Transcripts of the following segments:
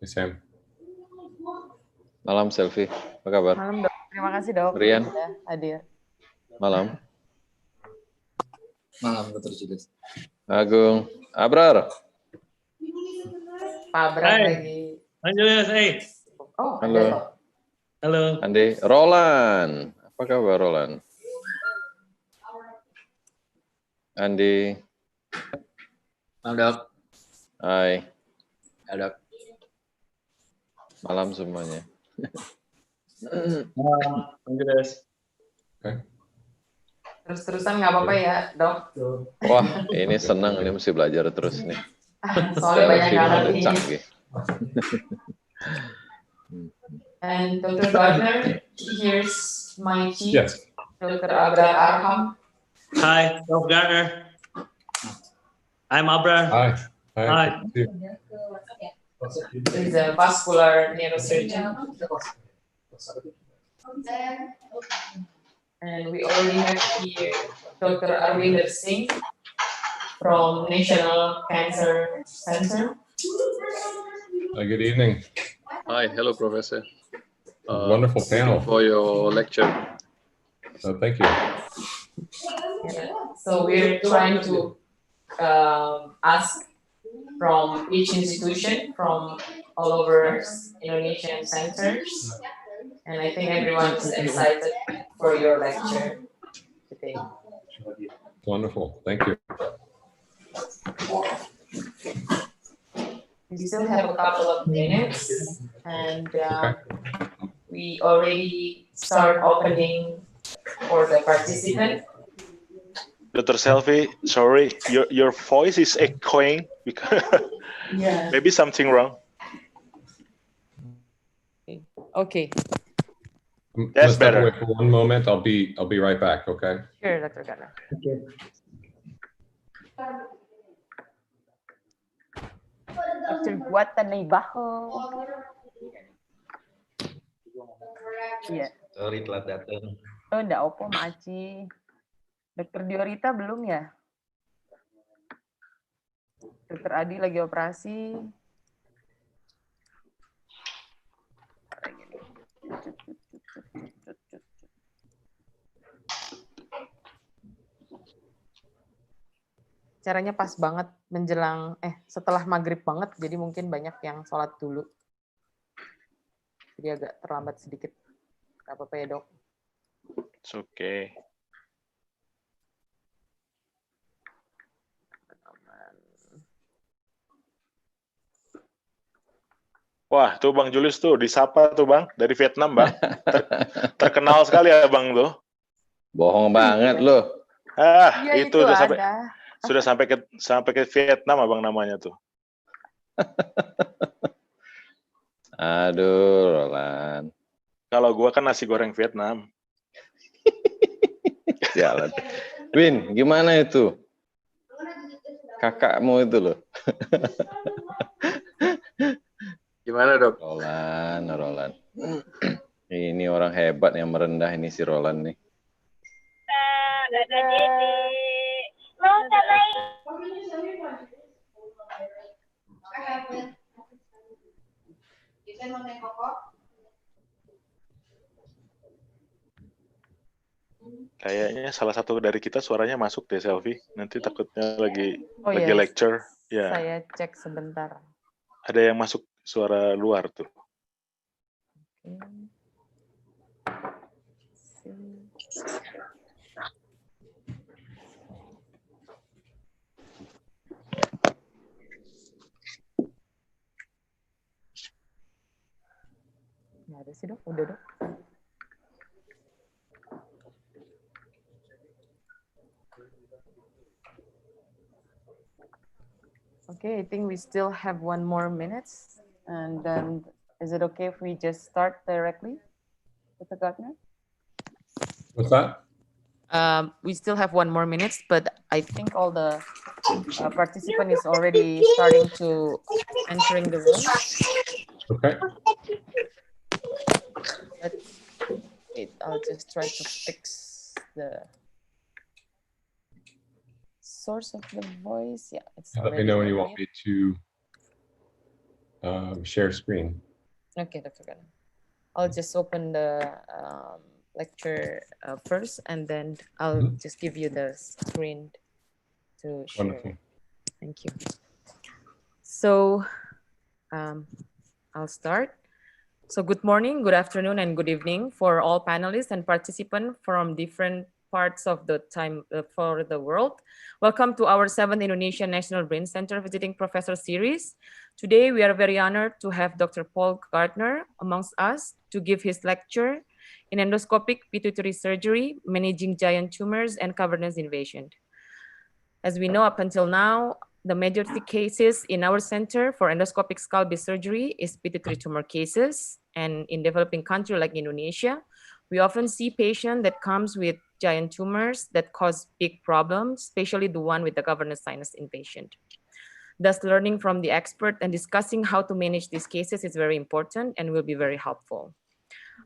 Sam. Malam Selfie, apa kabar? Malam dok, terima kasih dok Rian. sudah hadir. Malam. Malam, Dr. Julius. Agung, Abrar. Pak Abrar Hai. lagi. Hai Julius, hey. Oh, Halo. ada dok. Halo. Andi, Roland. Apa kabar Roland? Andi. Malam, Dok. Hai. Ya, Dok. Malam semuanya. Malam Julius. Terus-terusan nggak apa-apa ya dok. Wah, ini senang, ini mesti belajar terus nih. Soalnya banyak yang Ada ngerti. canggih. And Dr. Gardner, here's my chief, Yes. Dr. Abrar Arham. Hi, Dr. Gardner. I'm Abrar. Hi. Hi. He's a vascular neurosurgeon. And we already have here Dr. Arvinder Singh from National Cancer Center. Good evening. Hi, hello Professor. Wonderful panel. For your lecture. Thank you. So we're trying to ask from each institution from all over Indonesian centers. And I think everyone is excited for your lecture today. Wonderful. Thank you. We still have a couple of minutes, and we already start opening for the participant. Dr. Selfie, sorry, your voice is echoing because Yeah. maybe something wrong. Okay. That's Let's step better. away for one moment. I'll be right back. Okay. Sure, Dr. Gardner. Dr. Guatanibaho. Iya. Sorry telat datang. Oh, enggak apa, Maci. Dokter Diorita belum ya? Dokter Adi lagi operasi. Caranya pas banget menjelang, setelah maghrib banget, jadi mungkin banyak yang sholat dulu. Jadi agak terlambat sedikit. Gak apa-apa ya dok. It's okay. Wah, tuh Bang Julius tuh disapa tuh Bang dari Vietnam Bang. Terkenal sekali ya Bang tuh. Bohong banget loh. Iya, itu udah ada. sudah sampai ke Vietnam Abang namanya tuh. Aduh, Roland. Kalau gua kan nasi goreng Vietnam. Jalan. Win, gimana itu? Kakakmu itu loh. Gimana dok? Roland. Ini orang hebat yang merendah ini si Roland nih. Kayaknya salah satu dari kita suaranya masuk deh Selfie. Nanti takutnya lagi yes. lecture. Ya. Saya cek sebentar. Ada yang masuk suara luar tuh. Nggak ada sih dok, udah dok. Okay, I think we still have 1 more minute. And then, is it okay if we just start directly with the Gardner? What's that? We still have 1 more minute, but I think all the participant is already starting to entering the room. Okay. Wait, I'll just try to fix the source of the voice. Yeah, it's Let me know when you want me to share screen. Okay, Dr. Gardner. I'll just open the lecture first, and then I'll just give you the screen to share. Wonderful. Thank you. So I'll start. So good morning, good afternoon, and good evening for all panelists and participants from different parts of the time for the world. Welcome to our 7th Indonesian National Brain Center Visiting Professor Series. Today, we are very honored to have Dr. Paul Gardner amongst us to give his lecture in endoscopic pituitary surgery, managing giant tumors and cavernous invasion. As we know, up until now, the majority cases in our center for endoscopic skull-base surgery is pituitary tumor cases. And in developing countries like Indonesia, we often see patients that comes with giant tumors that cause big problems, especially the one with the cavernous sinus invasion. Thus, learning from the expert and discussing how to manage these cases is very important and will be very helpful.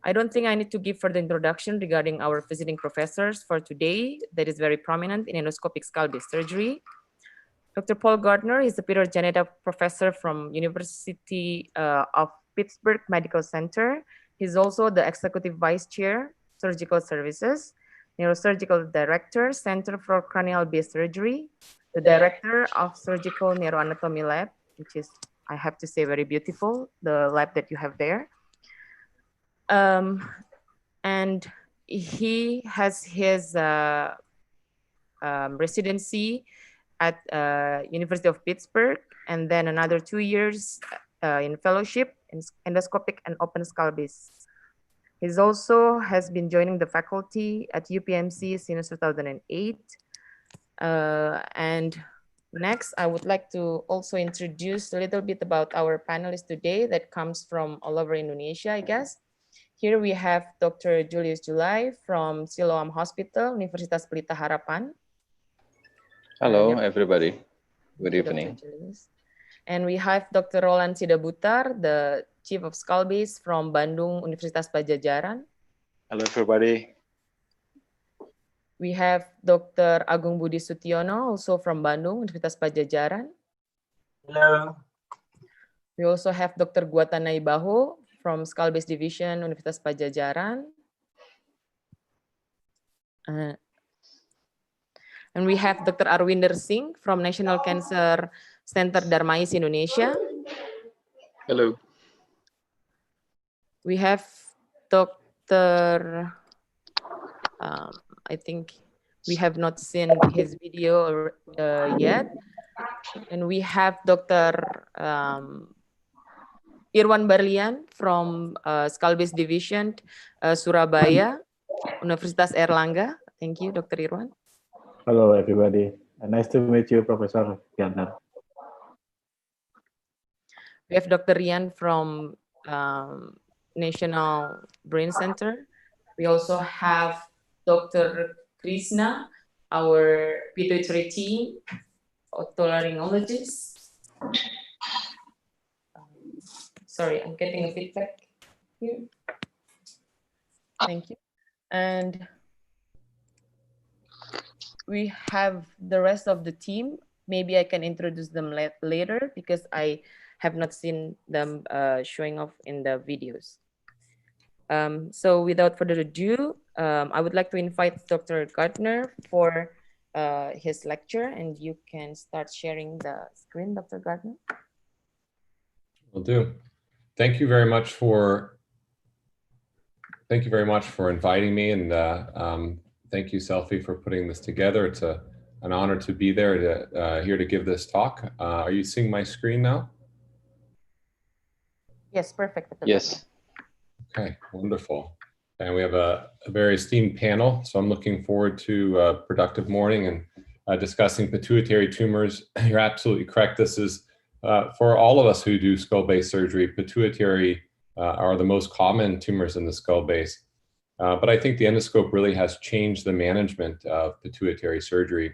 I don't think I need to give further introduction regarding our visiting professors for today that is very prominent in endoscopic skull-base surgery. Dr. Paul Gardner is the Peter Janetta professor from University of Pittsburgh Medical Center. He's also the executive vice chair, surgical services, neurosurgical director, Center for Cranial-Based Surgery, the director of surgical neuroanatomy lab, which is, I have to say, very beautiful, the lab that you have there. And he has his residency at University of Pittsburgh, and then another 2 years in fellowship in endoscopic and open skull base. He also has been joining the faculty at UPMC since 2008. And next, I would like to also introduce a little bit about our panelists today that comes from all over Indonesia, I guess. Here we have Dr. Julius Julai from Siloam Hospital, Universitas Pelita Harapan. Hello, everybody. Good evening. And we have Dr. Roland Sidabutar, the Chief of Skull Base from Bandung Universitas Pajajaran. Hello, everybody. We have Dr. Agung Budi Sutiono, also from Bandung Universitas Pajajaran. Hello. We also have Dr. Guatanai Baho from Skull Base Division Universitas Pajajaran. And we have Dr. Arwinder Singh from National Cancer Center Darmais, Indonesia. Hello. We have Dr. I think we have not seen his video yet. And we have Dr. Irwan Barlian from Skull Base Division, Surabaya, Universitas Erlangga. Thank you, Dr. Irwan. Hello, everybody. Nice to meet you, Professor Gardner. We have Dr. Rian from National Brain Center. We also have Dr. Krishna, our pituitary team, otolaryngologist. Sorry, I'm getting a feedback here. Thank you. And we have the rest of the team. Maybe I can introduce them later because I have not seen them showing off in the videos. So without further ado, I would like to invite Dr. Gardner for his lecture, and you can start sharing the screen, Dr. Gardner. Will do. Thank you very much for inviting me, and thank you, Selfie, for putting this together. It's an honor to be there here to give this talk. Are you seeing my screen now? Yes, perfect. Yes. Okay, wonderful. And we have a very esteemed panel, so I'm looking forward to a productive morning and discussing pituitary tumors. You're absolutely correct. This is, for all of us who do skull-base surgery, pituitary are the most common tumors in the skull base. But I think the endoscope really has changed the management of pituitary surgery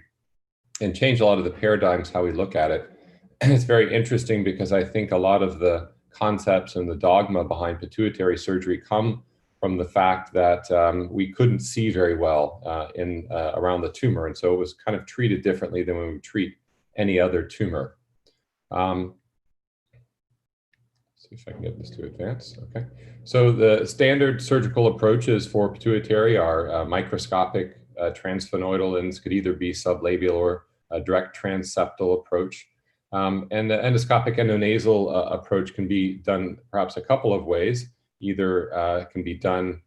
and changed a lot of the paradigms how we look at it. And it's very interesting because I think a lot of the concepts and the dogma behind pituitary surgery come from the fact that we couldn't see very well around the tumor. And so it was kind of treated differently than when we treat any other tumor. See if I can get this to advance. Okay. So the standard surgical approaches for pituitary are microscopic transsphenoidal, and this could either be sublabial or a direct transseptal approach. And the endoscopic endonasal approach can be done perhaps a couple of ways. Either can be done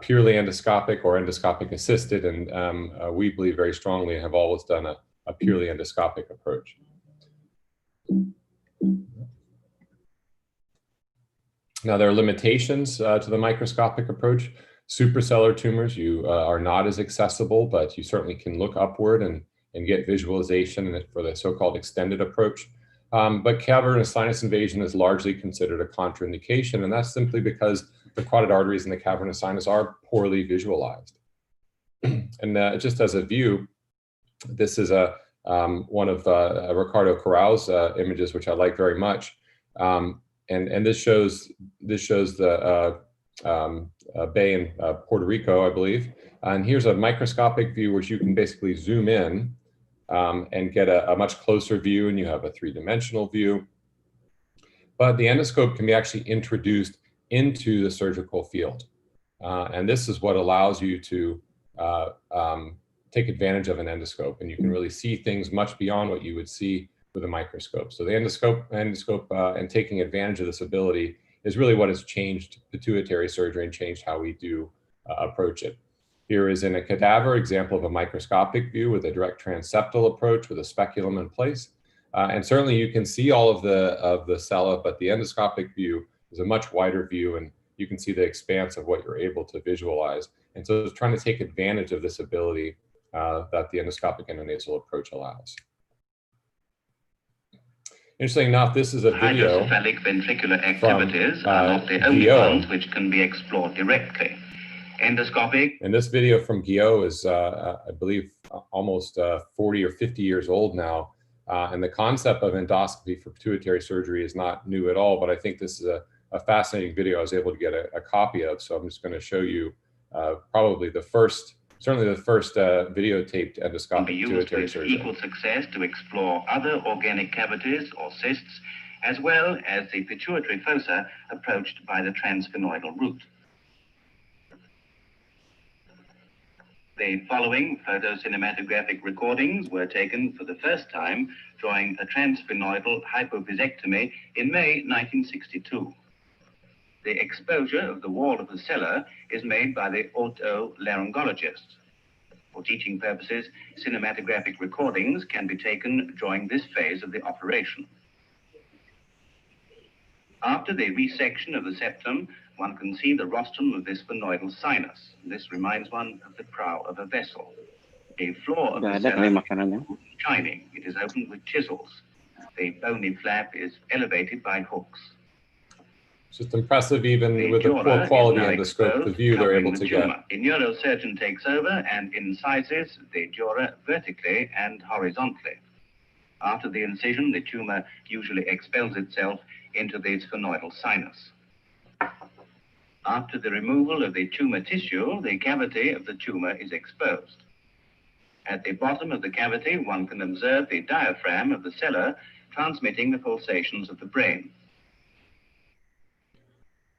purely endoscopic or endoscopic assisted, and we believe very strongly and have always done a purely endoscopic approach. Now, there are limitations to the microscopic approach. Supracellular tumors, you are not as accessible, but you certainly can look upward and get visualization for the so-called extended approach. But cavernous sinus invasion is largely considered a contraindication, and that's simply because the carotid arteries in the cavernous sinus are poorly visualized. And just as a view, this is one of Ricardo Corral's images, which I like very much. And this shows the bay in Puerto Rico, I believe. And here's a microscopic view, which you can basically zoom in and get a much closer view, and you have a three-dimensional view. But the endoscope can be actually introduced into the surgical field. And this is what allows you to take advantage of an endoscope, and you can really see things much beyond what you would see with a microscope. So the endoscope and taking advantage of this ability is really what has changed pituitary surgery and changed how we do approach it. Here is in a cadaver example of a microscopic view with a direct transseptal approach with a speculum in place. And certainly you can see all of the cella, but the endoscopic view is a much wider view, and you can see the expanse of what you're able to visualize. And so it's trying to take advantage of this ability that the endoscopic endonasal approach allows. Interesting enough, this is a video hydrocephalic ventricular activities from, are not the only Guillaume. ones which can be explored directly. Endoscopic. And this video from Guillaume is, I believe, almost 40 or 50 years old now. And the concept of endoscopy for pituitary surgery is not new at all, but I think this is a fascinating video I was able to get a copy of. So I'm just going to show you probably certainly the first videotaped endoscopic pituitary surgery. Equal success to explore other organic cavities or cysts, as well as the pituitary fossa approached by the transsphenoidal route. The following photocinematographic recordings were taken for the first time during a transsphenoidal hypovisectomy in May 1962. The exposure of the wall of the cellar is made by the otolaryngologist. For teaching purposes, cinematographic recordings can be taken during this phase of the operation. After the resection of the septum, one can see the rostrum of the sphenoidal sinus. This reminds one of the prow of a vessel. The floor of the cellar is shining. It is opened with chisels. The bony flap is elevated by hooks. It's just impressive, even with the poor quality endoscope, the view they're able to get. The neurosurgeon takes over and incises the dura vertically and horizontally. After the incision, the tumor usually expels itself into the sphenoidal sinus. After the removal of the tumor tissue, the cavity of the tumor is exposed. At the bottom of the cavity, one can observe the diaphragm of the cellar transmitting the pulsations of the brain.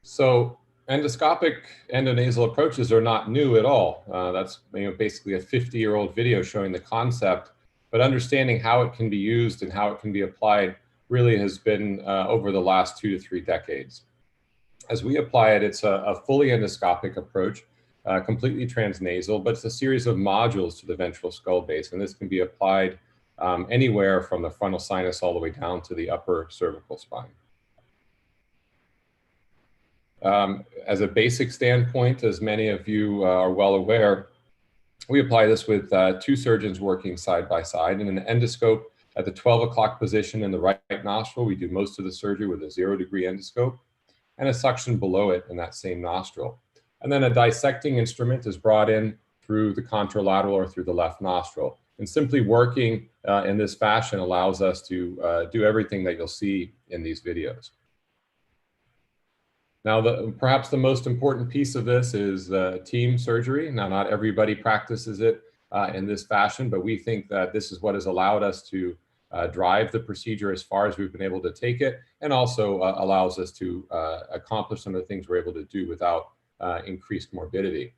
So endoscopic endonasal approaches are not new at all. That's basically a 50-year-old video showing the concept, but understanding how it can be used and how it can be applied really has been over the last 2 to 3 decades. As we apply it, it's a fully endoscopic approach, completely transnasal, but it's a series of modules to the ventral skull base, and this can be applied anywhere from the frontal sinus all the way down to the upper cervical spine. As a basic standpoint, as many of you are well aware, we apply this with 2 surgeons working side by side. In an endoscope at the 12 o'clock position in the right nostril, we do most of the surgery with a 0-degree endoscope, and a suction below it in that same nostril. And then a dissecting instrument is brought in through the contralateral or through the left nostril. And simply working in this fashion allows us to do everything that you'll see in these videos. Now, perhaps the most important piece of this is team surgery. Now, not everybody practices it in this fashion, but we think that this is what has allowed us to drive the procedure as far as we've been able to take it, and also allows us to accomplish some of the things we're able to do without increased morbidity.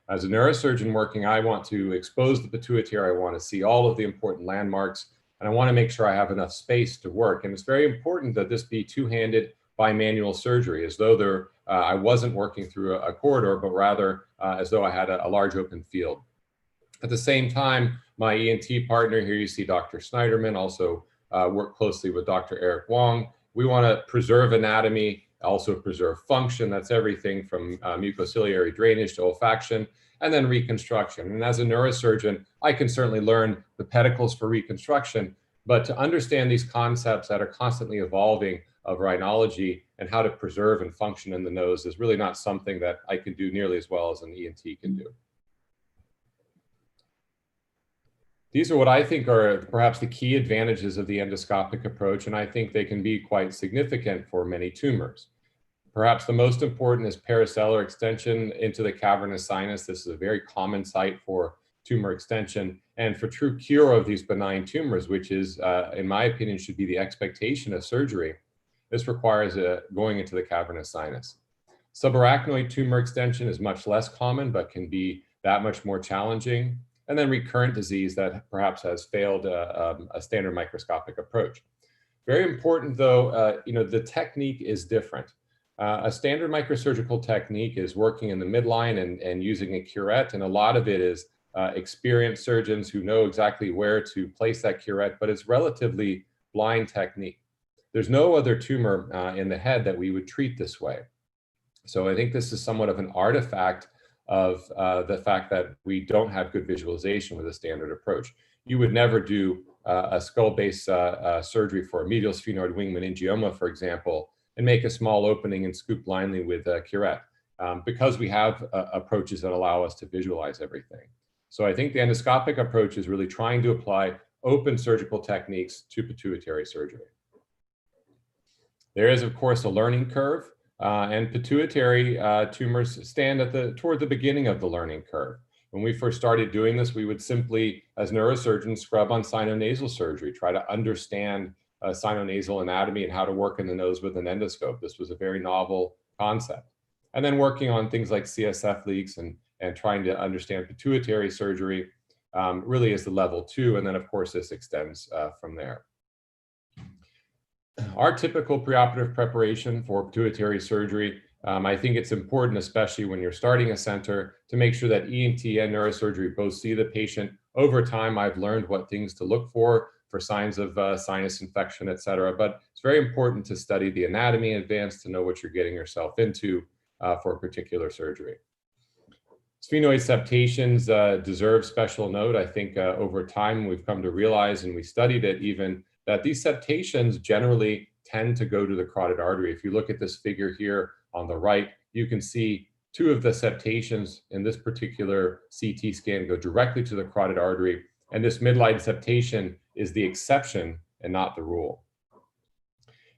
As a neurosurgeon working, I want to expose the pituitary. I want to see all of the important landmarks, and I want to make sure I have enough space to work. And it's very important that this be two-handed bimanual surgery, as though I wasn't working through a corridor, but rather as though I had a large open field. At the same time, my ENT partner, here you see Dr. Snyderman, also work closely with Dr. Eric Wong. We want to preserve anatomy, also preserve function. That's everything from mucociliary drainage to olfaction, and then reconstruction. And as a neurosurgeon, I can certainly learn the pedicles for reconstruction, but to understand these concepts that are constantly evolving of rhinology and how to preserve and function in the nose is really not something that I can do nearly as well as an ENT can do. These are what I think are perhaps the key advantages of the endoscopic approach, and I think they can be quite significant for many tumors. Perhaps the most important is paracellular extension into the cavernous sinus. This is a very common site for tumor extension, and for true cure of these benign tumors, which is, in my opinion, should be the expectation of surgery, this requires going into the cavernous sinus. Subarachnoid tumor extension is much less common, but can be that much more challenging. And then recurrent disease that perhaps has failed a standard microscopic approach. Very important though, the technique is different. A standard microsurgical technique is working in the midline and using a curette, and a lot of it is experienced surgeons who know exactly where to place that curette, but it's relatively blind technique. There's no other tumor in the head that we would treat this way. So I think this is somewhat of an artifact of the fact that we don't have good visualization with a standard approach. You would never do a skull-based surgery for a medial sphenoid wing meningioma, for example, and make a small opening and scoop blindly with a curette, because we have approaches that allow us to visualize everything. So I think the endoscopic approach is really trying to apply open surgical techniques to pituitary surgery. There is, of course, a learning curve. And pituitary tumors stand toward the beginning of the learning curve. When we first started doing this, we would simply, as neurosurgeons, scrub on sinonasal surgery, try to understand sinonasal anatomy and how to work in the nose with an endoscope. This was a very novel concept. And then working on things like CSF leaks and trying to understand pituitary surgery really is the level 2. And then, of course, this extends from there. Our typical preoperative preparation for pituitary surgery, I think it's important, especially when you're starting a center, to make sure that ENT and neurosurgery both see the patient. Over time, I've learned what things to look for signs of sinus infection, et cetera. But it's very important to study the anatomy in advance to know what you're getting yourself into for a particular surgery. Sphenoid septations deserve special note. I think over time, we've come to realize, and we studied it even, that these septations generally tend to go to the carotid artery. If you look at this figure here on the right, you can see 2 of the septations in this particular CT scan go directly to the carotid artery, and this midline septation is the exception and not the rule.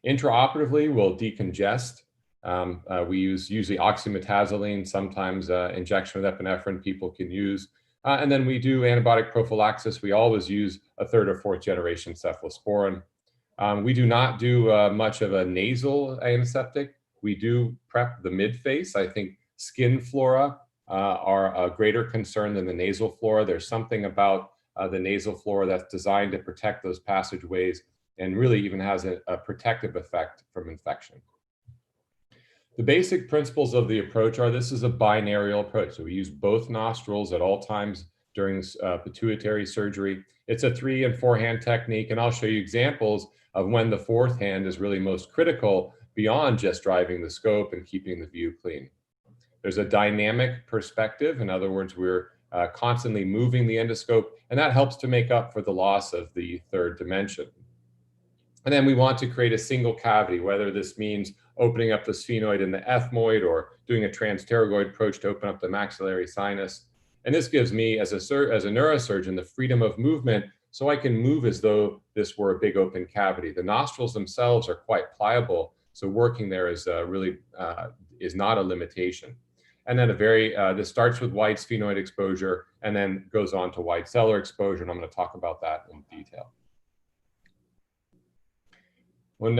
Intraoperatively, we'll decongest. We use usually oxymetazoline, sometimes injection with epinephrine people can use. And then we do antibiotic prophylaxis. We always use a 3rd or 4th generation cephalosporin. We do not do much of a nasal antiseptic. We do prep the midface. I think skin flora are a greater concern than the nasal flora. There's something about the nasal flora that's designed to protect those passageways and really even has a protective effect from infection. The basic principles of the approach are this is a binarial approach. So we use both nostrils at all times during pituitary surgery. It's a 3- and 4-hand technique, and I'll show you examples of when the 4th hand is really most critical beyond just driving the scope and keeping the view clean. There's a dynamic perspective. In other words, we're constantly moving the endoscope, and that helps to make up for the loss of the 3rd dimension. And then we want to create a single cavity, whether this means opening up the sphenoid in the ethmoid or doing a transpterygoid approach to open up the maxillary sinus. And this gives me, as a neurosurgeon, the freedom of movement so I can move as though this were a big open cavity. The nostrils themselves are quite pliable, so working there is really is not a limitation. And then this starts with wide sphenoid exposure and then goes on to wide cellular exposure, and I'm going to talk about that in detail. When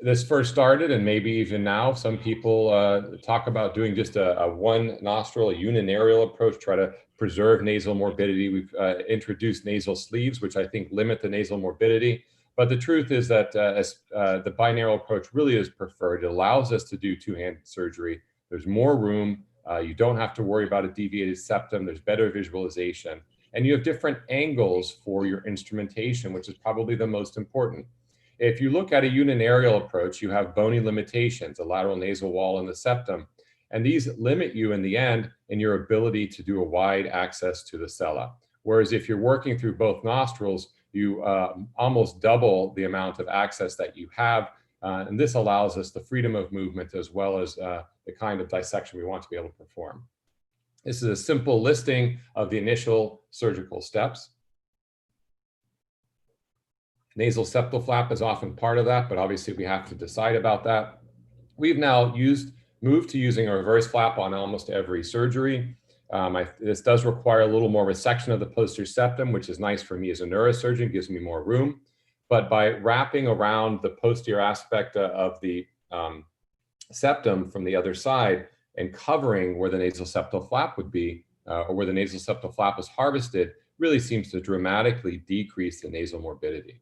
this first started, and maybe even now, some people talk about doing just a one nostril, a uninareal approach, try to preserve nasal morbidity. We've introduced nasal sleeves, which I think limit the nasal morbidity. But the truth is that the binaural approach really is preferred. It allows us to do two-handed surgery. There's more room. You don't have to worry about a deviated septum. There's better visualization. And you have different angles for your instrumentation, which is probably the most important. If you look at a uninareal approach, you have bony limitations, the lateral nasal wall and the septum. And these limit you in the end in your ability to do a wide access to the sella. Whereas if you're working through both nostrils, you almost double the amount of access that you have. And this allows us the freedom of movement as well as the kind of dissection we want to be able to perform. This is a simple listing of the initial surgical steps. Nasal septal flap is often part of that, but obviously we have to decide about that. We've now moved to using a reverse flap on almost every surgery. This does require a little more resection of the posterior septum, which is nice for me as a neurosurgeon, gives me more room. But by wrapping around the posterior aspect of the septum from the other side and covering where the nasal septal flap would be, or where the nasal septal flap is harvested, really seems to dramatically decrease the nasal morbidity.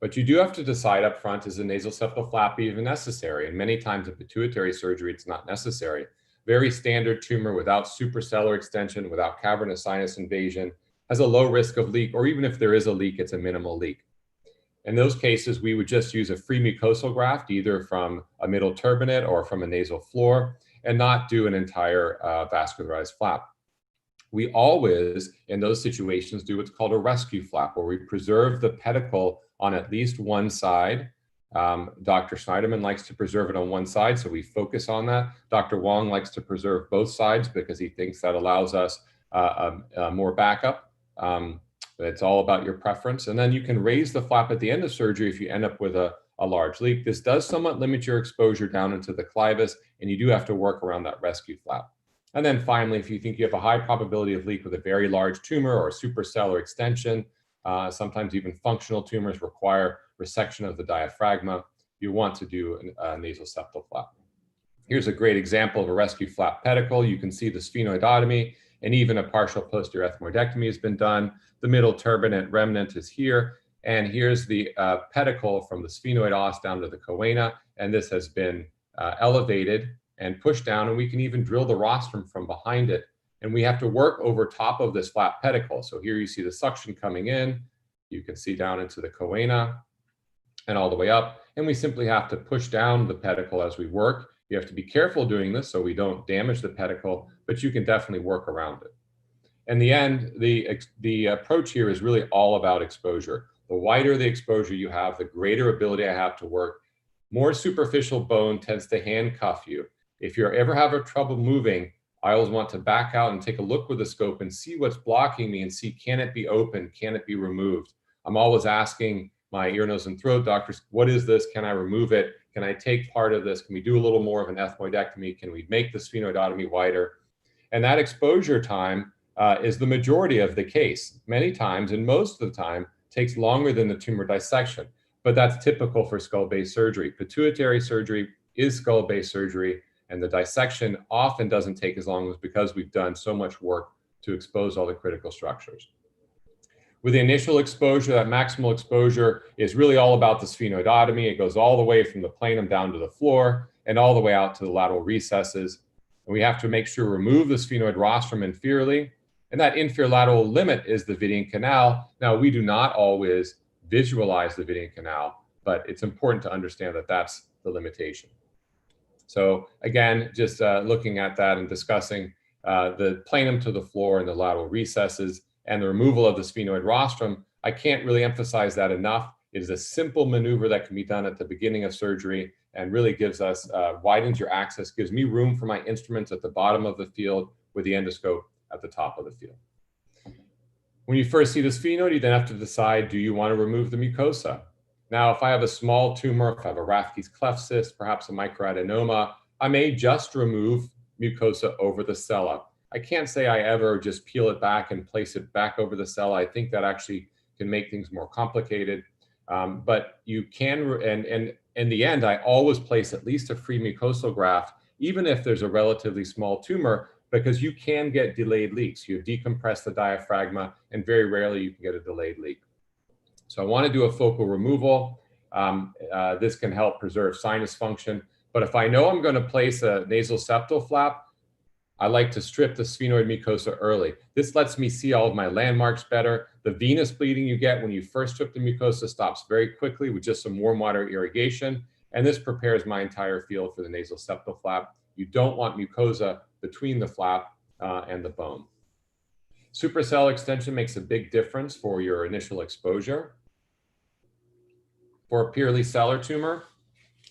But you do have to decide up front, is the nasal septal flap even necessary? And many times in pituitary surgery, it's not necessary. Very standard tumor without suprasellar extension, without cavernous sinus invasion, has a low risk of leak, or even if there is a leak, it's a minimal leak. In those cases, we would just use a free mucosal graft, either from a middle turbinate or from a nasal floor, and not do an entire vascularized flap. We always, in those situations, do what's called a rescue flap, where we preserve the pedicle on at least one side. Dr. Schneiderman likes to preserve it on one side, so we focus on that. Dr. Wong likes to preserve both sides because he thinks that allows us more backup. It's all about your preference. And then you can raise the flap at the end of surgery if you end up with a large leak. This does somewhat limit your exposure down into the clivus, and you do have to work around that rescue flap. And then finally, if you think you have a high probability of leak with a very large tumor or a suprasellar extension, sometimes even functional tumors require resection of the diaphragma, you want to do a nasal septal flap. Here's a great example of a rescue flap pedicle. You can see the sphenoidotomy, and even a partial posterior ethmoidectomy has been done. The middle turbinate remnant is here, and here's the pedicle from the sphenoid os down to the choana, and this has been elevated and pushed down, and we can even drill the rostrum from behind it. And we have to work over top of this flat pedicle. So here you see the suction coming in. You can see down into the choana and all the way up. And we simply have to push down the pedicle as we work. You have to be careful doing this so we don't damage the pedicle, but you can definitely work around it. In the end, the approach here is really all about exposure. The wider the exposure you have, the greater ability I have to work. More superficial bone tends to handcuff you. If you ever have trouble moving, I always want to back out and take a look with the scope and see what's blocking me and see, can it be opened? Can it be removed? I'm always asking my ear, nose, and throat doctors, what is this? Can I remove it? Can I take part of this? Can we do a little more of an ethmoidectomy? Can we make the sphenoidotomy wider? And that exposure time is the majority of the case. Many times, and most of the time, takes longer than the tumor dissection. But that's typical for skull-based surgery. Pituitary surgery is skull-based surgery, and the dissection often doesn't take as long as because we've done so much work to expose all the critical structures. With the initial exposure, that maximal exposure is really all about the sphenoidotomy. It goes all the way from the planum down to the floor and all the way out to the lateral recesses. And we have to make sure to remove the sphenoid rostrum inferiorly. And that inferior lateral limit is the Vidian canal. Now, we do not always visualize the Vidian canal, but it's important to understand that that's the limitation. So again, just looking at that and discussing the planum to the floor and the lateral recesses and the removal of the sphenoid rostrum, I can't really emphasize that enough. It is a simple maneuver that can be done at the beginning of surgery and really gives us, widens your access, gives me room for my instruments at the bottom of the field with the endoscope at the top of the field. When you first see the sphenoid, you then have to decide, do you want to remove the mucosa? Now, if I have a small tumor, if I have a Rathke's cleft cyst, perhaps a microadenoma, I may just remove mucosa over the sella. I can't say I ever just peel it back and place it back over the sella. I think that actually can make things more complicated. But you can, and in the end, I always place at least a free mucosal graft, even if there's a relatively small tumor, because you can get delayed leaks. You decompress the diaphragma, and very rarely you can get a delayed leak. So I want to do a focal removal. This can help preserve sinus function. But if I know I'm going to place a nasal septal flap, I like to strip the sphenoid mucosa early. This lets me see all of my landmarks better. The venous bleeding you get when you first strip the mucosa stops very quickly with just some warm water irrigation. And this prepares my entire field for the nasal septal flap. You don't want mucosa between the flap and the bone. Supracellular extension makes a big difference for your initial exposure. For a purely cellular tumor,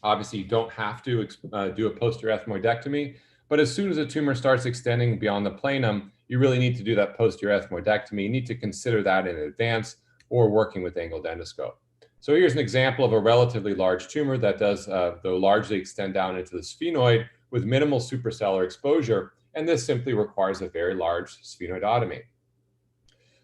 obviously you don't have to do a posterior ethmoidectomy, but as soon as a tumor starts extending beyond the planum, you really need to do that posterior ethmoidectomy. You need to consider that in advance or working with angled endoscope. So here's an example of a relatively large tumor that does, though largely extend down into the sphenoid with minimal supracellular exposure, and this simply requires a very large sphenoidotomy.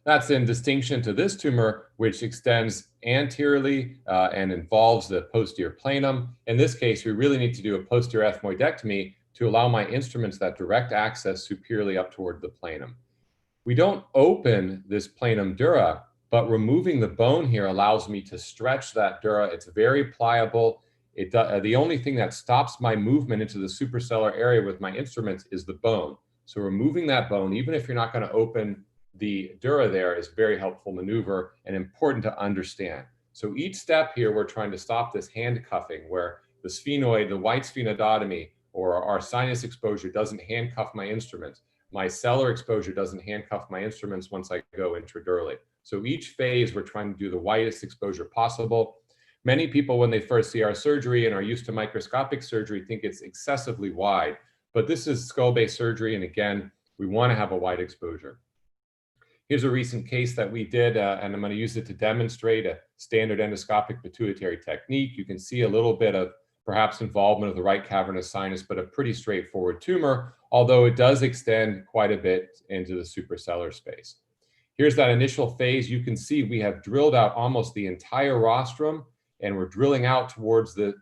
That's in distinction to this tumor, which extends anteriorly and involves the posterior planum. In this case, we really need to do a posterior ethmoidectomy to allow my instruments that direct access superiorly up toward the planum. We don't open this planum dura, but removing the bone here allows me to stretch that dura. It's very pliable. The only thing that stops my movement into the supracellular area with my instruments is the bone. So removing that bone, even if you're not going to open the dura there, is a very helpful maneuver and important to understand. So each step here, we're trying to stop this handcuffing where the sphenoid, the white sphenoidotomy, or our sinus exposure doesn't handcuff my instruments. My cellular exposure doesn't handcuff my instruments once I go intradurally. So each phase, we're trying to do the widest exposure possible. Many people, when they first see our surgery and are used to microscopic surgery, think it's excessively wide. But this is skull-based surgery, and again, we want to have a wide exposure. Here's a recent case that we did, and I'm going to use it to demonstrate a standard endoscopic pituitary technique. You can see a little bit of perhaps involvement of the right cavernous sinus, but a pretty straightforward tumor, although it does extend quite a bit into the supracellular space. Here's that initial phase. You can see we have drilled out almost the entire rostrum, and we're drilling out towards the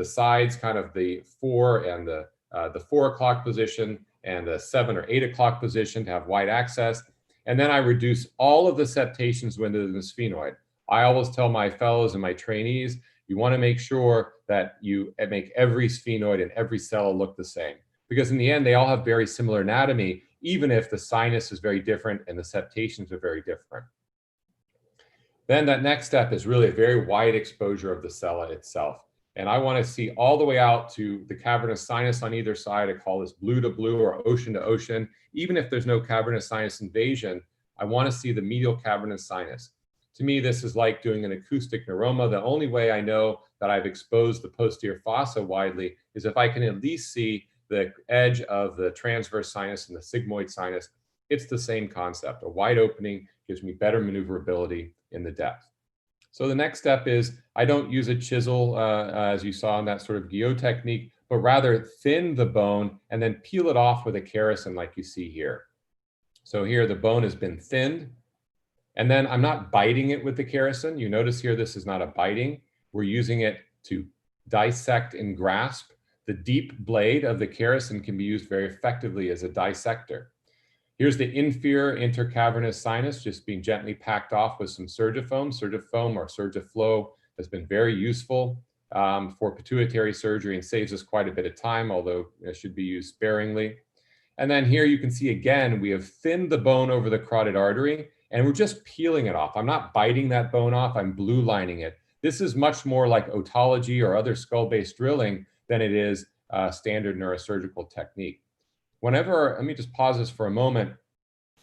sides, kind of the 4 and the 4 o'clock position and the 7 or 8 o'clock position to have wide access. And then I reduce all of the septations within the sphenoid. I always tell my fellows and my trainees, you want to make sure that you make every sphenoid and every cell look the same. Because in the end, they all have very similar anatomy, even if the sinus is very different and the septations are very different. Then that next step is really a very wide exposure of the cella itself. And I want to see all the way out to the cavernous sinus on either side. I call this blue to blue or ocean to ocean. Even if there's no cavernous sinus invasion, I want to see the medial cavernous sinus. To me, this is like doing an acoustic neuroma. The only way I know that I've exposed the posterior fossa widely is if I can at least see the edge of the transverse sinus and the sigmoid sinus. It's the same concept. A wide opening gives me better maneuverability in the depth. So the next step is I don't use a chisel, as you saw in that sort of Guillot technique, but rather thin the bone and then peel it off with a kerrison like you see here. So here the bone has been thinned. And then I'm not biting it with the kerrison. You notice here, this is not a biting. We're using it to dissect and grasp. The deep blade of the kerrison can be used very effectively as a dissector. Here's the inferior intercavernous sinus just being gently packed off with some Surgifoam. Surgifoam or Surgiflow has been very useful for pituitary surgery and saves us quite a bit of time, although it should be used sparingly. And then here you can see again, we have thinned the bone over the carotid artery, and we're just peeling it off. I'm not biting that bone off, I'm blue lining it. This is much more like otology or other skull-based drilling than it is standard neurosurgical technique. Whenever, let me just pause this for a moment.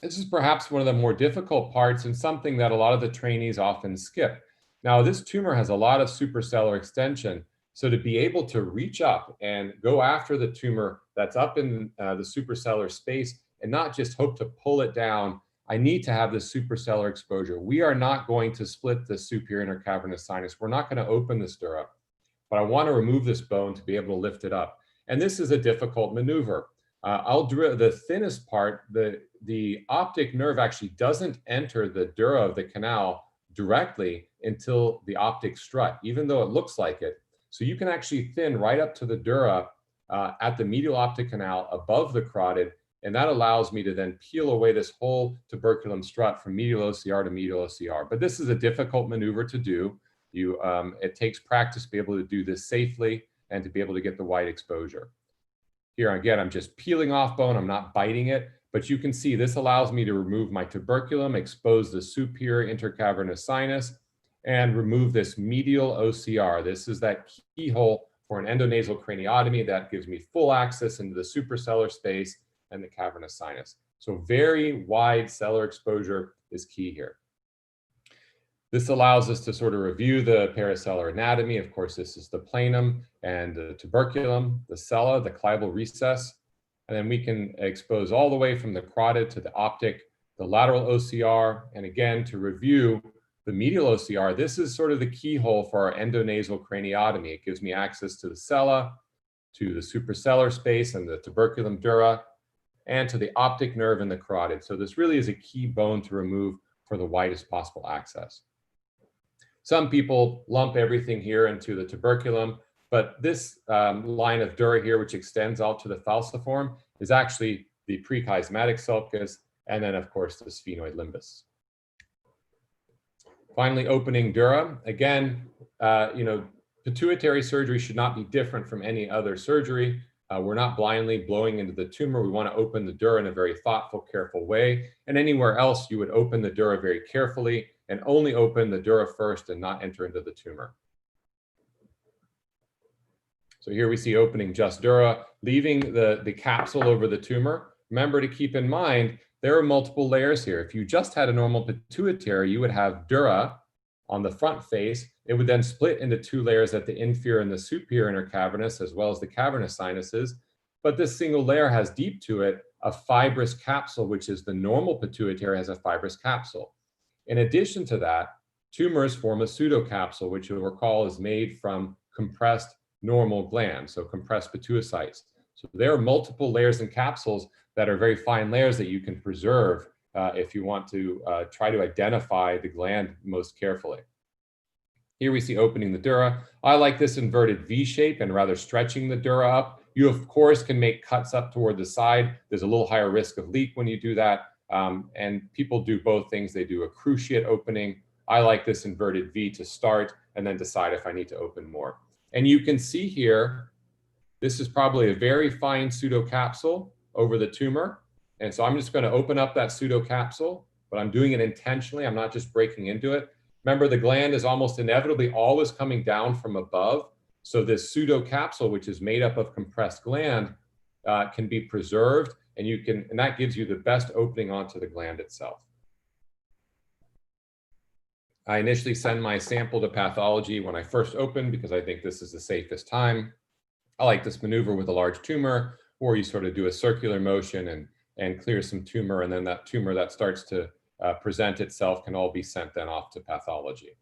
This is perhaps one of the more difficult parts and something that a lot of the trainees often skip. Now, this tumor has a lot of supracellular extension. So to be able to reach up and go after the tumor that's up in the supracellular space and not just hope to pull it down, I need to have this supracellular exposure. We are not going to split the superior intercavernous sinus. We're not going to open this dura, but I want to remove this bone to be able to lift it up. And this is a difficult maneuver. I'll drill the thinnest part, the optic nerve actually doesn't enter the dura of the canal, directly until the optic strut, even though it looks like it. So you can actually thin right up to the dura at the medial optic canal above the carotid, and that allows me to then peel away this whole tuberculum strut from medial OCR to medial OCR. But this is a difficult maneuver to do. It takes practice to be able to do this safely and to be able to get the wide exposure. Here again, I'm just peeling off bone, I'm not biting it, but you can see this allows me to remove my tuberculum, expose the superior intercavernous sinus, and remove this medial OCR. This is that keyhole for an endonasal craniotomy that gives me full access into the suprasellar space and the cavernous sinus. So very wide sellar exposure is key here. This allows us to sort of review the parasellar anatomy. Of course, this is the planum and the tuberculum, the sella, the clival recess. And then we can expose all the way from the carotid to the optic, the lateral OCR. And again, to review the medial OCR, this is sort of the keyhole for our endonasal craniotomy. It gives me access to the sella, to the suprasellar space and the tuberculum dura, and to the optic nerve in the carotid. So this really is a key bone to remove for the widest possible access. Some people lump everything here into the tuberculum, but this line of dura here, which extends out to the falciform, is actually the prechiasmatic sulcus, and then of course the sphenoid limbus. Finally, opening dura. Again, pituitary surgery should not be different from any other surgery. We're not blindly blowing into the tumor. We want to open the dura in a very thoughtful, careful way. And anywhere else, you would open the dura very carefully and only open the dura first and not enter into the tumor. So here we see opening just dura, leaving the capsule over the tumor. Remember to keep in mind, there are multiple layers here. If you just had a normal pituitary, you would have dura on the front face. It would then split into two layers at the inferior and the superior intercavernous, as well as the cavernous sinuses. But this single layer has deep to it a fibrous capsule, which is the normal pituitary has a fibrous capsule. In addition to that, tumors form a pseudocapsule, which you'll recall is made from compressed normal glands, so compressed pituocytes. So there are multiple layers and capsules that are very fine layers that you can preserve if you want to try to identify the gland most carefully. Here we see opening the dura. I like this inverted V shape and rather stretching the dura up. You, of course, can make cuts up toward the side. There's a little higher risk of leak when you do that. And people do both things. They do a cruciate opening. I like this inverted V to start and then decide if I need to open more. And you can see here, this is probably a very fine pseudocapsule over the tumor. And so I'm just going to open up that pseudocapsule, but I'm doing it intentionally. I'm not just breaking into it. Remember, the gland is almost inevitably always coming down from above. So this pseudocapsule, which is made up of compressed gland, can be preserved, and that gives you the best opening onto the gland itself. I initially send my sample to pathology when I first open because I think this is the safest time. I like this maneuver with a large tumor, or you sort of do a circular motion and clear some tumor, and then that tumor that starts to present itself can all be sent then off to pathology.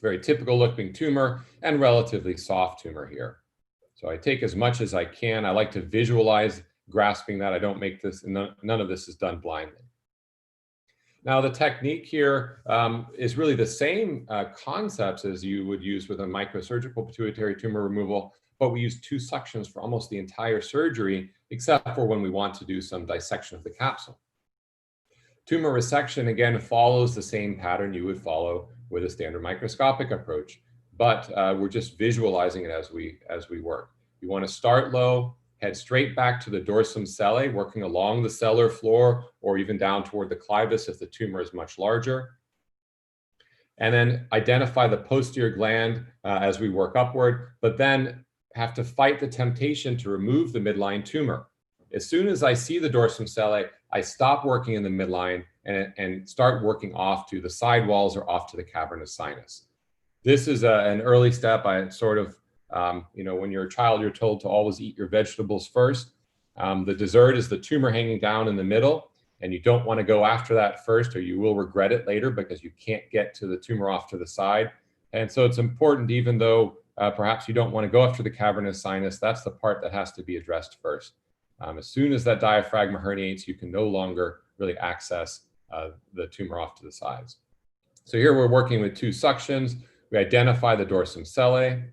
Very typical looking tumor and relatively soft tumor here. So I take as much as I can. I like to visualize grasping that. I don't make this, none of this is done blindly. Now the technique here is really the same concepts as you would use with a microsurgical pituitary tumor removal, but we use 2 suctions for almost the entire surgery, except for when we want to do some dissection of the capsule. Tumor resection, again, follows the same pattern you would follow with a standard microscopic approach, but we're just visualizing it as we work. You want to start low, head straight back to the dorsum sellae, working along the sellar floor or even down toward the clivus if the tumor is much larger. And then identify the posterior gland as we work upward, but then have to fight the temptation to remove the midline tumor. As soon as I see the dorsum sellae, I stop working in the midline and start working off to the side walls or off to the cavernous sinus. This is an early step. I sort of, when you're a child, you're told to always eat your vegetables first. The dessert is the tumor hanging down in the middle, and you don't want to go after that first or you will regret it later because you can't get to the tumor off to the side. And so it's important, even though perhaps you don't want to go after the cavernous sinus, that's the part that has to be addressed first. As soon as that diaphragma herniates, you can no longer really access the tumor off to the sides. So here we're working with two suctions. We identify the dorsum sellae.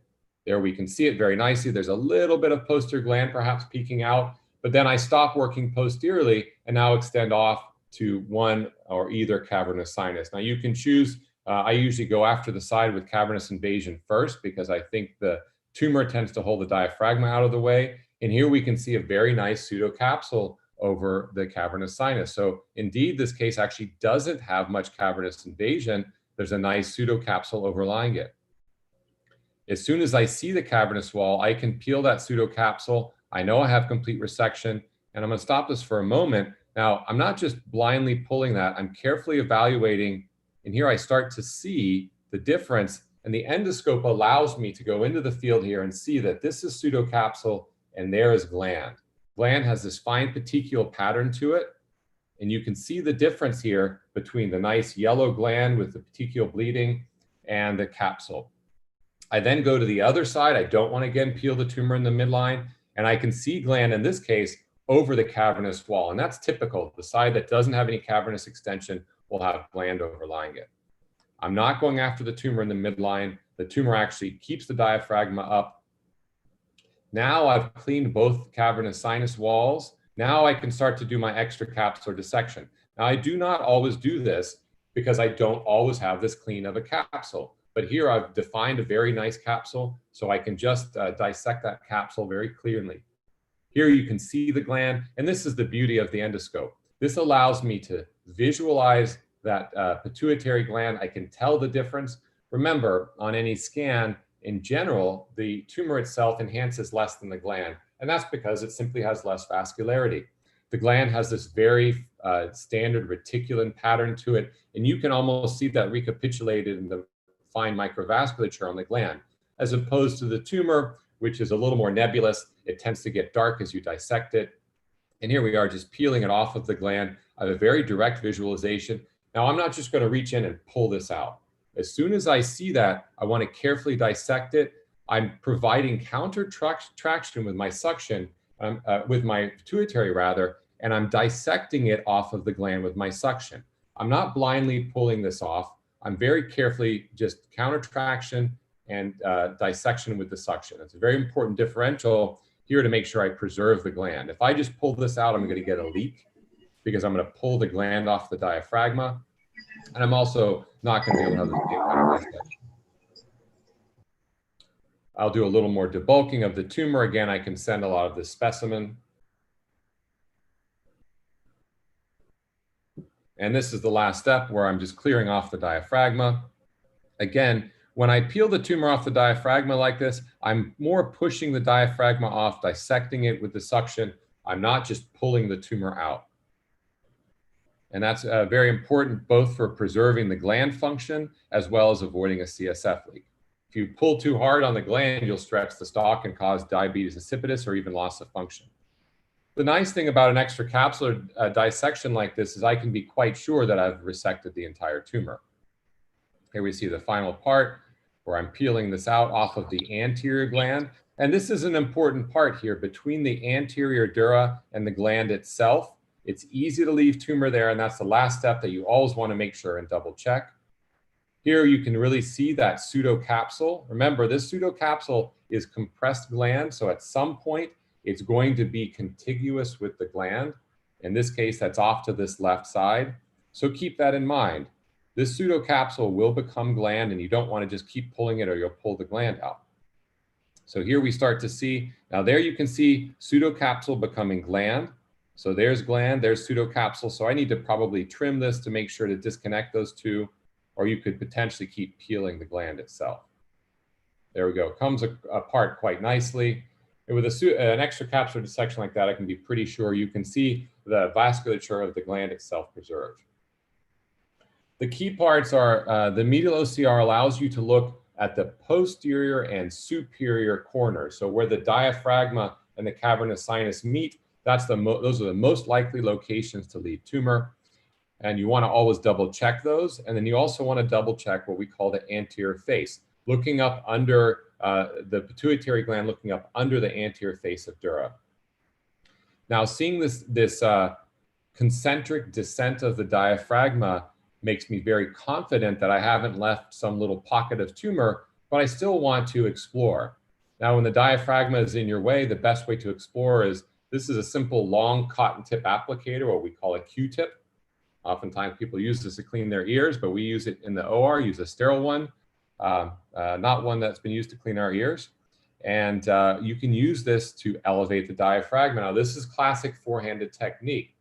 There we can see it very nicely. There's a little bit of posterior gland perhaps peeking out, but then I stop working posteriorly and now extend off to one or either cavernous sinus. Now you can choose, I usually go after the side with cavernous invasion first because I think the tumor tends to hold the diaphragma out of the way. And here we can see a very nice pseudocapsule over the cavernous sinus. So indeed, this case actually doesn't have much cavernous invasion. There's a nice pseudocapsule overlying it. As soon as I see the cavernous wall, I can peel that pseudocapsule. I know I have complete resection, and I'm going to stop this for a moment. Now, I'm not just blindly pulling that. I'm carefully evaluating, and here I start to see the difference, and the endoscope allows me to go into the field here and see that this is pseudocapsule, and there is gland. Gland has this fine petechial pattern to it, and you can see the difference here between the nice yellow gland with the petechial bleeding and the capsule. I then go to the other side. I don't want to again peel the tumor in the midline, and I can see gland in this case over the cavernous wall, and that's typical. The side that doesn't have any cavernous extension will have gland overlying it. I'm not going after the tumor in the midline. The tumor actually keeps the diaphragma up. Now I've cleaned both cavernous sinus walls. Now I can start to do my extracapsular dissection. Now I do not always do this because I don't always have this clean of a capsule. But here I've defined a very nice capsule, so I can just dissect that capsule very clearly. Here you can see the gland, and this is the beauty of the endoscope. This allows me to visualize that pituitary gland. I can tell the difference. Remember, on any scan, in general, the tumor itself enhances less than the gland, and that's because it simply has less vascularity. The gland has this very standard reticulin pattern to it, and you can almost see that recapitulated in the fine microvasculature on the gland, as opposed to the tumor, which is a little more nebulous. It tends to get dark as you dissect it. And here we are just peeling it off of the gland. I have a very direct visualization. Now I'm not just going to reach in and pull this out. As soon as I see that, I want to carefully dissect it. I'm providing counter traction with my suction, with my pituitary rather, and I'm dissecting it off of the gland with my suction. I'm not blindly pulling this off. I'm very carefully just counter traction and dissection with the suction. It's a very important differential here to make sure I preserve the gland. If I just pull this out, I'm going to get a leak because I'm going to pull the gland off the diaphragma. And I'm also not going to be able to have the same kind of dissection. I'll do a little more debulking of the tumor. Again, I can send a lot of this specimen. And this is the last step where I'm just clearing off the diaphragma. Again, when I peel the tumor off the diaphragma like this, I'm more pushing the diaphragma off, dissecting it with the suction. I'm not just pulling the tumor out. And that's very important both for preserving the gland function as well as avoiding a CSF leak. If you pull too hard on the gland, you'll stretch the stalk and cause diabetes insipidus or even loss of function. The nice thing about an extracapsular dissection like this is I can be quite sure that I've resected the entire tumor. Here we see the final part where I'm peeling this out off of the anterior gland. And this is an important part here between the anterior dura and the gland itself. It's easy to leave tumor there, and that's the last step that you always want to make sure and double check. Here you can really see that pseudocapsule. Remember, this pseudocapsule is compressed gland, so at some point it's going to be contiguous with the gland. In this case, that's off to this left side. So keep that in mind. This pseudocapsule will become gland, and you don't want to just keep pulling it or you'll pull the gland out. So here we start to see, now there you can see pseudocapsule becoming gland. So there's gland, there's pseudocapsule. So I need to probably trim this to make sure to disconnect those two, or you could potentially keep peeling the gland itself. There we go, comes apart quite nicely. And with an extracapsular dissection like that, I can be pretty sure you can see the vasculature of the gland itself preserved. The key parts are the medial OCR allows you to look at the posterior and superior corners. So where the diaphragma and the cavernous sinus meet, those are the most likely locations to leave tumor. And you want to always double check those. And then you also want to double check what we call the anterior face, looking up under the pituitary gland, looking up under the anterior face of dura. Now, seeing this concentric descent of the diaphragma, makes me very confident that I haven't left some little pocket of tumor, but I still want to explore. Now, when the diaphragma is in your way, the best way to explore is, this is a simple long cotton tip applicator, what we call a Q-tip. Oftentimes people use this to clean their ears, but we use it in the OR, use a sterile one, not one that's been used to clean our ears. And you can use this to elevate the diaphragma. Now, this is classic four-handed technique.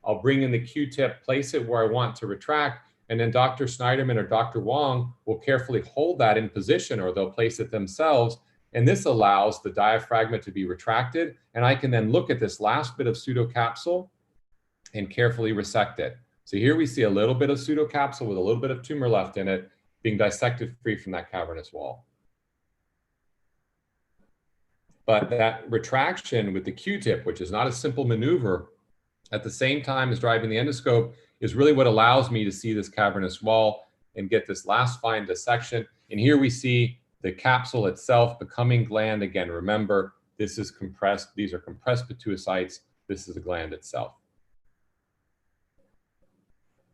I'll bring in the Q-tip, place it where I want to retract, and then Dr. Schneiderman or Dr. Wong will carefully hold that in position, or they'll place it themselves. And this allows the diaphragma to be retracted. And I can then look at this last bit of pseudocapsule and carefully resect it. So here we see a little bit of pseudocapsule with a little bit of tumor left in it being dissected free from that cavernous wall. But that retraction with the Q-tip, which is not a simple maneuver, at the same time as driving the endoscope, is really what allows me to see this cavernous wall and get this last fine dissection. And here we see the capsule itself becoming gland. Again, remember, this is compressed. These are compressed pituicytes. This is the gland itself.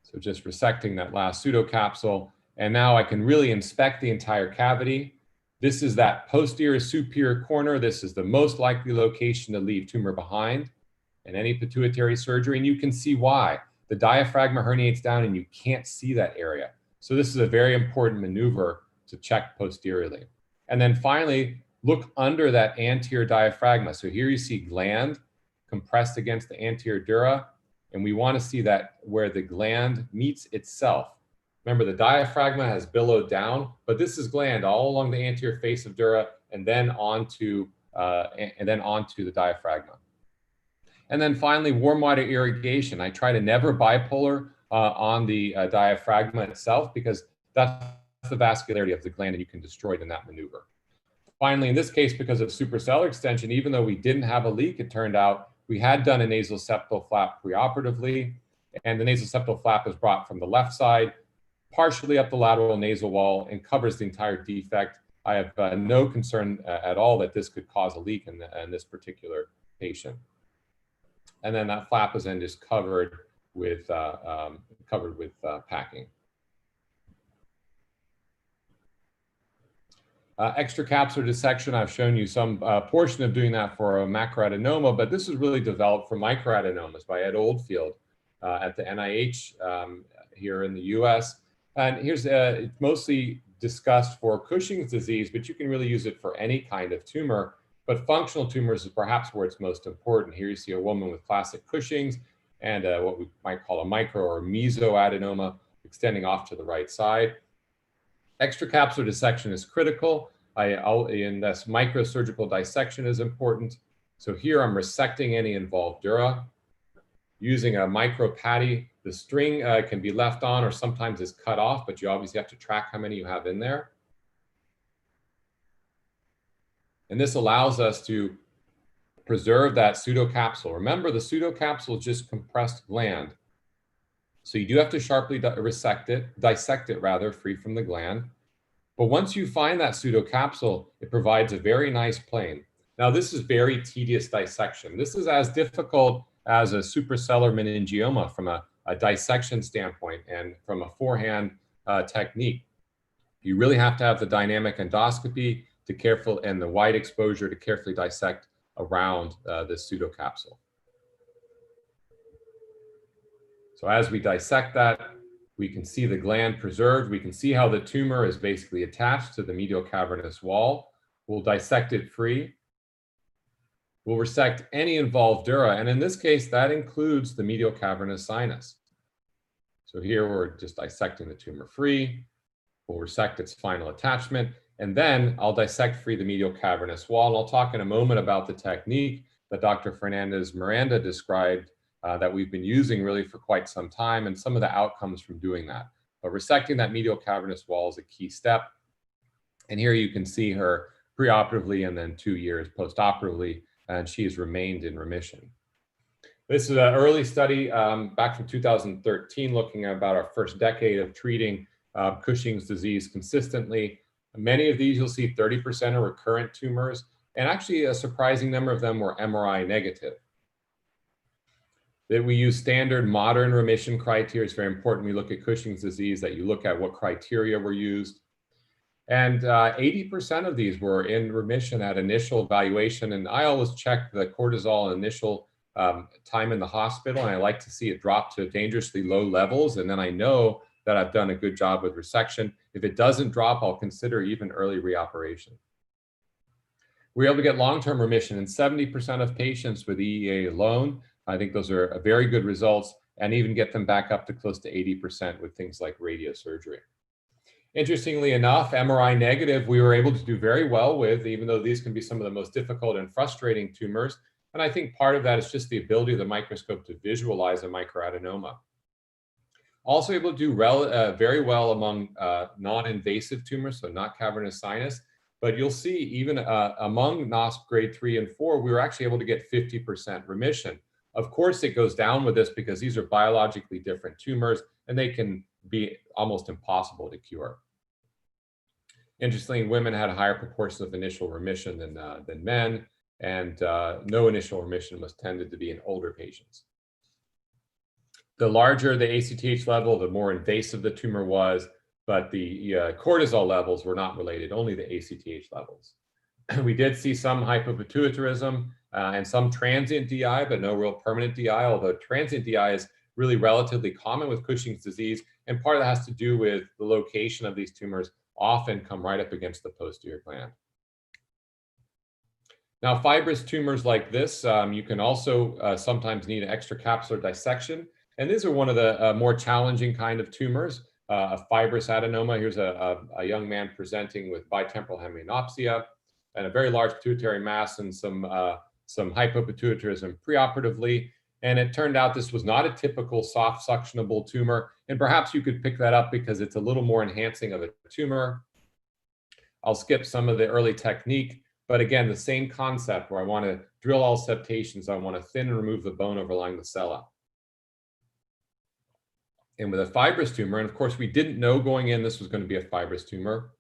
So just resecting that last pseudocapsule. And now I can really inspect the entire cavity. This is that posterior superior corner. This is the most likely location to leave tumor behind in any pituitary surgery. And you can see why. The diaphragma herniates down and you can't see that area. So this is a very important maneuver to check posteriorly. And then finally, look under that anterior diaphragma. So here you see gland compressed against the anterior dura. And we want to see that where the gland meets itself. Remember, the diaphragma has billowed down, but this is gland all along the anterior face of dura and then onto the diaphragma. And then finally, warm water irrigation. I try to never bipolar on the diaphragma itself, because that's the vascularity of the gland and you can destroy it in that maneuver. Finally, in this case, because of suprasellar extension, even though we didn't have a leak, it turned out we had done a nasal septal flap preoperatively, and the nasal septal flap is brought from the left side, partially up the lateral nasal wall, and covers the entire defect. I have no concern at all that this could cause a leak in this particular patient. And then that flap is then just covered with packing. Extracapsular dissection, I've shown you some portion of doing that for a macroadenoma, but this is really developed for microadenomas by Ed Oldfield at the NIH here in the US. And here's it's mostly discussed for Cushing's disease, but you can really use it for any kind of tumor. But functional tumors is perhaps where it's most important. Here you see a woman with classic Cushing's and what we might call a micro or mesoadenoma extending off to the right side. Extracapsular dissection is critical. In this microsurgical dissection is important. So here I'm resecting any involved dura. Using a micro patty, the string can be left on or sometimes is cut off, but you obviously have to track how many you have in there. And this allows us to preserve that pseudocapsule. Remember, the pseudocapsule is just compressed gland. So you do have to sharply dissect it rather, free from the gland. But once you find that pseudocapsule, it provides a very nice plane. Now, this is very tedious dissection. This is as difficult as a suprasellar meningioma from a dissection standpoint and from a forehand technique. You really have to have the dynamic endoscopy and the wide exposure to carefully dissect around this pseudocapsule. So as we dissect that, we can see the gland preserved. We can see how the tumor is basically attached to the medial cavernous wall. We'll dissect it free. We'll resect any involved dura, and in this case, that includes the medial cavernous sinus. So here we're just dissecting the tumor free. We'll resect its final attachment, and then I'll dissect free the medial cavernous wall. And I'll talk in a moment about the technique that Dr. Fernandez Miranda described that we've been using really for quite some time and some of the outcomes from doing that. But resecting that medial cavernous wall is a key step. And here you can see her preoperatively and then 2 years postoperatively, and she has remained in remission. This is an early study back from 2013, looking at about our first decade of treating Cushing's disease consistently. Many of these you'll see 30% are recurrent tumors, and actually a surprising number of them were MRI negative. that we use standard modern remission criteria. It's very important we look at Cushing's disease, that you look at what criteria were used. And 80% of these were in remission at initial evaluation. And I always check the cortisol initial time in the hospital, and I like to see it drop to dangerously low levels. And then I know that I've done a good job with resection. If it doesn't drop, I'll consider even early reoperation. We're able to get long-term remission in 70% of patients with EEA alone. I think those are very good results, and even get them back up to close to 80% with things like radiosurgery. Interestingly enough, MRI negative, we were able to do very well with, even though these can be some of the most difficult and frustrating tumors. And I think part of that is just the ability of the microscope to visualize a microadenoma. Also able to do very well among non-invasive tumors, so not cavernous sinus. But you'll see even among NOSP grade 3 and 4, we were actually able to get 50% remission. Of course, it goes down with this because these are biologically different tumors and they can be almost impossible to cure. Interestingly, women had a higher proportion of initial remission than men, and no initial remission was tended to be in older patients. The larger the ACTH level, the more invasive the tumor was, but the cortisol levels were not related, only the ACTH levels. We did see some hypopituitarism and some transient DI, but no real permanent DI, although transient DI is really relatively common with Cushing's disease, and part of that has to do with the location of these tumors often come right up against the posterior gland. Now, fibrous tumors like this, you can also sometimes need an extracapsular dissection, and these are one of the more challenging kind of tumors. A fibrous adenoma. Here's a young man presenting with bitemporal hemianopsia and a very large pituitary mass and some hypopituitarism preoperatively. And it turned out this was not a typical soft suctionable tumor. And perhaps you could pick that up because it's a little more enhancing of a tumor. I'll skip some of the early technique, but again, the same concept where I want to drill all septations. I want to thin and remove the bone overlying the cella. And with a fibrous tumor, and of course, we didn't know going in this was going to be a fibrous tumor,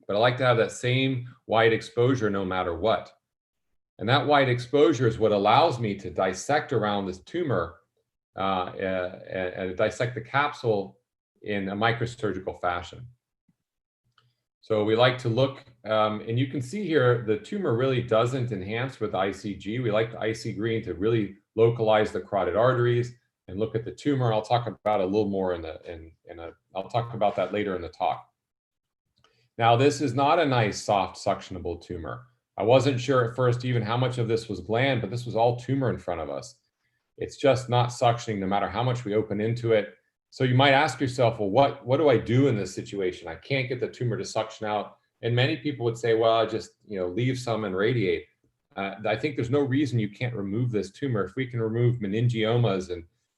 but I like to have that same wide exposure no matter what. And that wide exposure is what allows me to dissect around this tumor and dissect the capsule in a microsurgical fashion. So we like to look, and you can see here, the tumor really doesn't enhance with ICG. We like the IC green to really localize the carotid arteries and look at the tumor. I'll talk about a little more I'll talk about that later in the talk. Now, this is not a nice soft suctionable tumor. I wasn't sure at first even how much of this was gland, but this was all tumor in front of us. It's just not suctioning no matter how much we open into it. So you might ask yourself, well, what do I do in this situation? I can't get the tumor to suction out. And many people would say, well, I just leave some and radiate. I think there's no reason you can't remove this tumor. If we can remove meningiomas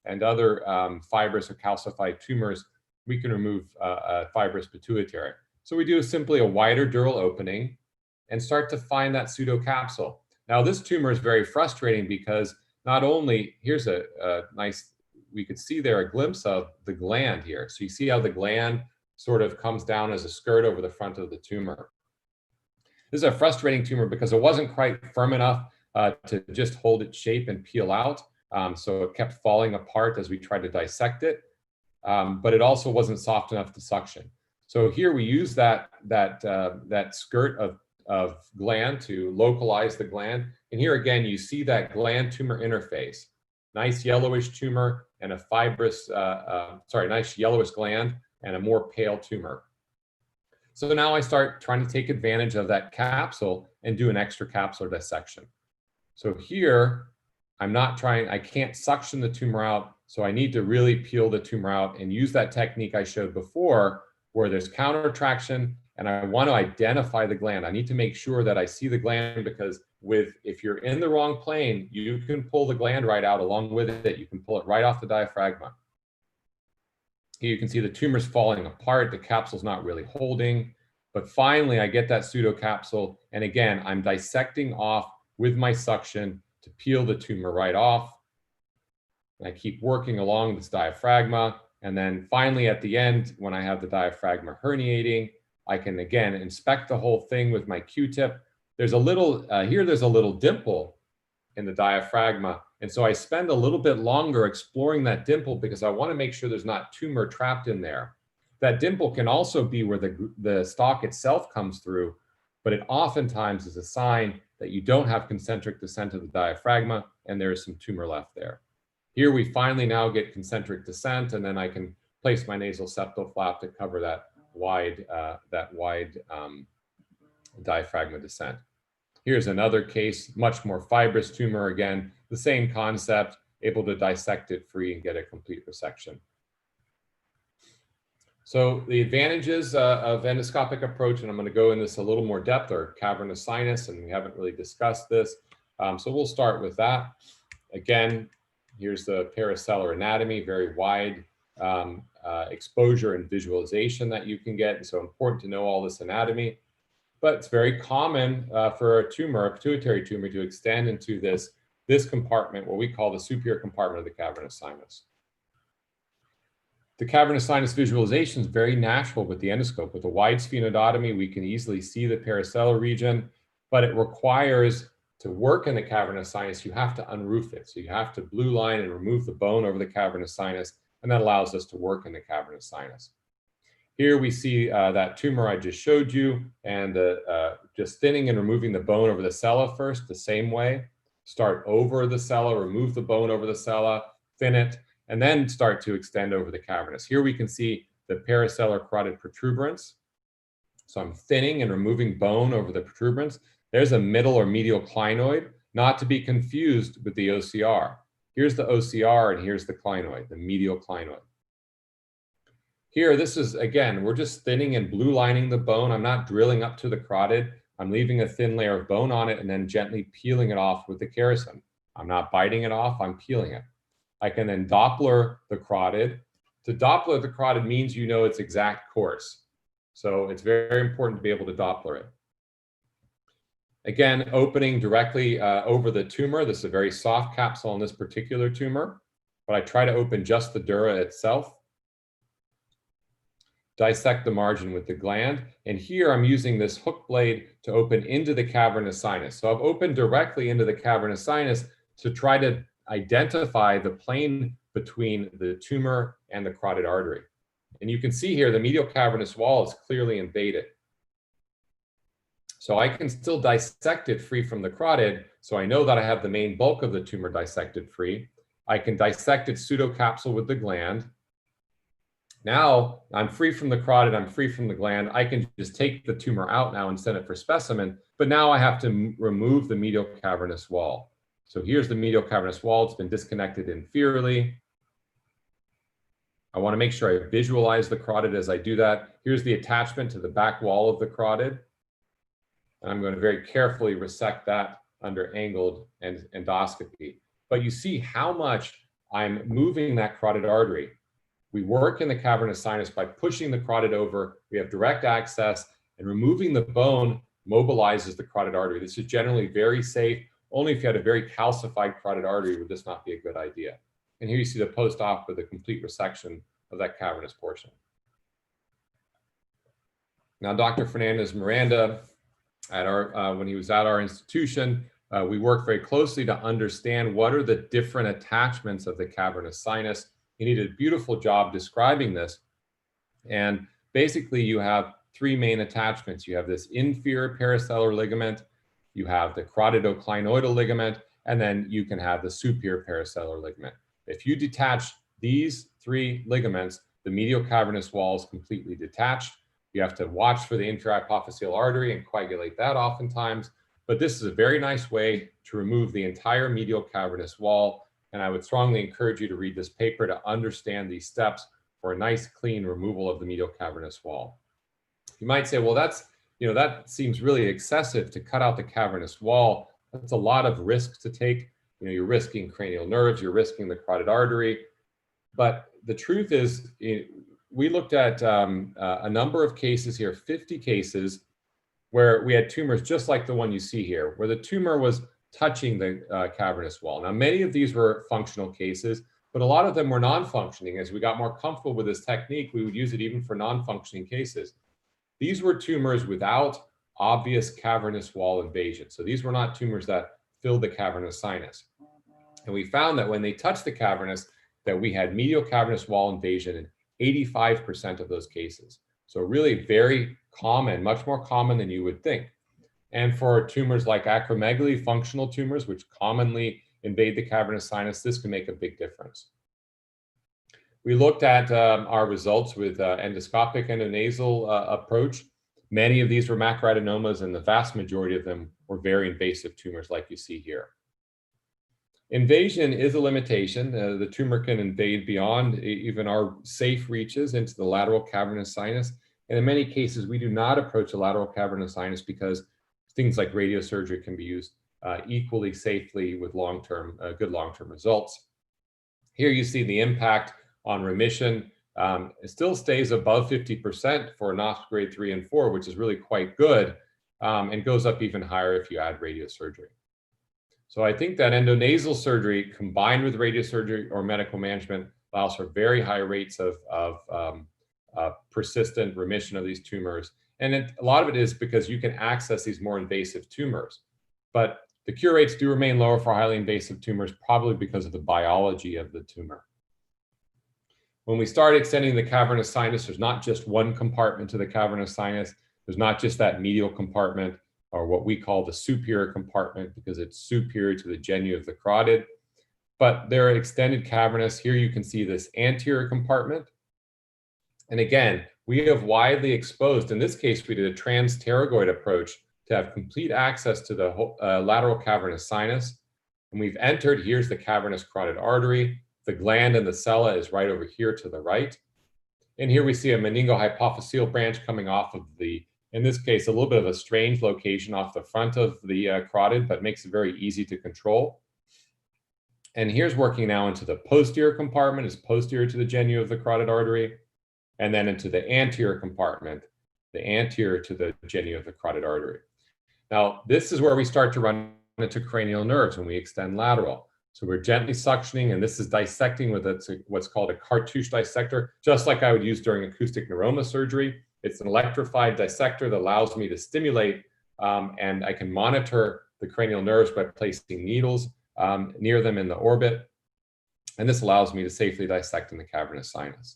and other fibrous or calcified tumors, we can remove fibrous pituitary. So we do simply a wider dural opening and start to find that pseudocapsule. Now, this tumor is very frustrating because not only, here's a nice, we could see there a glimpse of the gland here. So you see how the gland sort of comes down as a skirt over the front of the tumor. This is a frustrating tumor because it wasn't quite firm enough to just hold its shape and peel out. So it kept falling apart as we tried to dissect it, but it also wasn't soft enough to suction. So here we use that skirt of gland to localize the gland. And here again, you see that gland tumor interface. Nice yellowish tumor and a fibrous, nice yellowish gland and a more pale tumor. So now I start trying to take advantage of that capsule and do an extracapsular dissection. So here, I can't suction the tumor out, so I need to really peel the tumor out and use that technique I showed before where there's countertraction and I want to identify the gland. I need to make sure that I see the gland because if you're in the wrong plane, you can pull the gland right out along with it. You can pull it right off the diaphragma. Here you can see the tumor's falling apart. The capsule's not really holding, but finally I get that pseudocapsule. And again, I'm dissecting off with my suction to peel the tumor right off. And I keep working along this diaphragma. And then finally at the end, when I have the diaphragma herniating, I can again inspect the whole thing with my Q-tip. There's a little, there's a little dimple in the diaphragma. And so I spend a little bit longer exploring that dimple because I want to make sure there's not tumor trapped in there. That dimple can also be where the stalk itself comes through, but it oftentimes is a sign that you don't have concentric descent of the diaphragma and there is some tumor left there. Here we finally now get concentric descent, and then I can place my nasal septal flap to cover that wide diaphragma descent. Here's another case, much more fibrous tumor. Again, the same concept, able to dissect it free and get a complete resection. So the advantages of endoscopic approach, and I'm going to go in this a little more depth, are cavernous sinus, and we haven't really discussed this. So we'll start with that. Again, here's the paracellular anatomy, very wide exposure and visualization that you can get. And so important to know all this anatomy. But it's very common for a tumor, a pituitary tumor, to extend into this compartment, what we call the superior compartment of the cavernous sinus. The cavernous sinus visualization is very natural with the endoscope. With a wide sphenoidotomy, we can easily see the paracellular region, but it requires, to work in the cavernous sinus, you have to unroof it. So you have to blue line and remove the bone over the cavernous sinus, and that allows us to work in the cavernous sinus. Here we see that tumor I just showed you, and just thinning and removing the bone over the sella first, the same way. Start over the sella, remove the bone over the sella, thin it, and then start to extend over the cavernous. Here we can see the paracellular carotid protuberance. So I'm thinning and removing bone over the protuberance. There's a middle or medial clinoid, not to be confused with the OCR. Here's the OCR and here's the clinoid, the medial clinoid. Here, this is, again, we're just thinning and blue lining the bone. I'm not drilling up to the carotid. I'm leaving a thin layer of bone on it and then gently peeling it off with the kerrison. I'm not biting it off, I'm peeling it. I can then Doppler the carotid. To Doppler the carotid means you know its exact course. So it's very important to be able to Doppler it. Again, opening directly over the tumor. This is a very soft capsule on this particular tumor, but I try to open just the dura itself. Dissect the margin with the gland. And here I'm using this hook blade to open into the cavernous sinus. So I've opened directly into the cavernous sinus to try to identify the plane between the tumor and the carotid artery. And you can see here the medial cavernous wall is clearly invaded. So I can still dissect it free from the carotid, so I know that I have the main bulk of the tumor dissected free. I can dissect its pseudocapsule with the gland. Now I'm free from the carotid, I'm free from the gland. I can just take the tumor out now and send it for specimen, but now I have to remove the medial cavernous wall. So here's the medial cavernous wall. It's been disconnected inferiorly. I want to make sure I visualize the carotid as I do that. Here's the attachment to the back wall of the carotid. And I'm going to very carefully resect that under angled endoscopy. But you see how much I'm moving that carotid artery. We work in the cavernous sinus by pushing the carotid over. We have direct access, and removing the bone mobilizes the carotid artery. This is generally very safe. Only if you had a very calcified carotid artery would this not be a good idea. And here you see the post-op with a complete resection of that cavernous portion. Now, Dr. Fernandez Miranda, at when he was at our institution, we worked very closely to understand what are the different attachments of the cavernous sinus. He did a beautiful job describing this. And basically, you have three main attachments. You have this inferior paracellular ligament, you have the carotidoclinoidal ligament, and then you can have the superior paracellular ligament. If you detach these three ligaments, the medial cavernous wall is completely detached. You have to watch for the inferior hypophyseal artery and coagulate that oftentimes. But this is a very nice way to remove the entire medial cavernous wall. And I would strongly encourage you to read this paper to understand these steps for a nice, clean removal of the medial cavernous wall. You might say, well, that seems really excessive to cut out the cavernous wall. That's a lot of risk to take. You're risking cranial nerves, you're risking the carotid artery. But the truth is, we looked at a number of cases here, 50 cases, where we had tumors just like the one you see here, where the tumor was touching the cavernous wall. Now, many of these were functional cases, but a lot of them were non-functioning. As we got more comfortable with this technique, we would use it even for non-functioning cases. These were tumors without obvious cavernous wall invasion. So these were not tumors that filled the cavernous sinus. And we found that when they touched the cavernous, that we had medial cavernous wall invasion in 85% of those cases. So really very common, much more common than you would think. And for tumors like acromegaly, functional tumors, which commonly invade the cavernous sinus, this can make a big difference. We looked at our results with endoscopic endonasal approach. Many of these were macroadenomas, and the vast majority of them were very invasive tumors like you see here. Invasion is a limitation. The tumor can invade beyond even our safe reaches into the lateral cavernous sinus. And in many cases, we do not approach the lateral cavernous sinus because things like radiosurgery can be used equally safely with good long-term results. Here you see the impact on remission. It still stays above 50% for NOSP grade 3 and 4, which is really quite good, and goes up even higher if you add radiosurgery. So I think that endonasal surgery combined with radiosurgery or medical management allows for very high rates of persistent remission of these tumors. And a lot of it is because you can access these more invasive tumors. But the cure rates do remain lower for highly invasive tumors, probably because of the biology of the tumor. When we start extending the cavernous sinus, there's not just one compartment to the cavernous sinus. There's not just that medial compartment, or what we call the superior compartment, because it's superior to the genu of the carotid. But there are extended cavernous. Here you can see this anterior compartment. And again, we have widely exposed, in this case, we did a transpterygoid approach to have complete access to the lateral cavernous sinus. And we've entered, here's the cavernous carotid artery. The gland and the sella is right over here to the right. And here we see a meningohypophyseal branch coming off of the, in this case, a little bit of a strange location off the front of the carotid, but makes it very easy to control. And here's working now into the posterior compartment, is posterior to the genu of the carotid artery, and then into the anterior compartment, the anterior to the genu of the carotid artery. Now, this is where we start to run into cranial nerves when we extend lateral. So we're gently suctioning, and this is dissecting with what's called a cartouche dissector, just like I would use during acoustic neuroma surgery. It's an electrified dissector that allows me to stimulate, and I can monitor the cranial nerves by placing needles near them in the orbit. And this allows me to safely dissect in the cavernous sinus.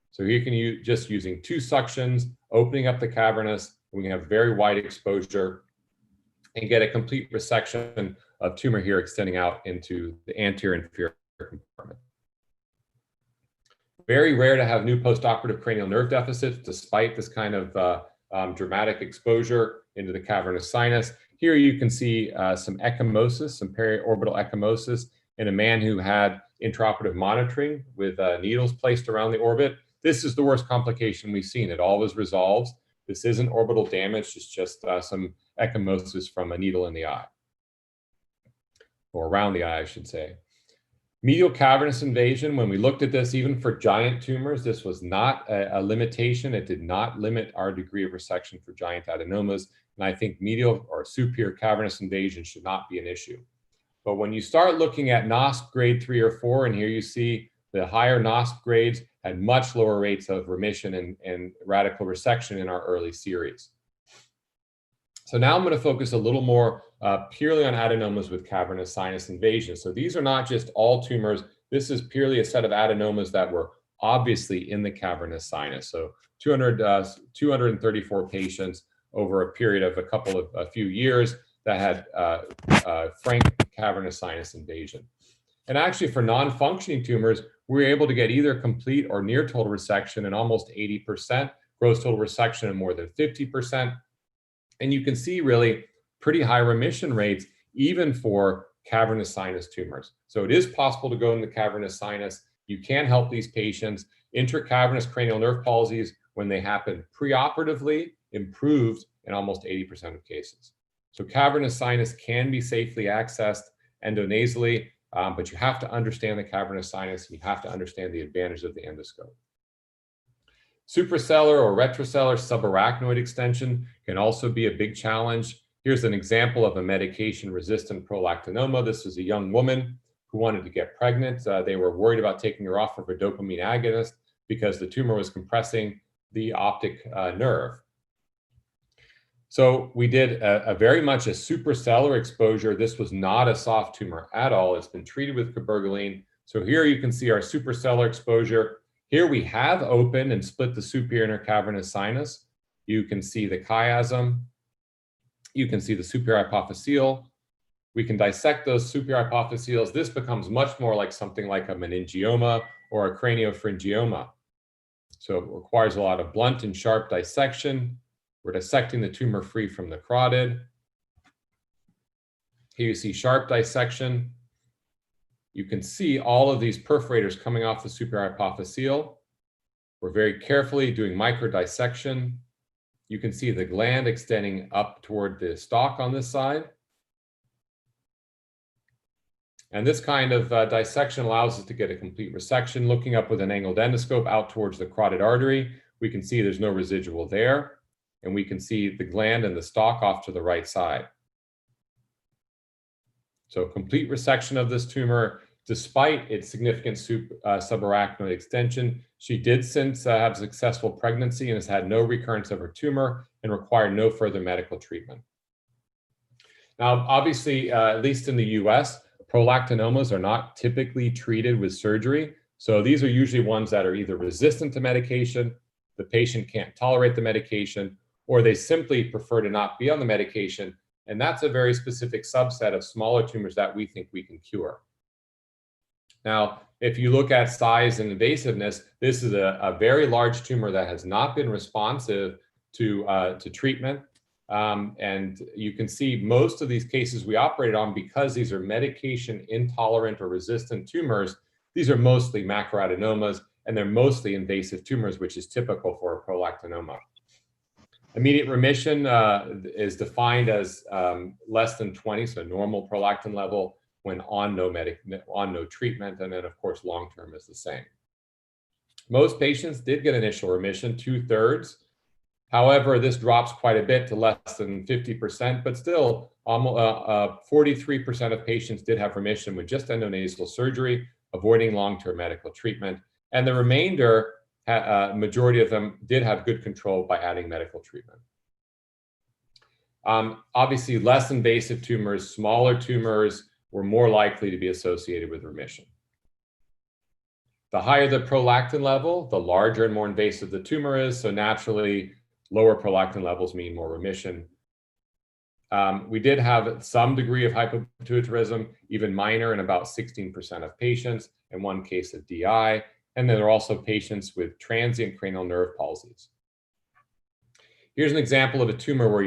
So you can just using 2 suctions, opening up the cavernous, we can have very wide exposure and get a complete resection of tumor here extending out into the anterior and inferior compartment. Very rare to have new postoperative cranial nerve deficits despite this kind of dramatic exposure into the cavernous sinus. Here you can see some ecchymosis, some periorbital ecchymosis in a man who had intraoperative monitoring with needles placed around the orbit. This is the worst complication we've seen. It always resolves. This isn't orbital damage, it's just some ecchymosis from a needle in the eye, or around the eye, I should say. Medial cavernous invasion, when we looked at this, even for giant tumors, this was not a limitation. It did not limit our degree of resection for giant adenomas. And I think medial or superior cavernous invasion should not be an issue. But when you start looking at NOSP grade 3 or 4, and here you see the higher NOSP grades had much lower rates of remission and radical resection in our early series. So now I'm going to focus a little more purely on adenomas with cavernous sinus invasion. So these are not just all tumors. This is purely a set of adenomas that were obviously in the cavernous sinus. So 234 patients over a period of a few years that had frank cavernous sinus invasion. And actually for non-functioning tumors, we were able to get either complete or near total resection in almost 80%, gross total resection in more than 50%. And you can see really pretty high remission rates even for cavernous sinus tumors. So it is possible to go in the cavernous sinus. You can help these patients. Intracavernous cranial nerve palsies, when they happen preoperatively, improved in almost 80% of cases. So cavernous sinus can be safely accessed endonasally, but you have to understand the cavernous sinus, and you have to understand the advantage of the endoscope. Suprasellar or retrosellar subarachnoid extension can also be a big challenge. Here's an example of a medication-resistant prolactinoma. This was a young woman who wanted to get pregnant. They were worried about taking her off of a dopamine agonist because the tumor was compressing the optic nerve. So we did a very much a suprasellar exposure. This was not a soft tumor at all. It's been treated with cabergoline. So here you can see our suprasellar exposure. Here we have opened and split the superior inner cavernous sinus. You can see the chiasm. You can see the superior hypophyseal. We can dissect those superior hypophyseals. This becomes much more like something like a meningioma or a craniopharyngioma. So it requires a lot of blunt and sharp dissection. We're dissecting the tumor free from the carotid. Here you see sharp dissection. You can see all of these perforators coming off the superior hypophyseal. We're very carefully doing micro dissection. You can see the gland extending up toward the stalk on this side. And this kind of dissection allows us to get a complete resection. Looking up with an angled endoscope out towards the carotid artery, we can see there's no residual there. And we can see the gland and the stalk off to the right side. So complete resection of this tumor, despite its significant subarachnoid extension. She did since have successful pregnancy and has had no recurrence of her tumor and required no further medical treatment. Now, obviously, at least in the US, prolactinomas are not typically treated with surgery. So these are usually ones that are either resistant to medication, the patient can't tolerate the medication, or they simply prefer to not be on the medication. And that's a very specific subset of smaller tumors that we think we can cure. Now, if you look at size and invasiveness, this is a very large tumor that has not been responsive to treatment. And you can see most of these cases we operated on, because these are medication intolerant or resistant tumors, these are mostly macroadenomas, and they're mostly invasive tumors, which is typical for a prolactinoma. Immediate remission is defined as less than 20, so normal prolactin level when on no treatment, and then of course long-term is the same. Most patients did get initial remission, 2/3. However, this drops quite a bit to less than 50%, but still 43% of patients did have remission with just endonasal surgery, avoiding long-term medical treatment. And the remainder, majority of them did have good control by adding medical treatment. Obviously, less invasive tumors, smaller tumors were more likely to be associated with remission. The higher the prolactin level, the larger and more invasive the tumor is. So naturally, lower prolactin levels mean more remission. We did have some degree of hypopituitarism, even minor in about 16% of patients, and one case of DI. And then there are also patients with transient cranial nerve palsies. Here's an example of a tumor where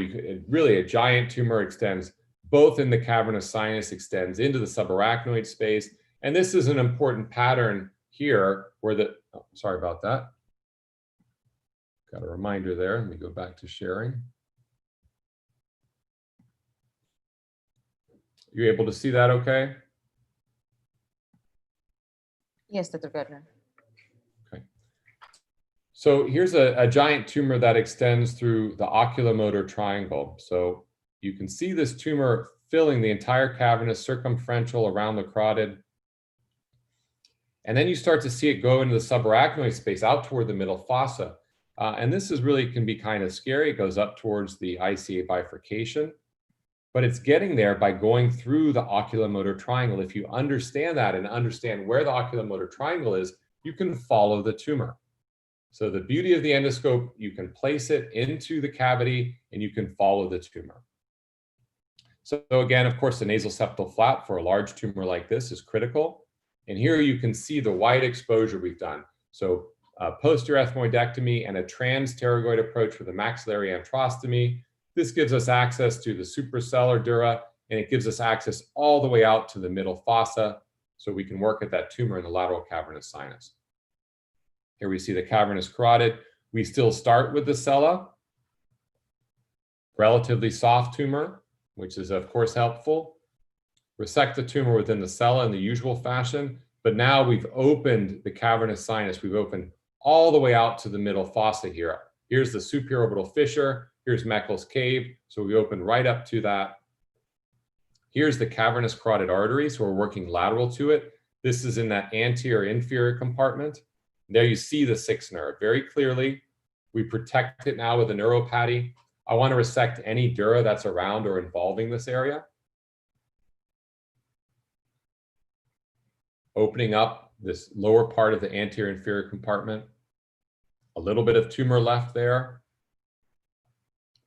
really a giant tumor extends both in the cavernous sinus, extends into the subarachnoid space. And this is an important pattern here where sorry about that. Got a reminder there. Let me go back to sharing. You able to see that okay? Yes, Dr. Gardner. Okay. So here's a giant tumor that extends through the oculomotor triangle. So you can see this tumor filling the entire cavernous circumferential around the carotid. And then you start to see it go into the subarachnoid space out toward the middle fossa. And this is really can be kind of scary. It goes up towards the ICA bifurcation, but it's getting there by going through the oculomotor triangle. If you understand that and understand where the oculomotor triangle is, you can follow the tumor. So the beauty of the endoscope, you can place it into the cavity and you can follow the tumor. So again, of course, the nasal septal flap for a large tumor like this is critical. And here you can see the wide exposure we've done. So posterior ethmoidectomy and a transpterygoid approach with a maxillary antrostomy. This gives us access to the suprasellar dura, and it gives us access all the way out to the middle fossa, so we can work at that tumor in the lateral cavernous sinus. Here we see the cavernous carotid. We still start with the sella, relatively soft tumor, which is of course helpful. Resect the tumor within the sella in the usual fashion, but now we've opened the cavernous sinus. We've opened all the way out to the middle fossa here. Here's the supraorbital fissure. Here's Meckel's cave. So we open right up to that. Here's the cavernous carotid artery. So we're working lateral to it. This is in that anterior inferior compartment. There you see the sixth nerve very clearly. We protect it now with a neuropathy. I want to resect any dura that's around or involving this area. Opening up this lower part of the anterior inferior compartment. A little bit of tumor left there.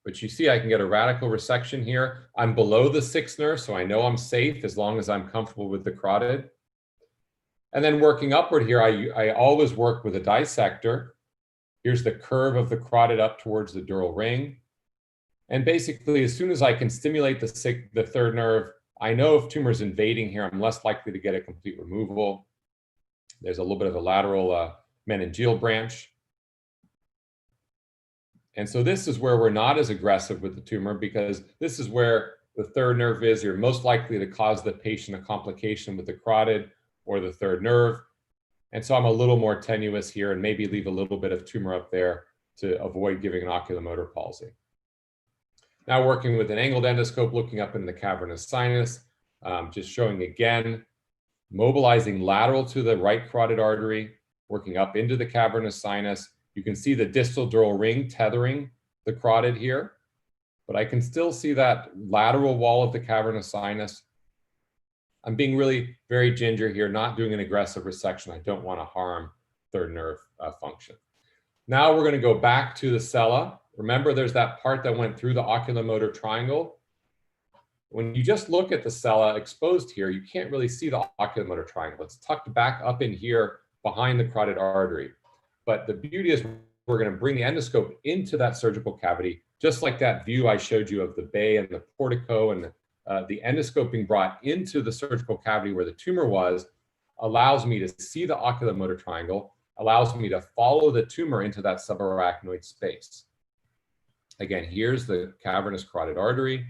But you see I can get a radical resection here. I'm below the sixth nerve, so I know I'm safe as long as I'm comfortable with the carotid. And then working upward here, I always work with a dissector. Here's the curve of the carotid up towards the dural ring. And basically, as soon as I can stimulate the third nerve, I know if tumor is invading here, I'm less likely to get a complete removal. There's a little bit of a lateral meningeal branch. And so this is where we're not as aggressive with the tumor, because this is where the third nerve is. You're most likely to cause the patient a complication with the carotid or the third nerve. And so I'm a little more tenuous here and maybe leave a little bit of tumor up there to avoid giving an oculomotor palsy. Now working with an angled endoscope, looking up in the cavernous sinus, just showing again, mobilizing lateral to the right carotid artery, working up into the cavernous sinus. You can see the distal dural ring tethering the carotid here, but I can still see that lateral wall of the cavernous sinus. I'm being really very ginger here, not doing an aggressive resection. I don't want to harm third nerve function. Now we're going to go back to the sella. Remember, there's that part that went through the oculomotor triangle. When you just look at the sella exposed here, you can't really see the oculomotor triangle. It's tucked back up in here behind the carotid artery. But the beauty is we're going to bring the endoscope into that surgical cavity, just like that view I showed you of the bay and the portico, and the endoscope being brought into the surgical cavity where the tumor was allows me to see the oculomotor triangle, allows me to follow the tumor into that subarachnoid space. Again, here's the cavernous carotid artery.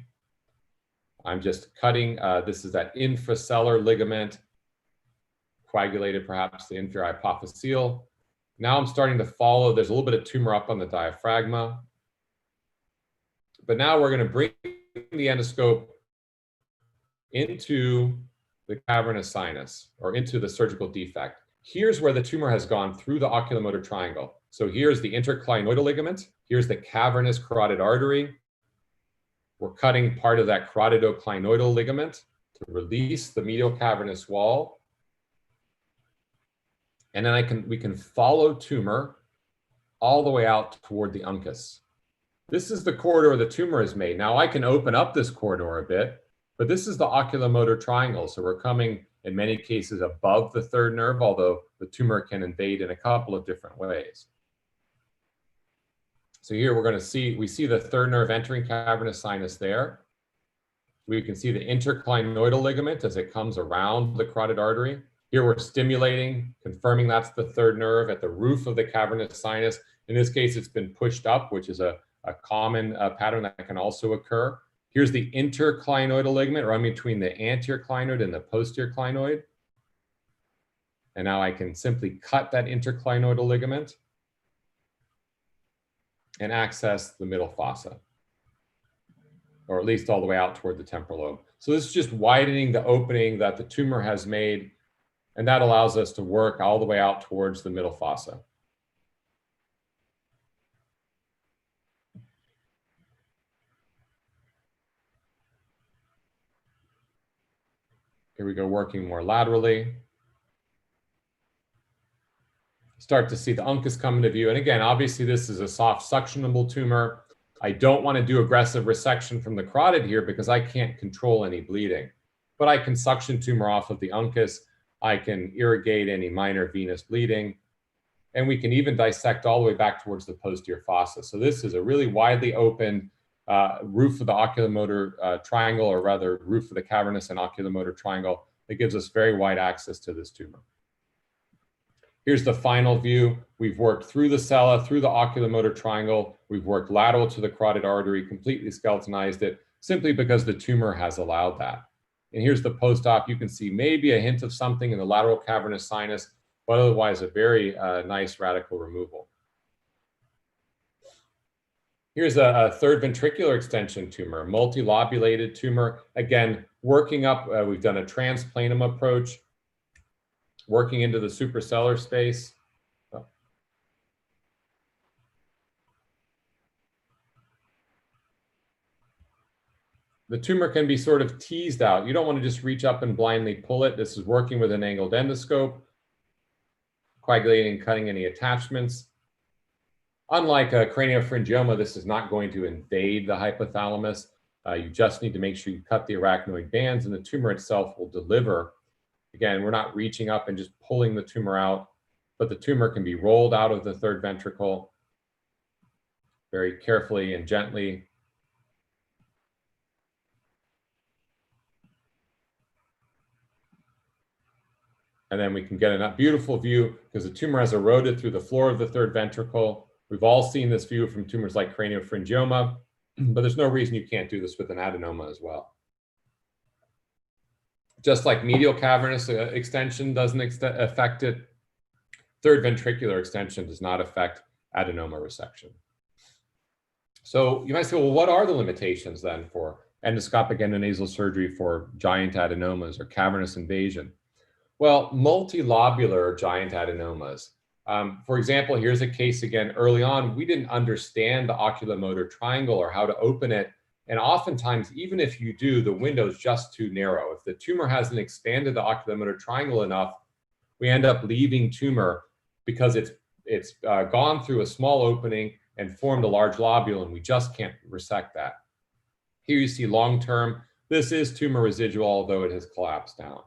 I'm just cutting, this is that infracellular ligament, coagulated perhaps the inferior hypophyseal. Now I'm starting to follow, there's a little bit of tumor up on the diaphragma. But now we're going to bring the endoscope into the cavernous sinus, or into the surgical defect. Here's where the tumor has gone through the oculomotor triangle. So here's the interclinoidal ligament. Here's the cavernous carotid artery. We're cutting part of that carotidoclinoidal ligament to release the medial cavernous wall. And then we can follow tumor all the way out toward the uncus. This is the corridor the tumor is made. Now I can open up this corridor a bit, but this is the oculomotor triangle. So we're coming in many cases above the third nerve, although the tumor can invade in a couple of different ways. So here we're going to see, we see the third nerve entering cavernous sinus there. We can see the interclinoidal ligament as it comes around the carotid artery. Here we're stimulating, confirming that's the third nerve at the roof of the cavernous sinus. In this case, it's been pushed up, which is a common pattern that can also occur. Here's the interclinoidal ligament running between the anterior clinoid and the posterior clinoid. And now I can simply cut that interclinoidal ligament and access the middle fossa, or at least all the way out toward the temporal lobe. So this is just widening the opening that the tumor has made, and that allows us to work all the way out towards the middle fossa. Here we go, working more laterally. Start to see the uncus come into view. And again, obviously this is a soft suctionable tumor. I don't want to do aggressive resection from the carotid here because I can't control any bleeding, but I can suction tumor off of the uncus. I can irrigate any minor venous bleeding, and we can even dissect all the way back towards the posterior fossa. So this is a really widely open roof of the oculomotor triangle, or rather roof of the cavernous and oculomotor triangle, that gives us very wide access to this tumor. Here's the final view. We've worked through the sella, through the oculomotor triangle. We've worked lateral to the carotid artery, completely skeletonized it, simply because the tumor has allowed that. And here's the post-op. You can see maybe a hint of something in the lateral cavernous sinus, but otherwise a very nice radical removal. Here's a third ventricular extension tumor, multilobulated tumor. Again, working up, we've done a transplanum approach, working into the suprasellar space. the tumor can be sort of teased out. You don't want to just reach up and blindly pull it. This is working with an angled endoscope, coagulating, cutting any attachments. Unlike a craniopharyngioma, this is not going to invade the hypothalamus. You just need to make sure you cut the arachnoid bands, and the tumor itself will deliver. Again, we're not reaching up and just pulling the tumor out, but the tumor can be rolled out of the third ventricle very carefully and gently. And then we can get a beautiful view because the tumor has eroded through the floor of the third ventricle. We've all seen this view from tumors like craniopharyngioma, but there's no reason you can't do this with an adenoma as well. Just like medial cavernous extension doesn't affect it, third ventricular extension does not affect adenoma resection. So you might say, well, what are the limitations then for endoscopic endonasal surgery for giant adenomas or cavernous invasion? Well, multilobular giant adenomas. For example, here's a case again, early on, we didn't understand the oculomotor triangle or how to open it. And oftentimes, even if you do, the window is just too narrow. If the tumor hasn't expanded the oculomotor triangle enough, we end up leaving tumor because it's gone through a small opening and formed a large lobule, and we just can't resect that. Here you see long-term, this is tumor residual, although it has collapsed down.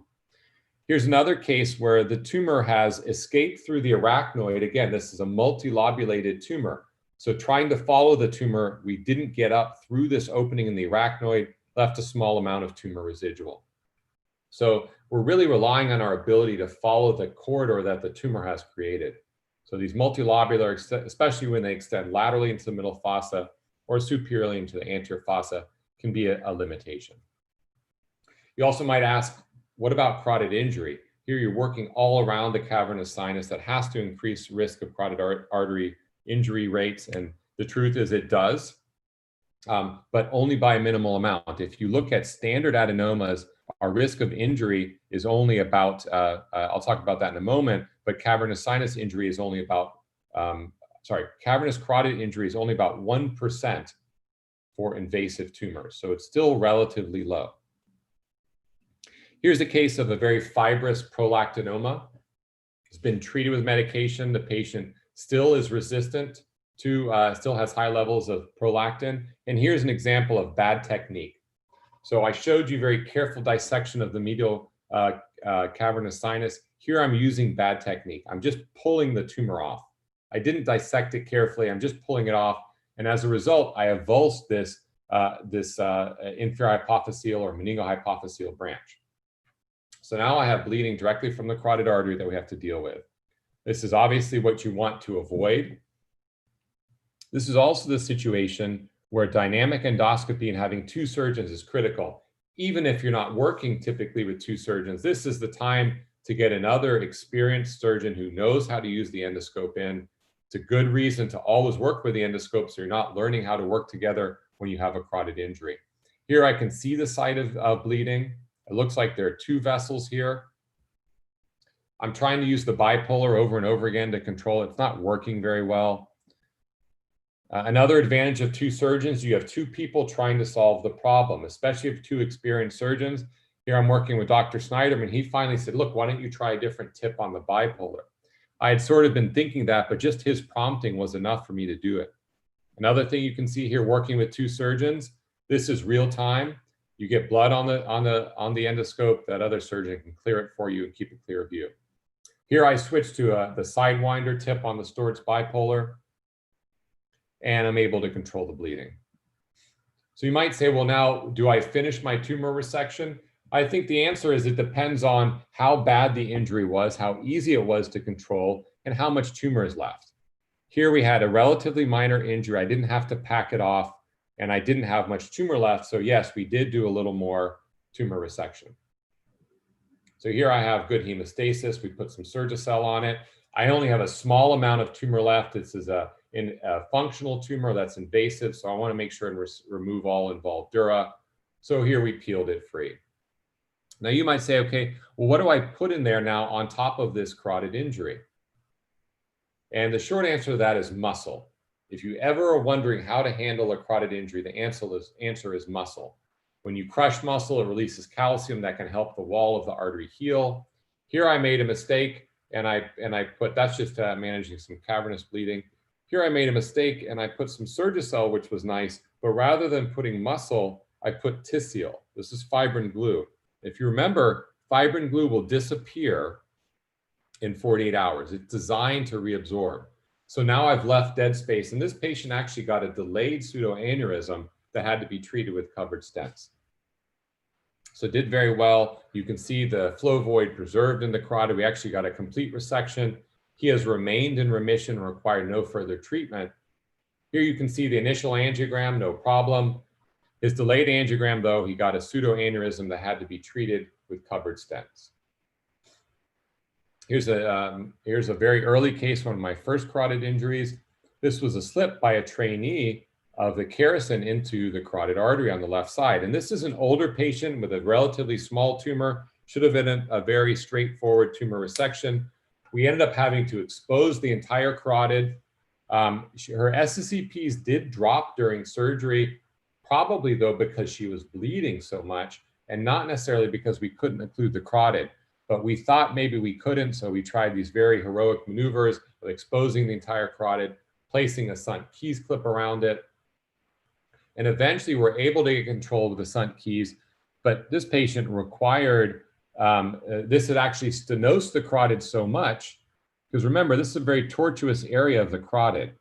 Here's another case where the tumor has escaped through the arachnoid. Again, this is a multilobulated tumor. So trying to follow the tumor, we didn't get up through this opening in the arachnoid, left a small amount of tumor residual. So we're really relying on our ability to follow the corridor that the tumor has created. So these multilobular, especially when they extend laterally into the middle fossa or superiorly into the anterior fossa, can be a limitation. You also might ask, what about carotid injury? Here you're working all around the cavernous sinus. That has to increase risk of carotid artery injury rates. And the truth is it does, but only by a minimal amount. If you look at standard adenomas, our risk of injury is only about, I'll talk about that in a moment, but cavernous sinus injury is only about, cavernous carotid injury is only about 1% for invasive tumors. So it's still relatively low. Here's a case of a very fibrous prolactinoma. It's been treated with medication. The patient still is resistant to, still has high levels of prolactin. And here's an example of bad technique. So I showed you very careful dissection of the medial cavernous sinus. Here I'm using bad technique. I'm just pulling the tumor off. I didn't dissect it carefully. I'm just pulling it off. And as a result, I avulsed this, inferior hypophyseal or meningohypophyseal branch. So now I have bleeding directly from the carotid artery that we have to deal with. This is obviously what you want to avoid. This is also the situation where dynamic endoscopy and having two surgeons is critical. Even if you're not working typically with two surgeons, this is the time to get another experienced surgeon who knows how to use the endoscope in. It's a good reason to always work with the endoscope so you're not learning how to work together when you have a carotid injury. Here I can see the site of bleeding. It looks like there are two vessels here. I'm trying to use the bipolar over and over again to control it. It's not working very well. Another advantage of two surgeons, you have two people trying to solve the problem, especially if two experienced surgeons. Here I'm working with Dr. Snyderman. He finally said, look, why don't you try a different tip on the bipolar? I had sort of been thinking that, but just his prompting was enough for me to do it. Another thing you can see here working with two surgeons, this is real time. You get blood on the endoscope, that other surgeon can clear it for you and keep a clear view. Here I switch to the sidewinder tip on the Storz bipolar, and I'm able to control the bleeding. So you might say, well, now do I finish my tumor resection? I think the answer is it depends on how bad the injury was, how easy it was to control, and how much tumor is left. Here we had a relatively minor injury. I didn't have to pack it off, and I didn't have much tumor left. So yes, we did do a little more tumor resection. So here I have good hemostasis. We put some Surgicel on it. I only have a small amount of tumor left. This is a functional tumor that's invasive. So I want to make sure and remove all involved dura. So here we peeled it free. Now you might say, okay, well, what do I put in there now on top of this carotid injury? And the short answer to that is muscle. If you ever are wondering how to handle a carotid injury, the answer is muscle. When you crush muscle, it releases calcium that can help the wall of the artery heal. Here I made a mistake, and I put, that's just managing some cavernous bleeding. Here I made a mistake, and I put some Surgicel, which was nice, but rather than putting muscle, I put Tisiel. This is fibrin glue. If you remember, fibrin glue will disappear in 48 hours. It's designed to reabsorb. So now I've left dead space, and this patient actually got a delayed pseudoaneurysm that had to be treated with covered stents. So did very well. You can see the flow void preserved in the carotid. We actually got a complete resection. He has remained in remission and required no further treatment. Here you can see the initial angiogram, no problem. His delayed angiogram, though, he got a pseudoaneurysm that had to be treated with covered stents. Here's a very early case, one of my first carotid injuries. This was a slip by a trainee of the kerosene into the carotid artery on the left side. And this is an older patient with a relatively small tumor, should have been a very straightforward tumor resection. We ended up having to expose the entire carotid. Her SSEPs did drop during surgery, probably though because she was bleeding so much and not necessarily because we couldn't occlude the carotid. But we thought maybe we couldn't, so we tried these very heroic maneuvers of exposing the entire carotid, placing a Sunt Keys clip around it. And eventually we're able to get control of the Sunt Keys, but this patient required, this had actually stenosed the carotid so much, because remember, this is a very tortuous area of the carotid.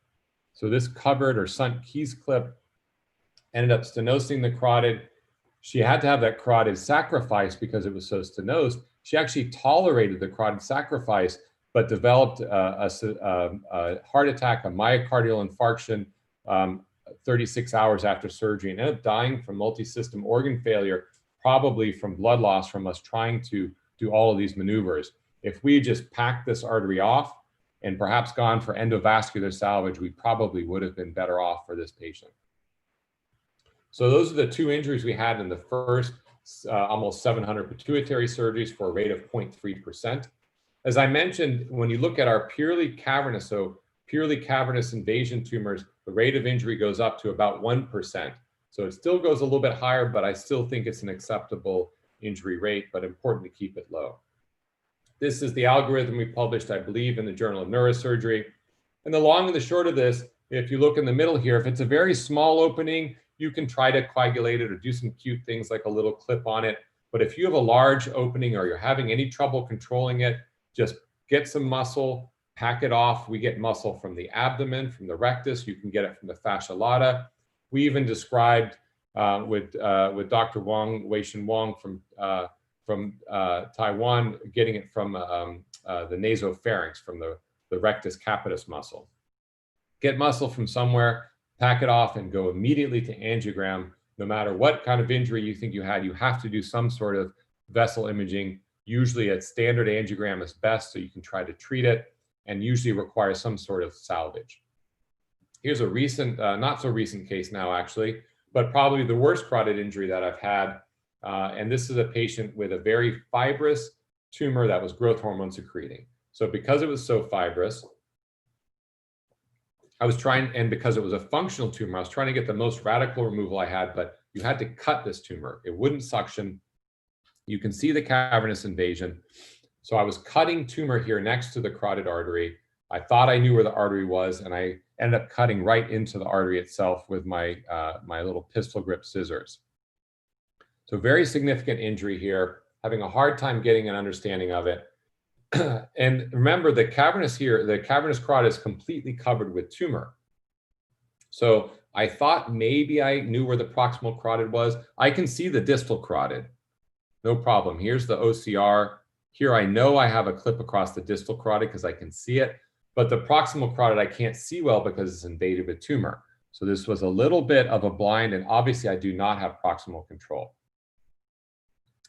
So this covered or Sunt Keys clip ended up stenosing the carotid. She had to have that carotid sacrificed because it was so stenosed. She actually tolerated the carotid sacrifice, but developed a heart attack, a myocardial infarction, 36 hours after surgery, and ended up dying from multi-system organ failure, probably from blood loss from us trying to do all of these maneuvers. If we just packed this artery off and perhaps gone for endovascular salvage, we probably would have been better off for this patient. So those are the two injuries we had in the first almost 700 pituitary surgeries for a rate of 0.3%. As I mentioned, when you look at our purely cavernous, so purely cavernous invasion tumors, the rate of injury goes up to about 1%. So it still goes a little bit higher, but I still think it's an acceptable injury rate, but important to keep it low. This is the algorithm we published, I believe, in the Journal of Neurosurgery. And the long and the short of this, if you look in the middle here, if it's a very small opening, you can try to coagulate it or do some cute things like a little clip on it. But if you have a large opening or you're having any trouble controlling it, just get some muscle, pack it off. We get muscle from the abdomen, from the rectus. You can get it from the fascia lata. We even described with Dr. Wang, Wei-Shin Wang from Taiwan, getting it from the nasopharynx, from the rectus capitis muscle. Get muscle from somewhere, pack it off, and go immediately to angiogram. No matter what kind of injury you think you had, you have to do some sort of vessel imaging. Usually a standard angiogram is best, so you can try to treat it, and usually requires some sort of salvage. Here's a recent, not so recent case now actually, but probably the worst carotid injury that I've had. And this is a patient with a very fibrous tumor that was growth hormone secreting. So because it was so fibrous, I was trying, and because it was a functional tumor, I was trying to get the most radical removal I had, but you had to cut this tumor. It wouldn't suction. You can see the cavernous invasion. So I was cutting tumor here next to the carotid artery. I thought I knew where the artery was, and I ended up cutting right into the artery itself with my, my little pistol grip scissors. So very significant injury here, having a hard time getting an understanding of it. And remember, the cavernous here, the cavernous carotid is completely covered with tumor. So I thought maybe I knew where the proximal carotid was. I can see the distal carotid, no problem. Here's the OCR. Here I know I have a clip across the distal carotid because I can see it, but the proximal carotid I can't see well because it's invaded with tumor. So this was a little bit of a blind, and obviously I do not have proximal control.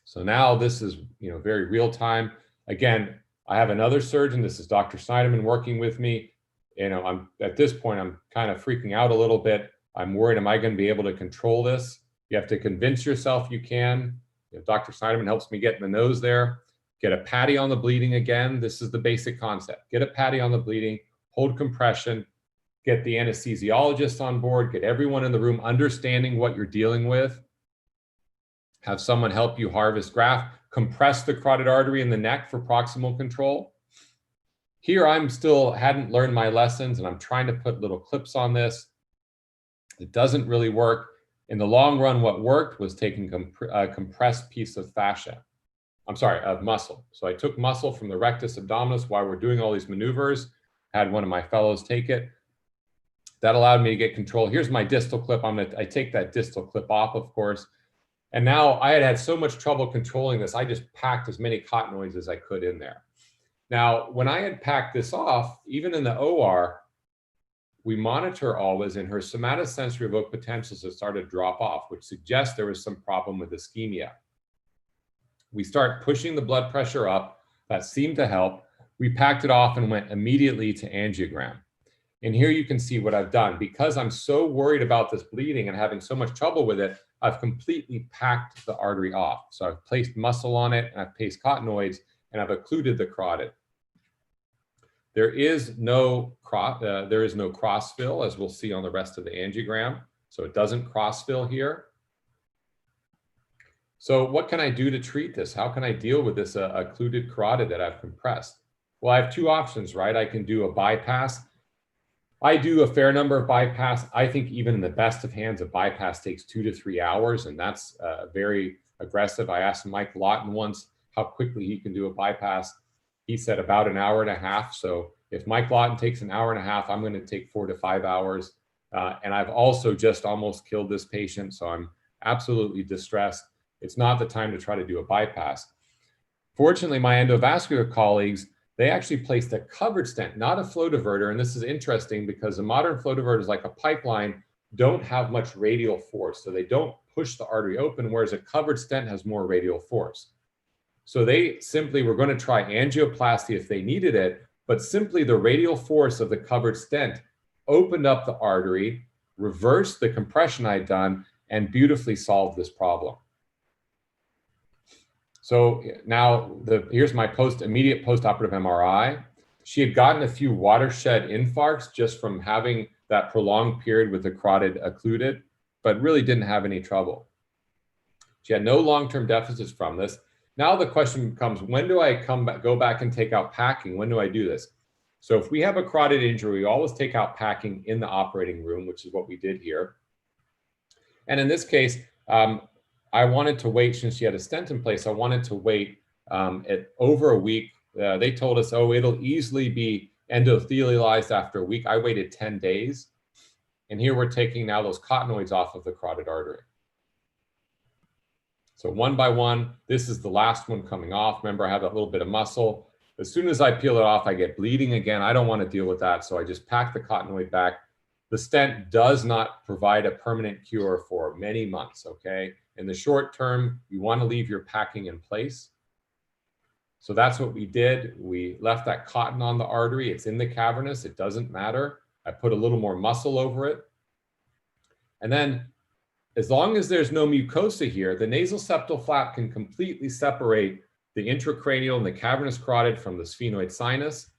So now this is, very real time. Again, I have another surgeon. This is Dr. Snyderman working with me. I'm at this point, I'm kind of freaking out a little bit. I'm worried, am I going to be able to control this? You have to convince yourself you can. Dr. Snyderman helps me get in the nose there. Get a patty on the bleeding again. This is the basic concept. Get a patty on the bleeding, hold compression, get the anesthesiologist on board, get everyone in the room understanding what you're dealing with. have someone help you harvest graft, compress the carotid artery in the neck for proximal control. Here, I'm still hadn't learned my lessons, and I'm trying to put little clips on this. It doesn't really work. In the long run, what worked was taking a compressed piece of fascia. I'm sorry, of muscle. So I took muscle from the rectus abdominis while we're doing all these maneuvers, had one of my fellows take it. That allowed me to get control. Here's my distal clip. I take that distal clip off, of course. And now I had so much trouble controlling this, I just packed as many cottonoids as I could in there. Now, when I had packed this off, even in the OR, we monitor always, and her somatosensory evoked potentials have started to drop off, which suggests there was some problem with ischemia. We start pushing the blood pressure up. That seemed to help. We packed it off and went immediately to angiogram. And here you can see what I've done. Because I'm so worried about this bleeding and having so much trouble with it, I've completely packed the artery off. So I've placed muscle on it, and I've placed cottonoids, and I've occluded the carotid. There is no cross-fill, as we'll see on the rest of the angiogram. So it doesn't cross-fill here. So what can I do to treat this? How can I deal with this occluded carotid that I've compressed? Well, I have two options, right? I can do a bypass. I do a fair number of bypass. I think even in the best of hands, a bypass takes 2 to 3 hours, and that's very aggressive. I asked Mike Lawton once how quickly he can do a bypass. He said about an hour and a half. So if Mike Lawton takes an hour and a half, I'm going to take 4 to 5 hours. And I've also just almost killed this patient, so I'm absolutely distressed. It's not the time to try to do a bypass. Fortunately, my endovascular colleagues, they actually placed a covered stent, not a flow diverter. And this is interesting because the modern flow diverters, like a pipeline, don't have much radial force. So they don't push the artery open, whereas a covered stent has more radial force. So they simply were going to try angioplasty if they needed it, but simply the radial force of the covered stent opened up the artery, reversed the compression I'd done, and beautifully solved this problem. So now here's my immediate postoperative MRI. She had gotten a few watershed infarcts just from having that prolonged period with the carotid occluded, but really didn't have any trouble. She had no long-term deficits from this. Now the question becomes, when do I go back and take out packing? When do I do this? So if we have a carotid injury, we always take out packing in the operating room, which is what we did here. And in this case, I wanted to wait, since she had a stent in place, I wanted to wait at over a week. They told us, oh, it'll easily be endothelialized after a week. I waited 10 days. And here we're taking now those cottonoids off of the carotid artery. So one by one, this is the last one coming off. Remember, I have that little bit of muscle. As soon as I peel it off, I get bleeding again. I don't want to deal with that. So I just pack the cottonoid back. The stent does not provide a permanent cure for many months, okay? In the short term, you want to leave your packing in place. So that's what we did. We left that cotton on the artery. It's in the cavernous. It doesn't matter. I put a little more muscle over it. And then, as long as there's no mucosa here, the nasal septal flap can completely separate the intracranial and the cavernous carotid from the sphenoid sinus.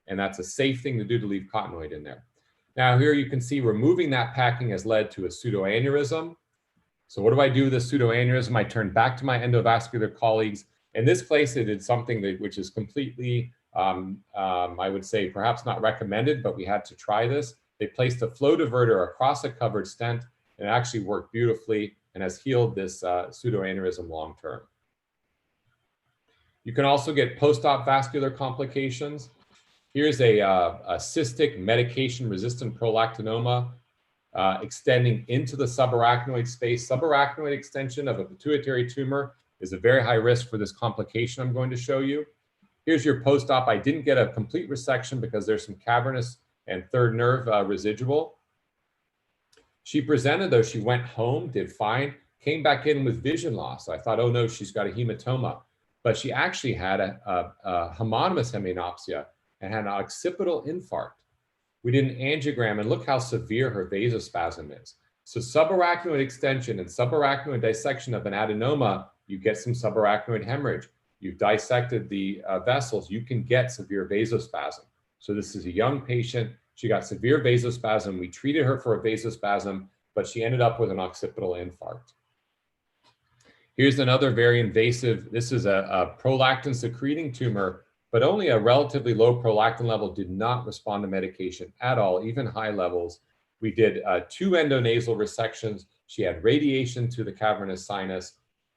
And that's a safe thing to do, to leave cottonoid in there. Now here you can see removing that packing has led to a pseudoaneurysm. So what do I do with a pseudoaneurysm? I turn back to my endovascular colleagues. In this place, they did something which is completely, I would say, perhaps not recommended, but we had to try this. They placed a flow diverter across a covered stent, and it actually worked beautifully and has healed this pseudoaneurysm long term. You can also get post-op vascular complications. Here's a cystic medication-resistant prolactinoma extending into the subarachnoid space. Subarachnoid extension of a pituitary tumor is a very high risk for this complication I'm going to show you. Here's your post-op. I didn't get a complete resection because there's some cavernous and third nerve residual. She presented, though. She went home, did fine, came back in with vision loss. I thought, oh no, she's got a hematoma. But she actually had a homonymous hemianopsia and had an occipital infarct. We did an angiogram, and look how severe her vasospasm is. So subarachnoid extension and subarachnoid dissection of an adenoma, you get some subarachnoid hemorrhage. You've dissected the vessels, you can get severe vasospasm. So this is a young patient. She got severe vasospasm. We treated her for a vasospasm, but she ended up with an occipital infarct. Here's another very invasive, this is a prolactin secreting tumor, but only a relatively low prolactin level, did not respond to medication at all, even high levels. We did 2 endonasal resections. She had radiation to the cavernous sinus,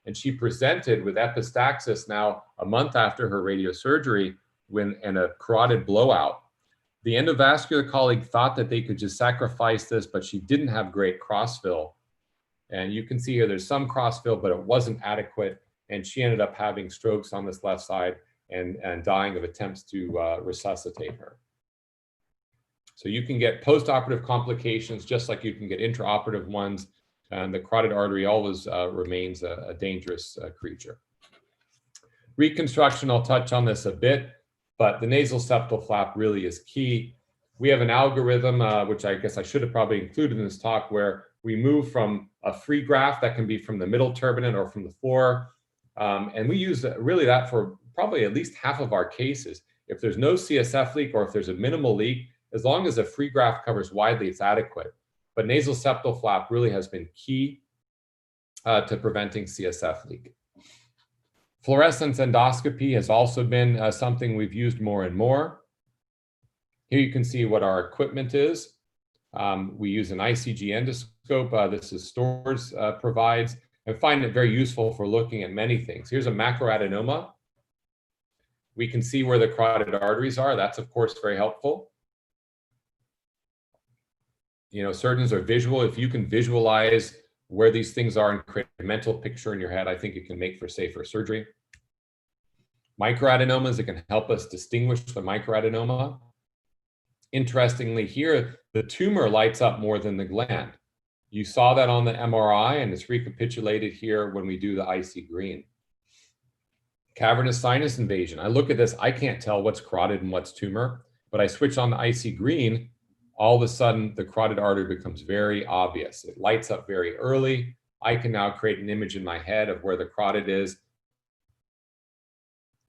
and she presented with epistaxis now a month after her radiosurgery and a carotid blowout. The endovascular colleague thought that they could just sacrifice this, but she didn't have great crossfill. And you can see here there's some crossfill, but it wasn't adequate. And she ended up having strokes on this left side and dying of attempts to resuscitate her. So you can get postoperative complications just like you can get intraoperative ones. And the carotid artery always remains a dangerous creature. Reconstruction, I'll touch on this a bit, but the nasal septal flap really is key. We have an algorithm, which I guess I should have probably included in this talk, where we move from a free graft that can be from the middle turbinate or from the floor. And we use really that for probably at least half of our cases. If there's no CSF leak or if there's a minimal leak, as long as a free graft covers widely, it's adequate. But nasal septal flap really has been key to preventing CSF leak. Fluorescence endoscopy has also been something we've used more and more. Here you can see what our equipment is. We use an ICG endoscope. This is Storz provides, and find it very useful for looking at many things. Here's a macroadenoma. We can see where the carotid arteries are. That's, of course, very helpful. You know, surgeons are visual. If you can visualize where these things are and create a mental picture in your head, I think it can make for safer surgery. Microadenomas, it can help us distinguish the microadenoma. Interestingly here, the tumor lights up more than the gland. You saw that on the MRI, and it's recapitulated here when we do the IC green. Cavernous sinus invasion. I look at this, I can't tell what's carotid and what's tumor, but I switch on the IC green, all of a sudden the carotid artery becomes very obvious. It lights up very early. I can now create an image in my head of where the carotid is.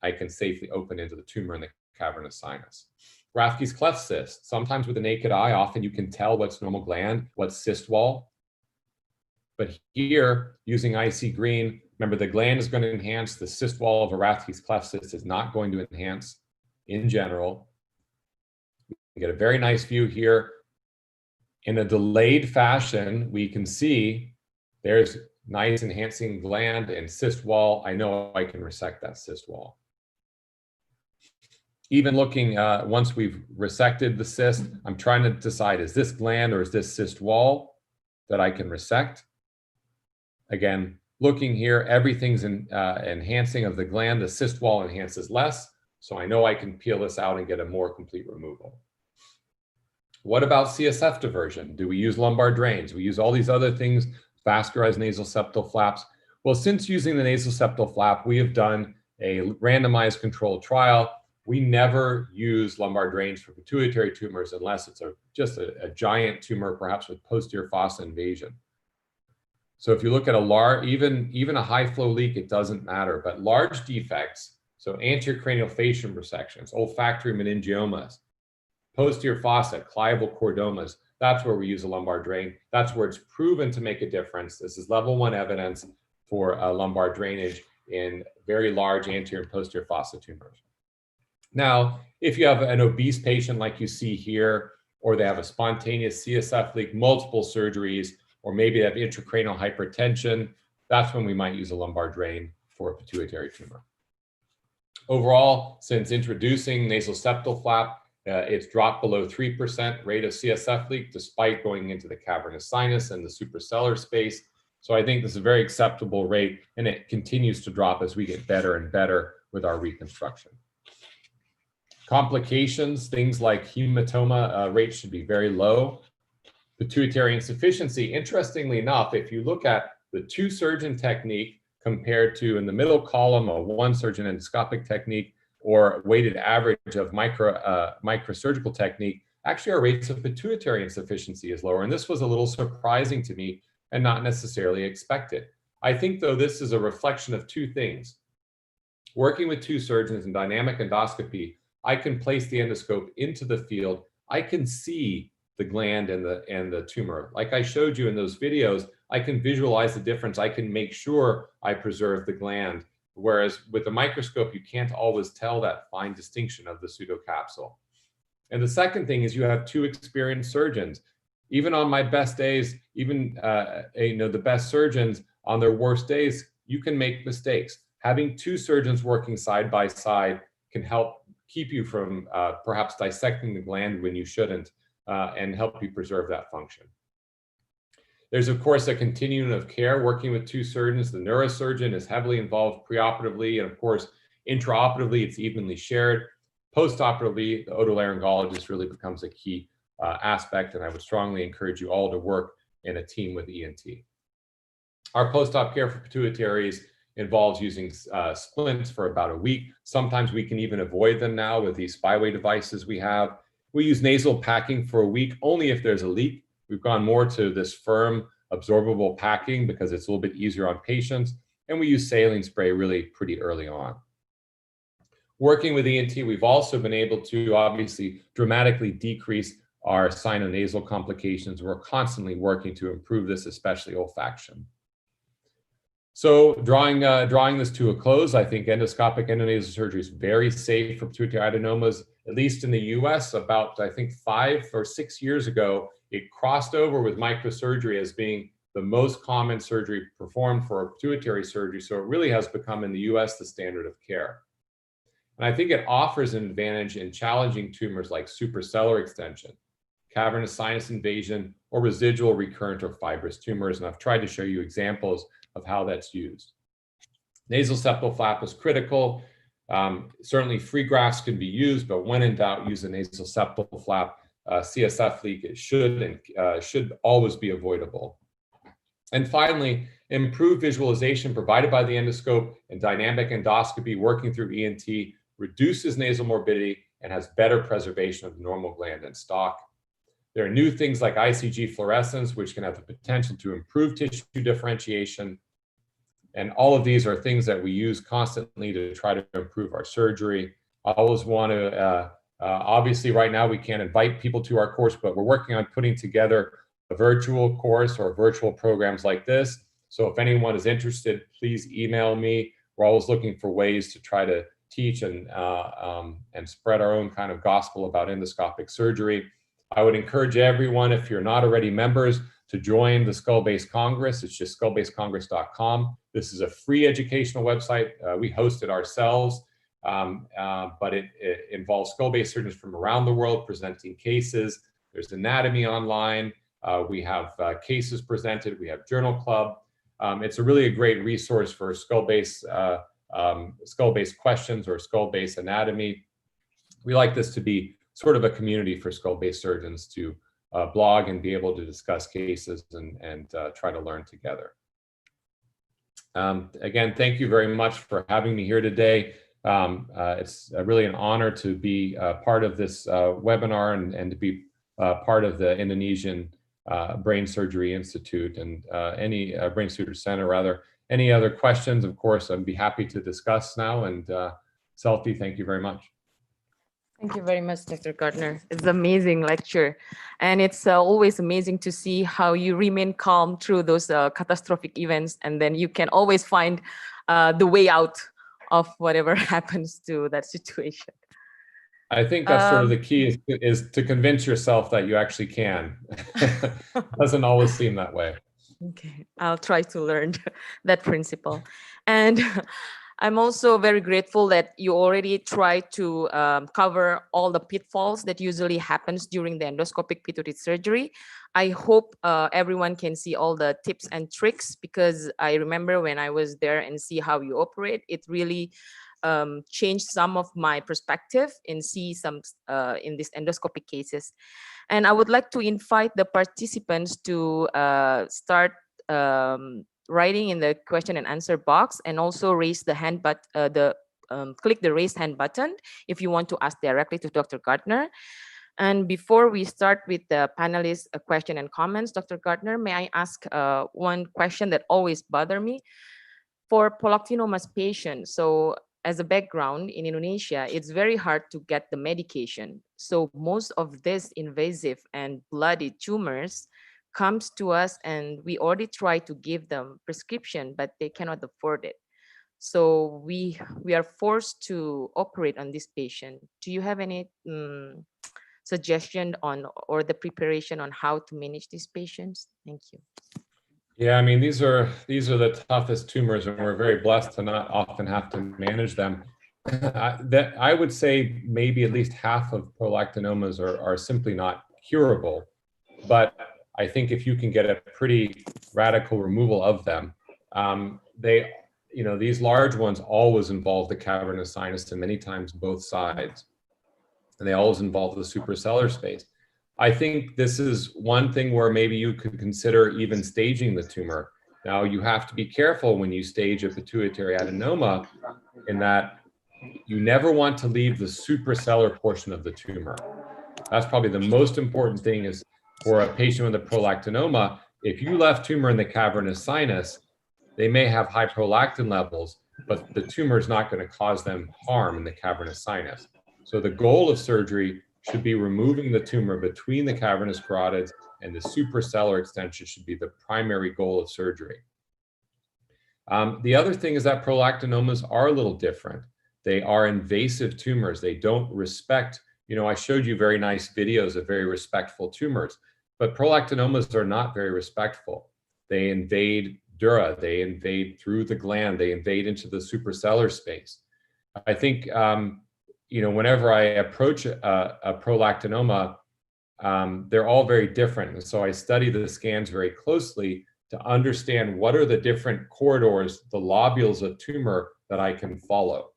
I can safely open into the tumor in the cavernous sinus. Rathke's cleft cyst. Sometimes with the naked eye, often you can tell what's normal gland, what's cyst wall. But here, using IC green, remember the gland is going to enhance, the cyst wall of a Rathke's cleft cyst is not going to enhance in general. We get a very nice view here. In a delayed fashion, we can see there's nice enhancing gland and cyst wall. I know I can resect that cyst wall. Even looking, once we've resected the cyst, I'm trying to decide, is this gland or is this cyst wall that I can resect? Again, looking here, everything's enhancing of the gland. The cyst wall enhances less, so I know I can peel this out and get a more complete removal. What about CSF diversion? Do we use lumbar drains? We use all these other things, vascularized nasal septal flaps. Well, since using the nasal septal flap, we have done a randomized controlled trial. We never use lumbar drains for pituitary tumors unless it's just a giant tumor, perhaps with posterior fossa invasion. So if you look at even a high flow leak, it doesn't matter. But large defects, so anterior cranial fascium resections, olfactory meningiomas, posterior fossa, clival chordomas, that's where we use a lumbar drain. That's where it's proven to make a difference. This is level 1 evidence for lumbar drainage in very large anterior and posterior fossa tumors. Now, if you have an obese patient like you see here, or they have a spontaneous CSF leak, multiple surgeries, or maybe they have intracranial hypertension, that's when we might use a lumbar drain for a pituitary tumor. Overall, since introducing nasal septal flap, it's dropped below 3% rate of CSF leak despite going into the cavernous sinus and the suprasellar space. So I think this is a very acceptable rate, and it continues to drop as we get better and better with our reconstruction. Complications, things like hematoma rates should be very low. Pituitary insufficiency, interestingly enough, if you look at the 2-surgeon technique compared to in the middle column a 1-surgeon endoscopic technique or weighted average of microsurgical technique, actually our rates of pituitary insufficiency is lower. And this was a little surprising to me and not necessarily expected. I think, though, this is a reflection of 2 things. Working with 2 surgeons in dynamic endoscopy, I can place the endoscope into the field. I can see the gland and the tumor. Like I showed you in those videos, I can visualize the difference. I can make sure I preserve the gland. Whereas with a microscope, you can't always tell that fine distinction of the pseudocapsule. And the second thing is you have two experienced surgeons. Even on my best days, even the best surgeons on their worst days, you can make mistakes. Having two surgeons working side by side can help keep you from perhaps dissecting the gland when you shouldn't, and help you preserve that function. There's, of course, a continuum of care working with two surgeons. The neurosurgeon is heavily involved preoperatively, and of course, intraoperatively, it's evenly shared. Postoperatively, the otolaryngologist really becomes a key aspect, and I would strongly encourage you all to work in a team with ENT. Our post-op care for pituitaries involves using splints for about a week. Sometimes we can even avoid them now with these spyway devices we have. We use nasal packing for a week only if there's a leak. We've gone more to this firm absorbable packing because it's a little bit easier on patients. And we use saline spray really pretty early on. Working with ENT, we've also been able to obviously dramatically decrease our sinonasal complications. We're constantly working to improve this, especially olfaction. So drawing this to a close, I think endoscopic endonasal surgery is very safe for pituitary adenomas, at least in the US. About, I think, 5 or 6 years ago, it crossed over with microsurgery as being the most common surgery performed for pituitary surgery. So it really has become in the US the standard of care. And I think it offers an advantage in challenging tumors like suprasellar extension, cavernous sinus invasion, or residual recurrent or fibrous tumors. And I've tried to show you examples of how that's used. Nasal septal flap is critical. Certainly free grafts can be used, but when in doubt, use a nasal septal flap. CSF leak should always be avoidable. And finally, improved visualization provided by the endoscope and dynamic endoscopy working through ENT reduces nasal morbidity and has better preservation of the normal gland and stalk. There are new things like ICG fluorescence, which can have the potential to improve tissue differentiation. And all of these are things that we use constantly to try to improve our surgery. I always want to, obviously right now we can't invite people to our course, but we're working on putting together a virtual course or virtual programs like this. So if anyone is interested, please email me. We're always looking for ways to try to teach and spread our own kind of gospel about endoscopic surgery. I would encourage everyone, if you're not already members, to join the Skull Base Congress. It's just skullbasecongress.com. This is a free educational website. We host it ourselves, but it involves skull base surgeons from around the world presenting cases. There's anatomy online. We have cases presented. We have journal club. It's really a great resource for skull base questions or skull base anatomy. We like this to be sort of a community for skull base surgeons to blog and be able to discuss cases and try to learn together. Again, thank you very much for having me here today. It's really an honor to be part of this webinar and to be part of the Indonesian Brain Surgery Institute and any Brain Surgery Center, rather. Any other questions, of course, I'd be happy to discuss now. And Selfie, thank you very much. Thank you very much, Dr. Gardner. It's an amazing lecture. And it's always amazing to see how you remain calm through those catastrophic events. And then you can always find the way out of whatever happens to that situation. I think that's sort of the key is to convince yourself that you actually can. Doesn't always seem that way. Okay, I'll try to learn that principle. And I'm also very grateful that you already tried to cover all the pitfalls that usually happens during the endoscopic pituitary surgery. I hope everyone can see all the tips and tricks, because I remember when I was there and see how you operate, it really changed some of my perspective and see some in these endoscopic cases. And I would like to invite the participants to start writing in the question and answer box, and also raise the hand, but click the raise hand button if you want to ask directly to Dr. Gardner. And before we start with the panelists' question and comments, Dr. Gardner, may I ask one question that always bothers me? For poloctinomas patients, so as a background in Indonesia, it's very hard to get the medication. So most of these invasive and bloody tumors comes to us and we already try to give them prescription, but they cannot afford it. So we are forced to operate on this patient. Do you have any suggestion on or the preparation on how to manage these patients? Thank you. Yeah, I mean, these are the toughest tumors, and we're very blessed to not often have to manage them. I would say maybe at least half of prolactinomas are simply not curable, but I think if you can get a pretty radical removal of them, these large ones always involve the cavernous sinus, and many times both sides, and they always involve the suprasellar space. I think this is one thing where maybe you could consider even staging the tumor. Now, you have to be careful when you stage a pituitary adenoma in that you never want to leave the suprasellar portion of the tumor. That's probably the most important thing is for a patient with a prolactinoma. If you left tumor in the cavernous sinus, they may have high prolactin levels, but the tumor is not going to cause them harm in the cavernous sinus. So the goal of surgery should be removing the tumor between the cavernous carotids, and the suprasellar extension should be the primary goal of surgery. The other thing is that prolactinomas are a little different. They are invasive tumors. They don't respect, I showed you very nice videos of very respectful tumors, but prolactinomas are not very respectful. They invade dura, they invade through the gland, they invade into the suprasellar space. I think, whenever I approach a prolactinoma, they're all very different. And so I study the scans very closely to understand what are the different corridors, the lobules of tumor that I can follow.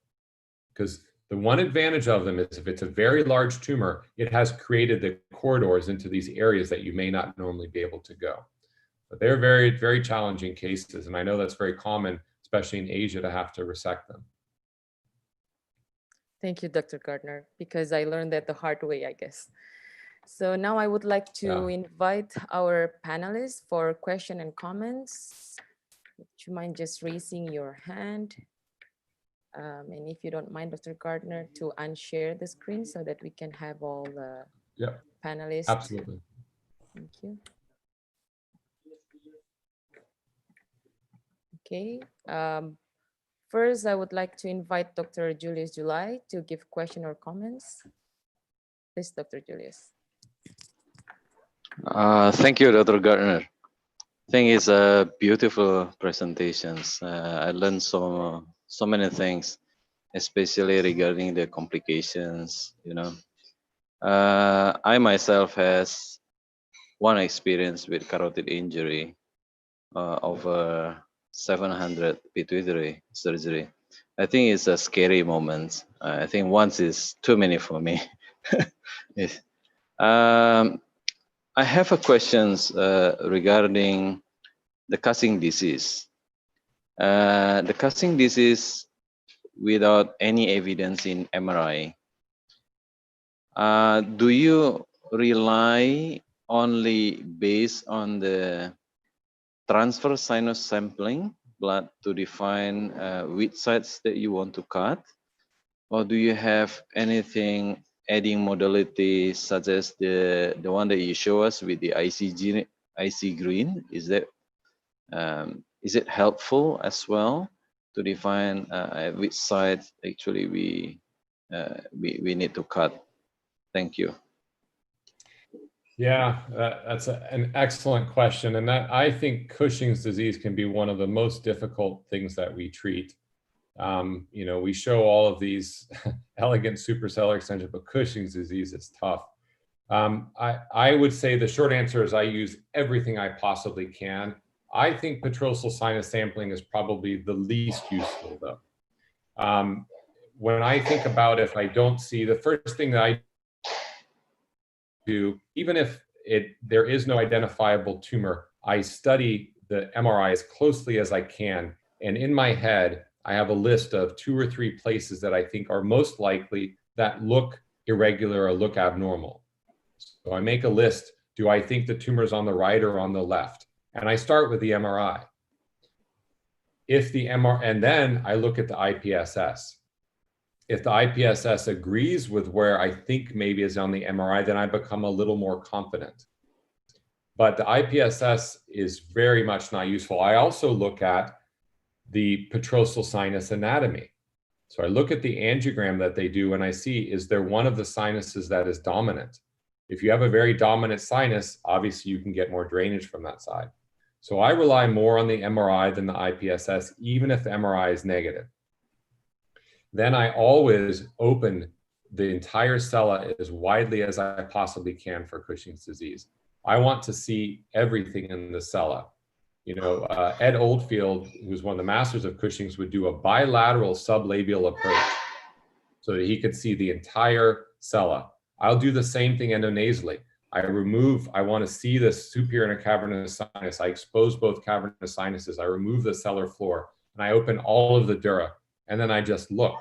Because the one advantage of them is if it's a very large tumor, it has created the corridors into these areas that you may not normally be able to go. But they're very, very challenging cases. And I know that's very common, especially in Asia, to have to resect them. Thank you, Dr. Gardner, because I learned that the hard way, I guess. So now I would like to invite our panelists for question and comments. Would you mind just raising your hand? And if you don't mind, Dr. Gardner, to unshare the screen so that we can have all the panelists. Absolutely. Thank you. Okay. First, I would like to invite Dr. Julius July to give question or comments. Please, Dr. Julius. Thank you, Dr. Gardner. I think it's a beautiful presentations. I learned so many things, especially regarding the complications. I myself has one experience with carotid injury over 700 pituitary surgery. I think it's a scary moment. I think once is too many for me. I have a questions regarding the Cushing disease. The Cushing disease without any evidence in MRI. Do you rely only based on the transverse sinus sampling blood to define which sites that you want to cut? Or do you have anything adding modality such as the one that you show us with the IC green? Is it helpful as well to define which side actually we need to cut? Thank you. Yeah, that's an excellent question. And that I think Cushing's disease can be one of the most difficult things that we treat. We show all of these elegant suprasellar extension, but Cushing's disease is tough. I would say the short answer is I use everything I possibly can. I think petrosal sinus sampling is probably the least useful though. When I think about if I don't see, the first thing that I do, even if there is no identifiable tumor, I study the MRI as closely as I can. And in my head, I have a list of 2 or 3 places that I think are most likely that look irregular or look abnormal. So I make a list. Do I think the tumor is on the right or on the left? And I start with the MRI. And then I look at the IPSS. If the IPSS agrees with where I think maybe is on the MRI, then I become a little more confident. but the IPSS is very much not useful. I also look at the petrosal sinus anatomy. So I look at the angiogram that they do and I see, is there one of the sinuses that is dominant? If you have a very dominant sinus, obviously you can get more drainage from that side. So I rely more on the MRI than the IPSS, even if the MRI is negative. Then I always open the entire cella as widely as I possibly can for Cushing's disease. I want to see everything in the cella. You know, Ed Oldfield, who's one of the masters of Cushing's, would do a bilateral sublabial approach so that he could see the entire cella. I'll do the same thing endonasally. I want to see the superior and cavernous sinus. I expose both cavernous sinuses. I remove the cellar floor and I open all of the dura and then I just look.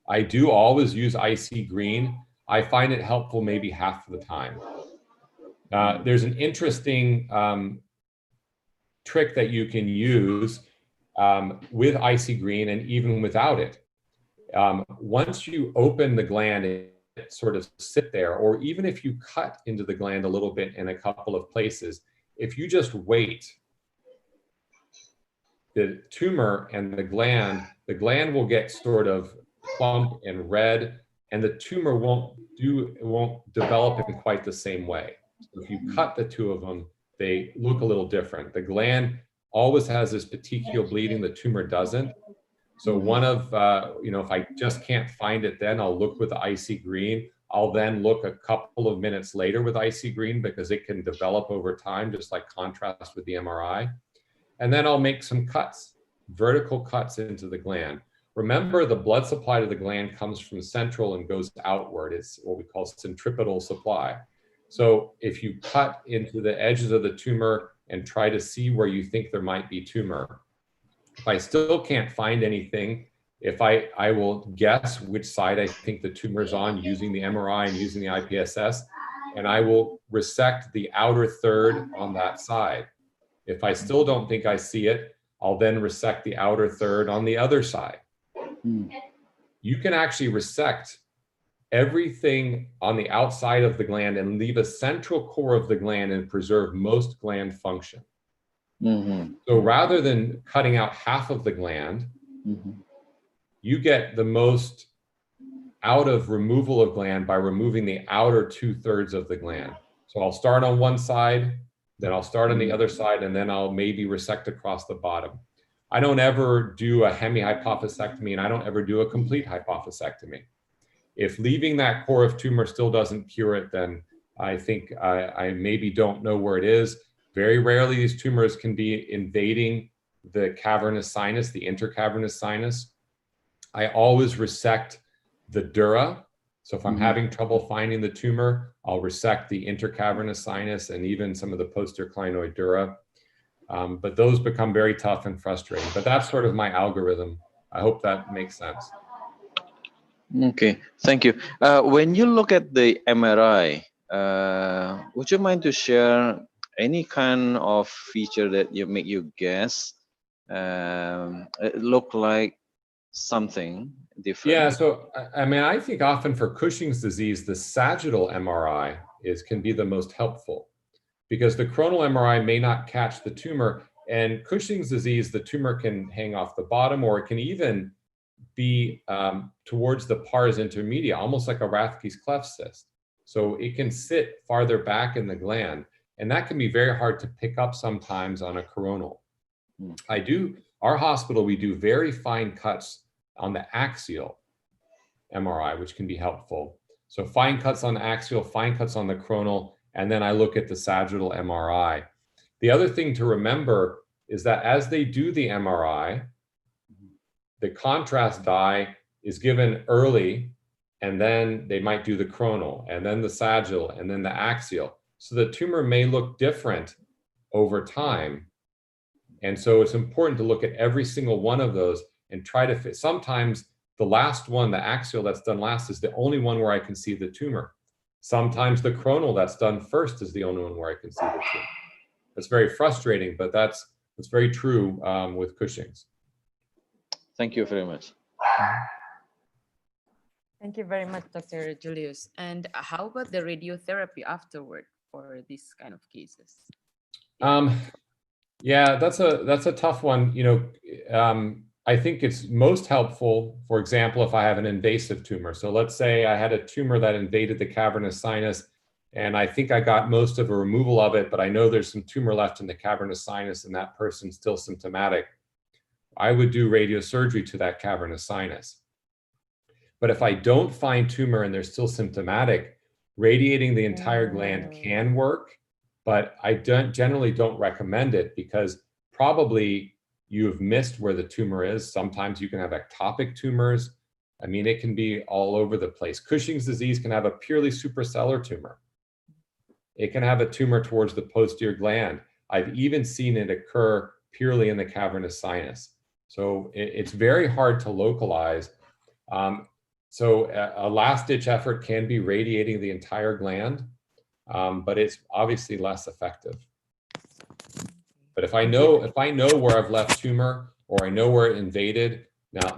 I do always use IC green. I find it helpful maybe half of the time. There's an interesting trick that you can use with IC green and even without it. Once you open the gland and sort of sit there, or even if you cut into the gland a little bit in a couple of places, if you just wait, the tumor and the gland will get sort of plump and red, and the tumor won't develop in quite the same way. So if you cut the two of them, they look a little different. The gland always has this petechial bleeding, the tumor doesn't. So one of, you know, if I just can't find it, then I'll look with the IC green. I'll then look a couple of minutes later with IC green because it can develop over time, just like contrast with the MRI. And then I'll make some cuts, vertical cuts into the gland. Remember, the blood supply to the gland comes from central and goes outward. It's what we call centripetal supply. So if you cut into the edges of the tumor and try to see where you think there might be tumor, if I still can't find anything, I will guess which side I think the tumor is on using the MRI and using the IPSS, and I will resect the outer third on that side. If I still don't think I see it, I'll then resect the outer third on the other side. You can actually resect everything on the outside of the gland and leave a central core of the gland and preserve most gland function. So rather than cutting out half of the gland, you get the most out of removal of gland by removing the outer 2/3 of the gland. So I'll start on one side, then I'll start on the other side, and then I'll maybe resect across the bottom. I don't ever do a hemihypophysectomy, and I don't ever do a complete hypophysectomy. If leaving that core of tumor still doesn't cure it, then I think I maybe don't know where it is. Very rarely these tumors can be invading the cavernous sinus, the intercavernous sinus. I always resect the dura. So if I'm having trouble finding the tumor, I'll resect the intercavernous sinus and even some of the posterior clinoid dura. But those become very tough and frustrating. But that's sort of my algorithm. I hope that makes sense. Okay, thank you. When you look at the MRI, would you mind to share any kind of feature that make you guess it look like something different? Yeah, so I mean, I think often for Cushing's disease, the sagittal MRI can be the most helpful because the coronal MRI may not catch the tumor, and Cushing's disease, the tumor can hang off the bottom, or it can even be towards the pars intermedia, almost like a Rathke's cleft cyst. So it can sit farther back in the gland, and that can be very hard to pick up sometimes on a coronal. Our hospital, we do very fine cuts on the axial MRI, which can be helpful. So fine cuts on the axial, fine cuts on the coronal, and then I look at the sagittal MRI. The other thing to remember is that as they do the MRI, the contrast dye is given early, and then they might do the coronal, and then the sagittal, and then the axial. So the tumor may look different over time. And so it's important to look at every single one of those and try to fit. Sometimes the last one, the axial that's done last, is the only one where I can see the tumor. Sometimes the coronal that's done first is the only one where I can see the tumor. It's very frustrating, but that's very true with Cushing's. Thank you very much. Thank you very much, Dr. Julius. And how about the radiotherapy afterward? for these kind of cases? Yeah, that's a tough one. I think it's most helpful, for example, if I have an invasive tumor. So let's say I had a tumor that invaded the cavernous sinus, and I think I got most of a removal of it, but I know there's some tumor left in the cavernous sinus and that person's still symptomatic. I would do radiosurgery to that cavernous sinus. But if I don't find tumor and they're still symptomatic, radiating the entire gland can work, but I generally don't recommend it because probably you have missed where the tumor is. Sometimes you can have ectopic tumors. I mean, it can be all over the place. Cushing's disease can have a purely suprasellar tumor. It can have a tumor towards the posterior gland. I've even seen it occur purely in the cavernous sinus. So it's very hard to localize. So a last-ditch effort can be radiating the entire gland, but it's obviously less effective. But if I know where I've left tumor or I know where it invaded,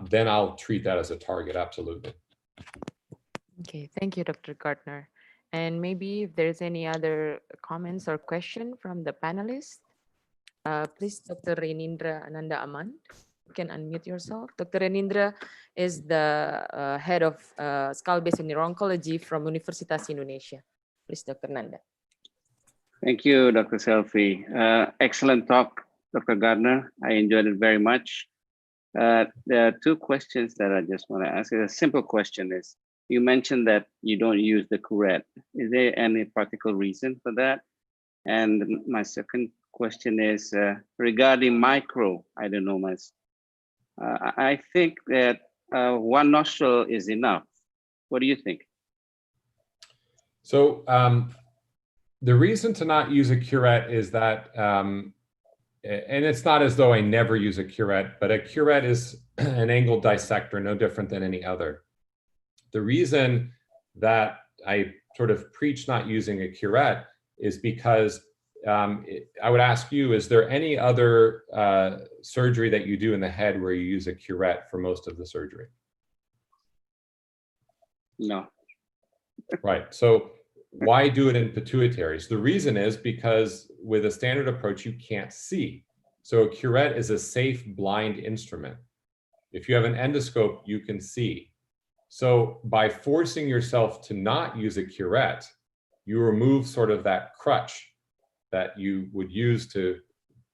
then I'll treat that as a target. Absolutely. Okay, thank you, Dr. Gardner. And maybe if there's any other comments or question from the panelists, please, Dr. Renindra Ananda Aman, you can unmute yourself. Dr. Renindra is the head of skull-based neuro-oncology from Universitas Indonesia. Please, Dr. Nanda. Thank you, Dr. Selfie. Excellent talk, Dr. Gardner. I enjoyed it very much. There are two questions that I just want to ask. A simple question is, you mentioned that you don't use the curette. Is there any particular reason for that? And my second question is regarding microadenomas. I think that one nostril is enough. What do you think? So the reason to not use a curette is that, and it's not as though I never use a curette, but a curette is an angled dissector, no different than any other. The reason that I sort of preach not using a curette is because I would ask you, is there any other surgery that you do in the head where you use a curette for most of the surgery? No. Right. So why do it in pituitaries? The reason is because with a standard approach, you can't see. So a curette is a safe blind instrument. If you have an endoscope, you can see. So by forcing yourself to not use a curette, you remove sort of that crutch that you would use to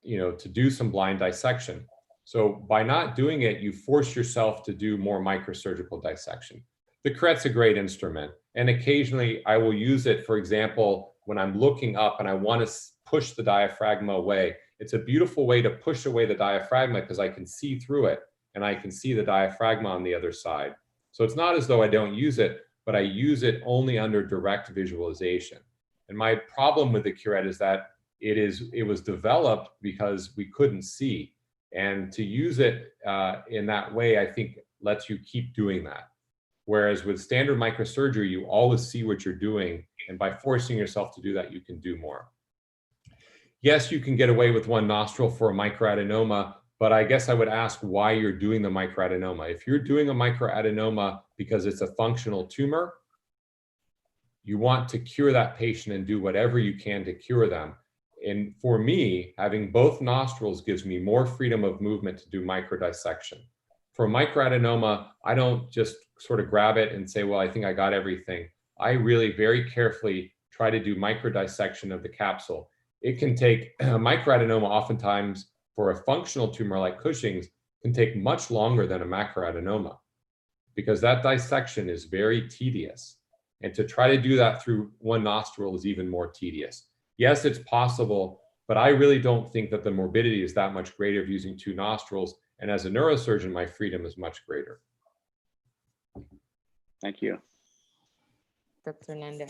do some blind dissection. So by not doing it, you force yourself to do more microsurgical dissection. The curette's a great instrument, and occasionally I will use it, for example, when I'm looking up and I want to push the diaphragma away. It's a beautiful way to push away the diaphragma because I can see through it and I can see the diaphragma on the other side. So it's not as though I don't use it, but I use it only under direct visualization. And my problem with the curette is that it was developed because we couldn't see. And to use it in that way, I think lets you keep doing that. Whereas with standard microsurgery, you always see what you're doing. And by forcing yourself to do that, you can do more. Yes, you can get away with one nostril for a microadenoma, but I guess I would ask why you're doing the microadenoma. If you're doing a microadenoma because it's a functional tumor, you want to cure that patient and do whatever you can to cure them. And for me, having both nostrils gives me more freedom of movement to do microdissection. For a microadenoma, I don't just sort of grab it and say, well, I think I got everything. I really very carefully try to do microdissection of the capsule. It can take a microadenoma oftentimes for a functional tumor like Cushing's can take much longer than a macroadenoma because that dissection is very tedious. And to try to do that through one nostril is even more tedious. Yes, it's possible, but I really don't think that the morbidity is that much greater of using two nostrils. And as a neurosurgeon, my freedom is much greater. Thank you. Dr. Nanda.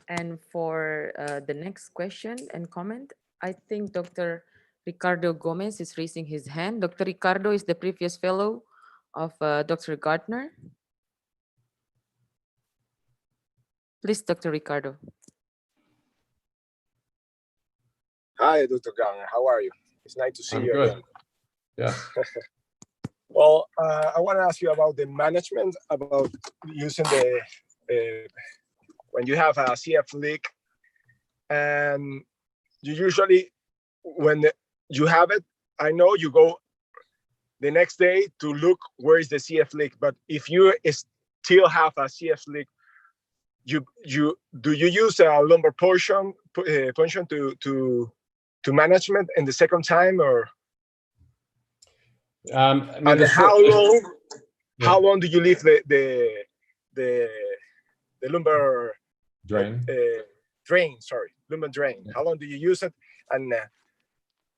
And for the next question and comment, I think Dr. Ricardo Gomez is raising his hand. Dr. Ricardo is the previous fellow of Dr. Gardner. Please, Dr. Ricardo. Hi, Dr. Gardner. How are you? It's nice to see you good. again. Yeah. Well, I want to ask you about the management, about using the, when you have a CF leak, and you usually, when you have it, I know you go the next day to look where is the CF leak. But if you still have a CF leak, do you use a lumbar punction to management in the second time, or? And how long do you leave the lumbar drain? Lumbar drain. How long do you use it, and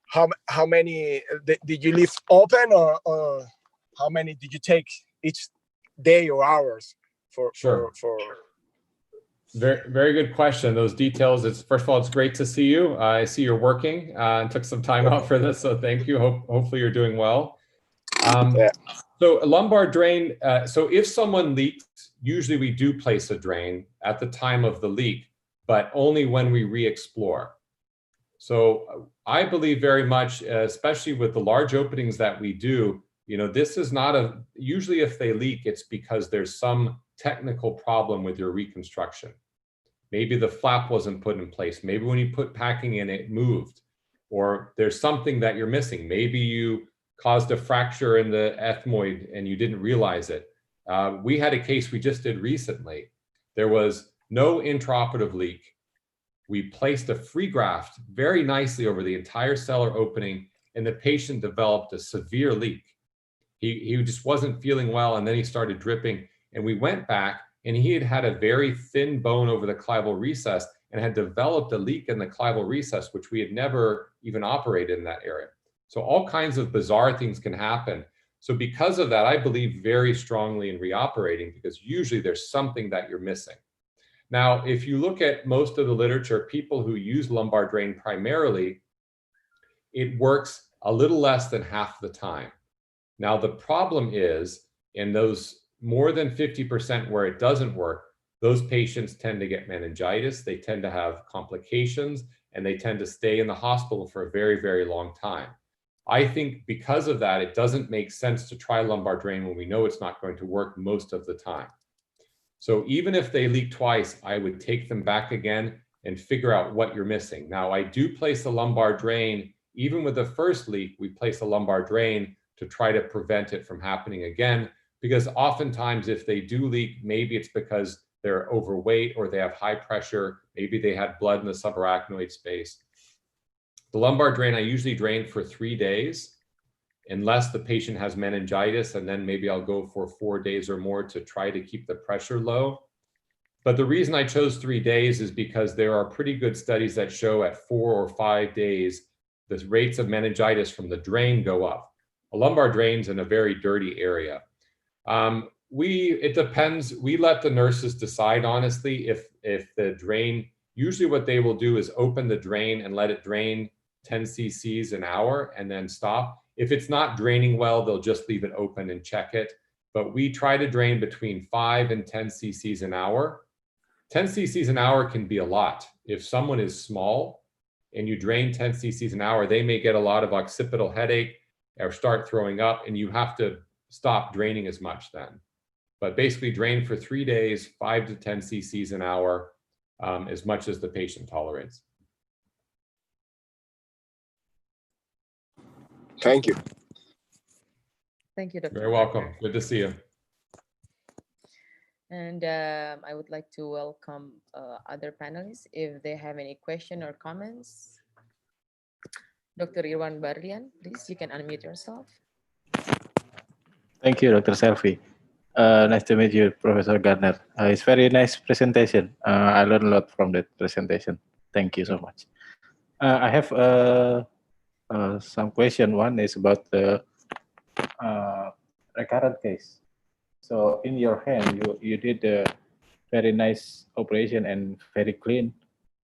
how many did you leave open, or how many did you take each day or hours for? Very, very good question. Those details. First of all, it's great to see you. I see you're working and took some time out for this, so thank you. Hopefully you're doing well. So a lumbar drain. So if someone leaks, usually we do place a drain at the time of the leak, but only when we re-explore. So I believe very much, especially with the large openings that we do, this is not usually if they leak, it's because there's some technical problem with your reconstruction. Maybe the flap wasn't put in place. Maybe when you put packing in, it moved, or there's something that you're missing. Maybe you caused a fracture in the ethmoid and you didn't realize it. We had a case we just did recently. There was no intraoperative leak. We placed a free graft very nicely over the entire sellar opening, and the patient developed a severe leak. He just wasn't feeling well, and then he started dripping. And we went back, and he had a very thin bone over the clival recess and had developed a leak in the clival recess, which we had never even operated in that area. So all kinds of bizarre things can happen. So because of that, I believe very strongly in reoperating, because usually there's something that you're missing. Now, if you look at most of the literature, people who use lumbar drain primarily, it works a little less than half the time. Now, the problem is in those more than 50% where it doesn't work, those patients tend to get meningitis, they tend to have complications, and they tend to stay in the hospital for a very, very long time. I think because of that, it doesn't make sense to try lumbar drain when we know it's not going to work most of the time. So even if they leak twice, I would take them back again and figure out what you're missing. Now, I do place a lumbar drain. Even with the first leak, we place a lumbar drain to try to prevent it from happening again, because oftentimes if they do leak, maybe it's because they're overweight or they have high pressure. Maybe they had blood in the subarachnoid space. The lumbar drain, I usually drain for 3 days, unless the patient has meningitis, and then maybe I'll go for 4 days or more to try to keep the pressure low. But the reason I chose 3 days is because there are pretty good studies that show at 4 or 5 days, the rates of meningitis from the drain go up. A lumbar drain's in a very dirty area. It depends. We let the nurses decide, honestly, if the drain, usually what they will do is open the drain and let it drain 10 cc's an hour and then stop. If it's not draining well, they'll just leave it open and check it. But we try to drain between 5 and 10 cc's an hour. 10 cc's an hour can be a lot. If someone is small and you drain 10 cc's an hour, they may get a lot of occipital headache or start throwing up, and you have to stop draining as much then. But basically drain for 3 days, 5 to 10 cc's an hour, as much as the patient tolerates. Thank you. Thank you, Dr. Very welcome. Good to see you. And I would like to welcome other panelists if they have any question or comments. Dr. Irwan Barlian, please, you can unmute yourself. Thank you, Dr. Selfie. Nice to meet you, Professor Gardner. It's very nice presentation. I learned a lot from that presentation. Thank you so much. I have some question. One is about the recurrent case. So in your hand, you did a very nice operation and very clean.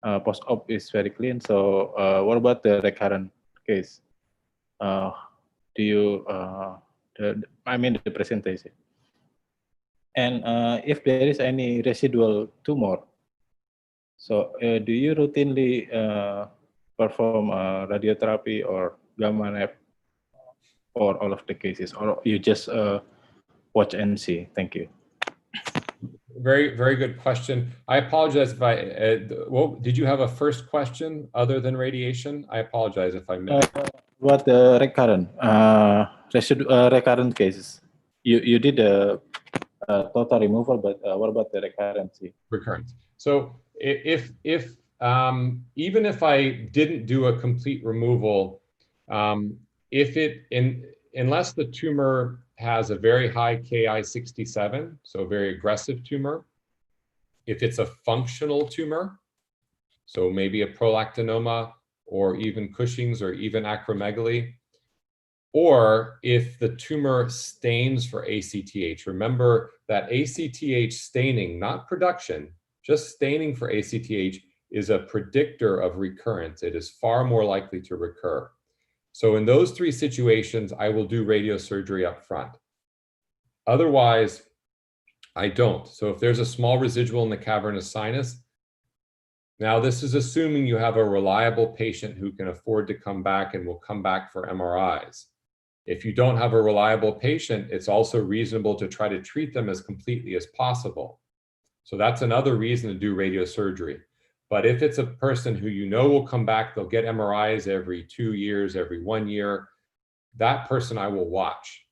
Post-op is very clean. So what about the recurrent case? Do you, I mean the presentation. And if there is any residual tumor, so do you routinely perform radiotherapy or gamma knife for all of the cases, or you just watch and see? Thank you. Very, very good question. I apologize if well, did you have a first question other than radiation? I apologize if I missed. What the recurrent cases? You did a total removal, but what about the recurrency? Recurrence. So if even if I didn't do a complete removal, unless the tumor has a very high Ki-67, so a very aggressive tumor, if it's a functional tumor, so maybe a prolactinoma or even Cushing's or even acromegaly, or if the tumor stains for ACTH. Remember that ACTH staining, not production, just staining for ACTH is a predictor of recurrence. It is far more likely to recur. So in those three situations, I will do radiosurgery up front. Otherwise, I don't. So if there's a small residual in the cavernous sinus, now this is assuming you have a reliable patient who can afford to come back and will come back for MRIs. If you don't have a reliable patient, it's also reasonable to try to treat them as completely as possible. So that's another reason to do radiosurgery. But if it's a person who you know will come back, they'll get MRIs every 2 years, every 1 year, that person I will watch.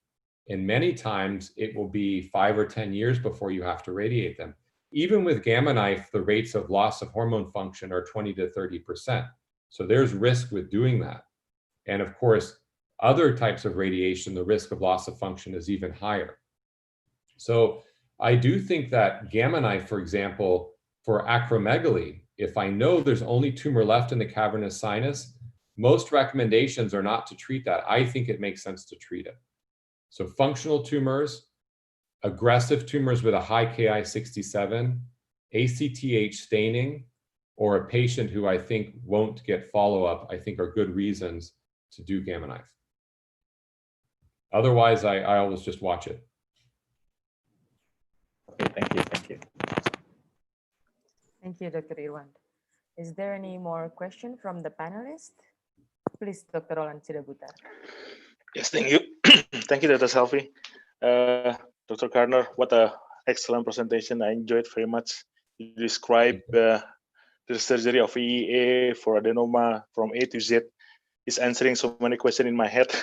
And many times it will be 5 or 10 years before you have to radiate them. Even with gamma knife, the rates of loss of hormone function are 20 to 30%. So there's risk with doing that. And of course, other types of radiation, the risk of loss of function is even higher. So I do think that gamma knife, for example, for acromegaly, if I know there's only tumor left in the cavernous sinus, most recommendations are not to treat that. I think it makes sense to treat it. So functional tumors, aggressive tumors with a high Ki-67, ACTH staining, or a patient who I think won't get follow-up, I think are good reasons to do gamma knife. Otherwise, I always just watch it. Okay, thank you, thank you. Thank you, Dr. Irwan. Is there any more question from the panelists? Please, Dr. Roland Sidabutar. Yes, thank you. Thank you, Dr. Selfie. Dr. Gardner, what an excellent presentation. I enjoyed very much. You described the surgery of EEA for adenoma from A to Z. It's answering so many questions in my head.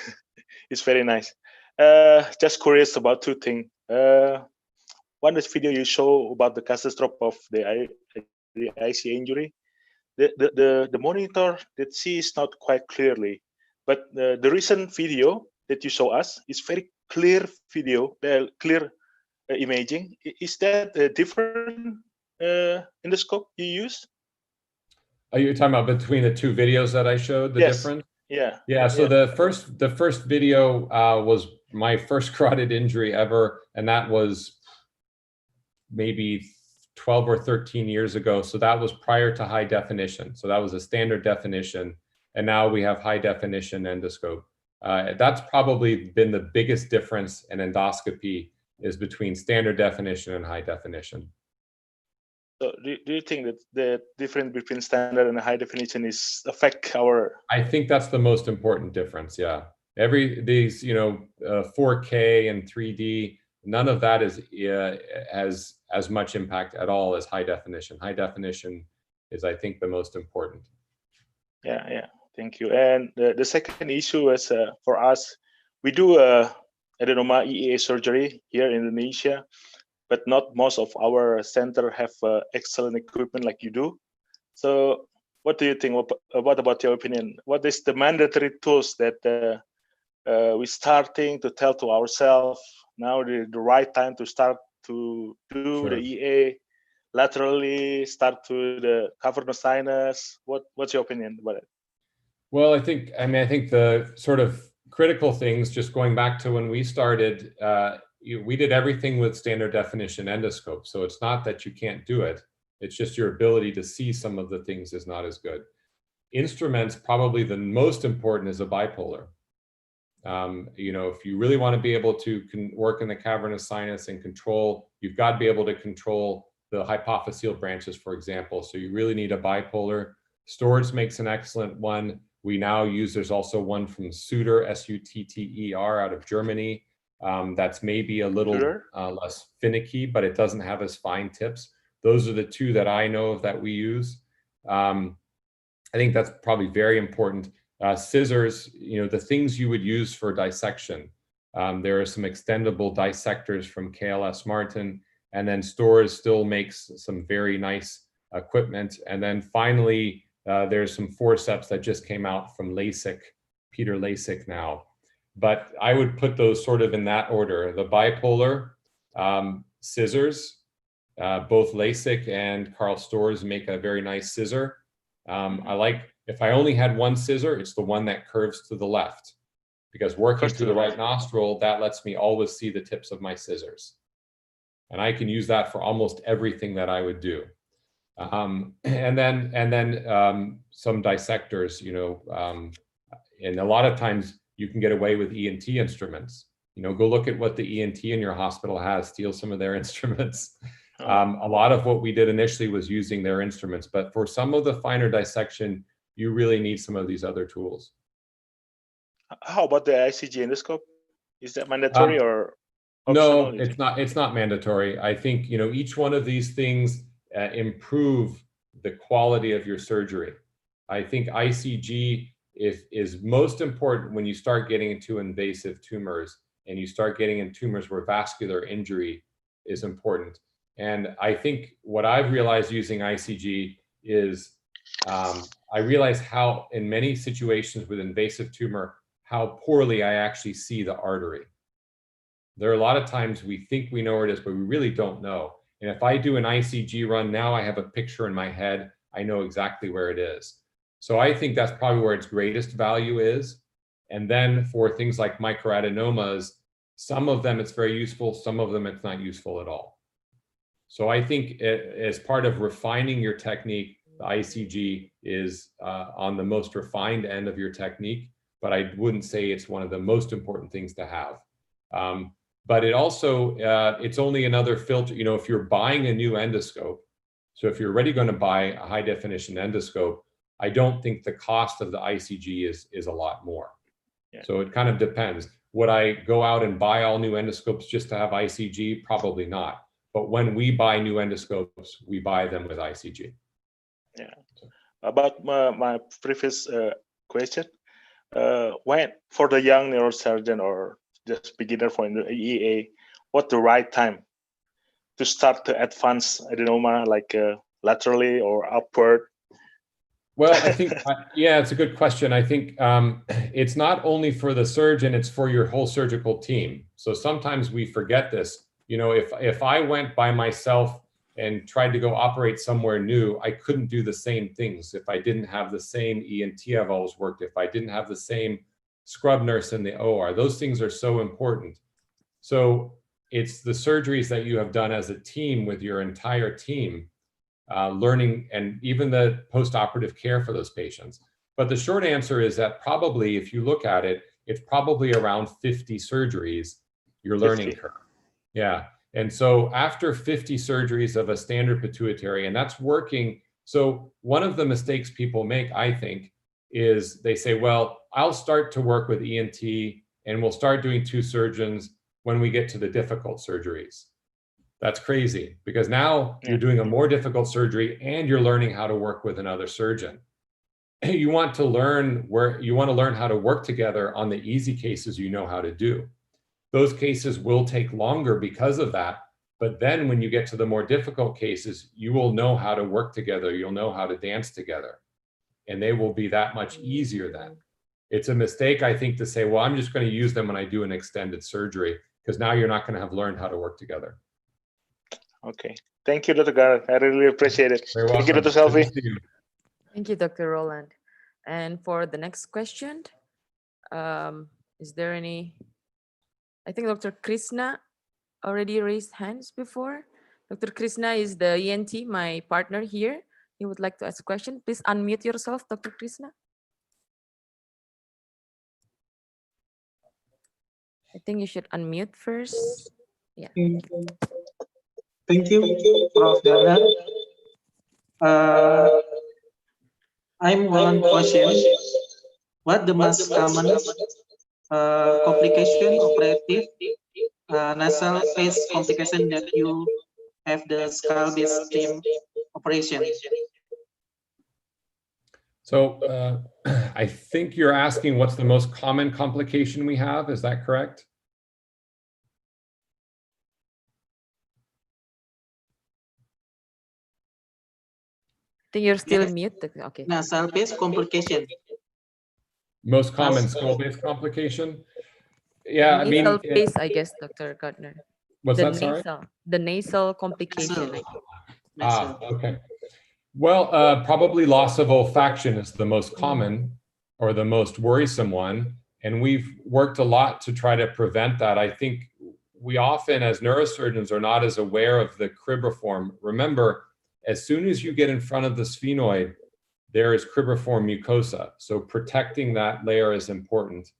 It's very nice. Just curious about two things. One is video you show about the catastrophe of the IC injury. The monitor that sees not quite clearly, but the recent video that you show us is very clear video, clear imaging. Is that a different endoscope you use? Are you talking about between the two videos that I showed, the difference? Yeah. Yeah, so the first video was my first carotid injury ever, and that was maybe 12 or 13 years ago. So that was prior to high definition. So that was a standard definition, and now we have high definition endoscope. That's probably been the biggest difference in endoscopy, is between standard definition and high definition. So do you think that the difference between standard and high definition is affect our? I think that's the most important difference. Yeah, these 4K and 3D, none of that has as much impact at all as high definition. High definition is, I think, the most important. Yeah. Thank you. And the second issue is for us, we do adenoma EEA surgery here in Indonesia, but not most of our center have excellent equipment like you do. So what do you think? What about your opinion? What is the mandatory tools that we're starting to tell to ourselves now the right time to start to do the EA laterally, start to the cavernous sinus? What's your opinion about it? Well, I think the sort of critical things, just going back to when we started, we did everything with standard definition endoscope. So it's not that you can't do it. It's just your ability to see some of the things is not as good. Instruments, probably the most important is a bipolar. If you really want to be able to work in the cavernous sinus and control, you've got to be able to control the hypophyseal branches, for example. So you really need a bipolar. Storage makes an excellent one. We now use, there's also one from Sutter, S-U-T-T-E-R, out of Germany. that's maybe a little Sure. less finicky, but it doesn't have as fine tips. Those are the two that I know of that we use. I think that's probably very important. Scissors, the things you would use for dissection. There are some extendable dissectors from KLS Martin, and then Storrs still makes some very nice equipment. And then finally, there's some forceps that just came out from LASIK, Peter LASIK now. But I would put those sort of in that order. The bipolar, scissors, both LASIK and Karl Storrs make a very nice scissor. I like, if I only had one scissor, it's the one that curves to the left, because working through the right nostril, that lets me always see the tips of my scissors. And I can use that for almost everything that I would do. And then some dissectors, and a lot of times you can get away with ENT instruments. Go look at what the ENT in your hospital has, steal some of their instruments. A lot of what we did initially was using their instruments, but for some of the finer dissection, you really need some of these other tools. How about the ICG endoscope? Is that mandatory or optional? No, it's not mandatory. I think, each one of these things improve the quality of your surgery. I think ICG is most important when you start getting into invasive tumors and you start getting in tumors where vascular injury is important. And I think what I've realized using ICG is I realize how in many situations with invasive tumor, how poorly I actually see the artery. There are a lot of times we think we know where it is, but we really don't know. And if I do an ICG run now, I have a picture in my head. I know exactly where it is. So I think that's probably where its greatest value is. And then for things like microadenomas, some of them it's very useful, some of them it's not useful at all. So I think as part of refining your technique, the ICG is on the most refined end of your technique, but I wouldn't say it's one of the most important things to have. But it also, it's only another filter, if you're buying a new endoscope, so if you're already going to buy a high definition endoscope, I don't think the cost of the ICG is a lot more. Yeah. So it kind of depends. Would I go out and buy all new endoscopes just to have ICG? Probably not. But when we buy new endoscopes, we buy them with ICG. Yeah. About my previous question, when for the young neurosurgeon or just beginner for the EEA, what's the right time to start to advance adenoma, like laterally or upward? Well, I think, yeah, it's a good question. I think it's not only for the surgeon, it's for your whole surgical team. So sometimes we forget this. If I went by myself and tried to go operate somewhere new, I couldn't do the same things if I didn't have the same ENT I've always worked, if I didn't have the same scrub nurse in the OR. Those things are so important. So it's the surgeries that you have done as a team with your entire team, learning, and even the post-operative care for those patients. But the short answer is that probably, if you look at it, it's probably around 50 surgeries, your learning curve. Yeah. And so after 50 surgeries of a standard pituitary, and that's working. So one of the mistakes people make, I think, is they say, well, I'll start to work with ENT and we'll start doing 2 surgeons when we get to the difficult surgeries. That's crazy, because now you're doing a more difficult surgery and you're learning how to work with another surgeon. You want to learn how to work together on the easy cases you know how to do. Those cases will take longer because of that. But then when you get to the more difficult cases, you will know how to work together. You'll know how to dance together. And they will be that much easier then. It's a mistake, I think, to say, well, I'm just going to use them when I do an extended surgery, because now you're not going to have learned how to work together. Okay. Thank you, Dr. Gardner. I really appreciate it. Thank you, Dr. Selfie. Thank you, Dr. Roland. And for the next question, is there any? I think Dr. Krishna already raised hands before. Dr. Krishna is the ENT, my partner here. He would like to ask a question. Please unmute yourself, Dr. Krishna. I think you should unmute first. Yeah. Thank you, Prof. Gardner. I'm one question. What the most common complication operative nasal phase complication that you have the skull-based stem operation? So I think you're asking what's the most common complication we have. Is that correct? I think you're still Yes. mute. Okay. Nasal phase complication. Most common skull-based complication? Yeah, I mean, Nasal phase, I guess, Dr. Gardner. what's The that, sorry? the nasal complication. Ah, okay. Well, probably loss of olfaction is the most common or the most worrisome one. And we've worked a lot to try to prevent that. I think we often, as neurosurgeons, are not as aware of the cribriform. Remember, as soon as you get in front of the sphenoid, there is cribriform mucosa. So protecting that layer is important.